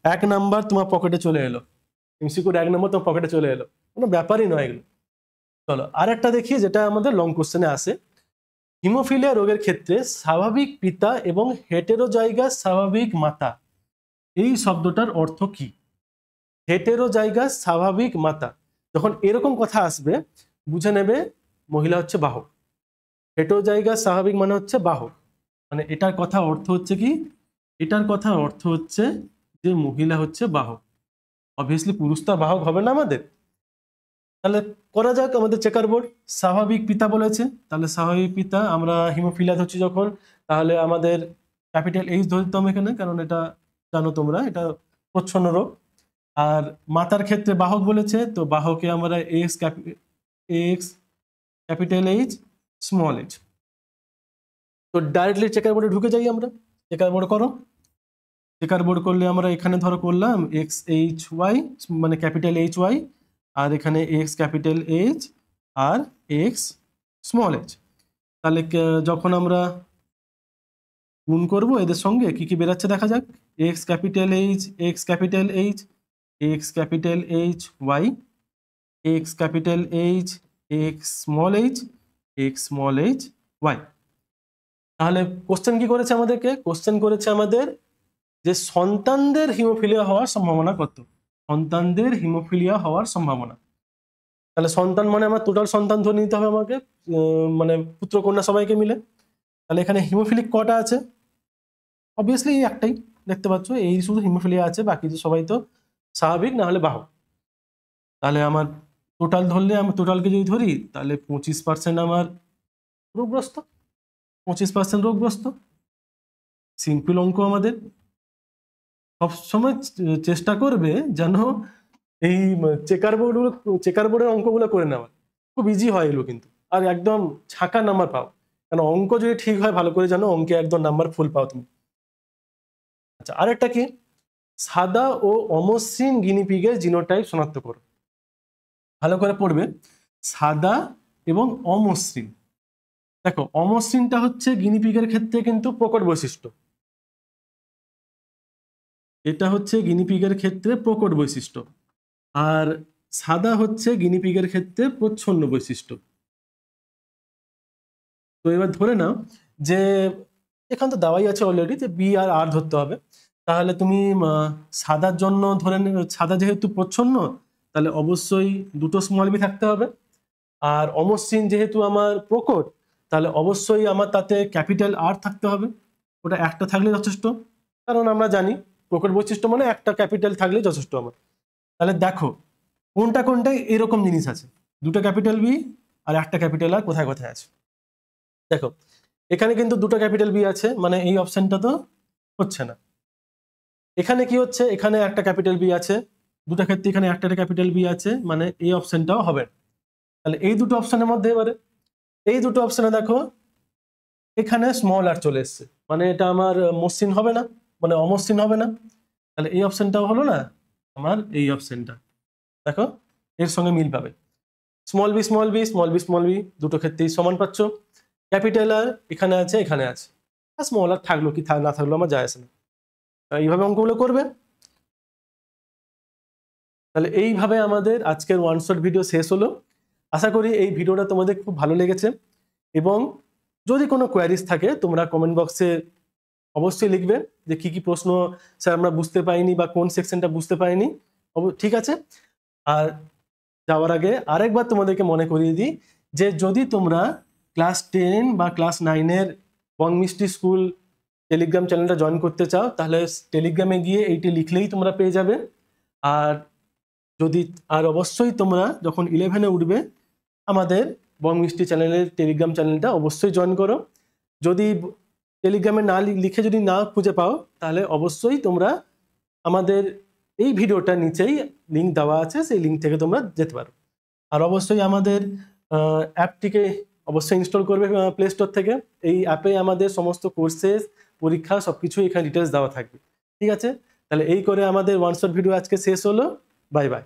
1 নাম্বার তোমার পকেটে চলে এলো, এমসিকিউর 1 নম্বর তোমার পকেটে চলে এলো, কোনো ব্যাপারই নয় এগুলো। চলো আর একটা দেখি, যেটা আমাদের লং কোশ্চেনে আসে। হিমোফিলিয়া রোগের ক্ষেত্রে স্বাভাবিক পিতা এবং হেটেরোজাইগাস স্বাভাবিক মাতা, এই শব্দটার অর্থ কি? হেটেরোজাইগাস স্বাভাবিক মাতা, যখন এরকম কথা আসবে বুঝে নেবে মহিলা হচ্ছে বাহক। হেটেরোজাইগাস স্বাভাবিক মানে হচ্ছে বাহক, মানে এটার কথা অর্থ হচ্ছে কি? এটার কথা অর্থ হচ্ছে যে মহিলা হচ্ছে বাহক। অবভিয়াসলি পুরুষ তো বাহক হবে না আমাদের। তাহলে করা যাক আমাদের চেকার বোর্ড। স্বাভাবিক পিতা বলেছে, তাহলে স্বাভাবিক পিতা আমরা হিমোফিলিয়া ধরছি যখন, তাহলে আমাদের ক্যাপিটাল এইচ ধরতাম এখানে, কারণ এটা জানো তোমরা এটা প্রচ্ছন্ন রোগ। আর মাতার ক্ষেত্রে বাহক বলেছে, তো বাহকে আমরা x capital H small H. তো ডাইরেক্টলি চেকার বোর্ডে ঢুকে যাই আমরা। চেকার বোর্ড করো। চেকার বোর্ড করলে আমরা এখানে ধরো করলাম এক্স এইচ ওয়াই, মানে ক্যাপিটাল এইচ ওয়াই, আর এখানে x capital H R x small H. তাহলে যখন আমরা গুণ করব এদের সঙ্গে কি কি বেরাচ্ছে দেখা যাক। X capital H X capital H, X capital H Y, X capital H X small H, X small H Y. তাহলে কোশ্চেন কি করেছে আমাদেরকে? কোশ্চেন করেছে আমাদের যে সন্তানদের হিমোফিলিয়া হওয়ার সম্ভাবনা কত। সন্তানদের হিমোফিলিয়া হওয়ার সম্ভাবনা, তাহলে সন্তান মানে আমার টোটাল সন্তান ধরে নিতে হবে আমাকে, মানে পুত্র কন্যা সবাইকে মিলে। তাহলে এখানে হিমোফিলিক কটা আছে? অবভিয়াসলি একটাই দেখতে পাচ্ছ, এই শুধু হিমোফিলিয়া আছে, বাকি তো সবাই তো স্বাভাবিক না হলে বাহক। তাহলে আমার টোটাল ধরলে, আমি টোটালকে যদি ধরি তাহলে 25% আমার রোগগ্রস্ত, 25% রোগগ্রস্ত। সিম্পল অঙ্ক আমাদের। সবসময় চেষ্টা করবে যেন এই চেকার বোর্ডের অঙ্কগুলো করে নেওয়া, খুব ইজি হয় এগুলো কিন্তু, আর একদম ছাঁকা নাম্বার পাও। কারণ অঙ্ক যদি ঠিক হয় ভালো করে জানো, অঙ্কে একদম নাম্বার ফুল পাও তুমি। আচ্ছা, আরেকটা কি? সাদা ও অমসৃণ গিনিপিগের জিনোটাইপ শনাক্ত করো। ভালো করে পড়বে, সাদা এবং অমসৃণ। দেখো অমসৃণটা হচ্ছে গিনিপিগের ক্ষেত্রে কিন্তু প্রকট বৈশিষ্ট্য, এটা হচ্ছে গিনিপিগের ক্ষেত্রে প্রকট বৈশিষ্ট্য, আর সাদা হচ্ছে গিনিপিগের ক্ষেত্রে প্রচ্ছন্ন বৈশিষ্ট্য। তো এবার ধরে নাও যে এখানে তো দেওয়াই আছে অলরেডি যে বি আর আর ধরতে হবে। তাহলে তুমি সাদার জন্য ধরে সাদা যেহেতু প্রচ্ছন্ন, তাহলে অবশ্যই দুটো স্মল বি থাকতে হবে। আর অমসৃণ যেহেতু আমার প্রকট, তাহলে অবশ্যই আমার তাতে ক্যাপিটাল আর থাকতে হবে। ওটা একটা থাকলে যথেষ্ট, কারণ আমরা জানি প্রকট বৈশিষ্ট্য মানে একটা ক্যাপিটাল থাকলে যথেষ্ট আমার। তাহলে দেখো কোনটা কোনটা এরকম জিনিস আছে, দুটো ক্যাপিটাল বি আর একটা ক্যাপিটাল আর কোথায় কোথায় আছে। দেখো এখানে কিন্তু দুটো ক্যাপিটাল বি আছে, মানে এই অপশনটা তো হচ্ছে না। এখানে কি হচ্ছে? এখানে একটা ক্যাপিটাল বি আছে, দুটো ক্ষেত্রে এখানে একটা ক্যাপিটাল বি আছে, মানে এই অপশনটাও হবে না। তাহলে এই দুটো অপশনের মধ্যে এবারে এই দুটো অপশনে দেখো এখানে স্মল আর চলে এসছে, মানে এটা আমার মসৃণ হবে না, মানে অমসৃণ হবে না। তাহলে এই অপশনটাও হলো না, আমার এই অপশনটা দেখো এর সঙ্গে মিল পাবে। Small B small B small B small B দুটো ক্ষেত্রেই সমান পাচ্ছ। ক্যাপিটাল আর এখানে আছে এখানে আছে, আর স্মল আর থাকলো কি না থাকলো আমার যায় আসে না। এইভাবে অঙ্কগুলো করবে। তাহলে এইভাবে আমাদের আজকের ওয়ান শট ভিডিও শেষ হলো। আশা করি এই ভিডিওটা তোমাদের খুব ভালো লেগেছে, এবং যদি কোনো কোয়ারিজ থাকে তোমরা কমেন্ট বক্সে অবশ্যই লিখবে যে কি কি প্রশ্ন স্যার আমরা বুঝতে পাইনি বা কোন সেকশনটা বুঝতে পাইনি। ঠিক আছে। আর যাওয়ার আগে আরেকবার তোমাদেরকে মনে করিয়ে দিই যে যদি তোমরা ক্লাস 10 বা ক্লাস 9-এর বং মিষ্টি স্কুল টেলিগ্রাম চ্যানেলটা জয়েন করতে চাও, তাহলে টেলিগ্রামে গিয়ে এইটি লিখলেই তোমরা পেয়ে যাবে। আর অবশ্যই তোমরা যখন 11-এ উঠবে আমাদের বং মিষ্টি চ্যানেলের টেলিগ্রাম চ্যানেলটা অবশ্যই জয়েন করো। যদি টেলিগ্রামে না লিখে যদি না খুঁজে পাও, তাহলে অবশ্যই তোমরা আমাদের এই ভিডিওটা নিচেই লিঙ্ক দেওয়া আছে, সেই লিঙ্ক থেকে তোমরা যেতে পারো। আর অবশ্যই আমাদের অ্যাপটিকে অবশ্যই ইনস্টল করবে প্লে স্টোর থেকে। এই অ্যাপে আমাদের সমস্ত কোর্সেস, পরীক্ষা সবকিছু এখানে ডিটেলস দেওয়া থাকবে। ঠিক আছে, তাহলে এই করে আমাদের ওয়ান শট ভিডিও আজকে শেষ হলো। Bye bye.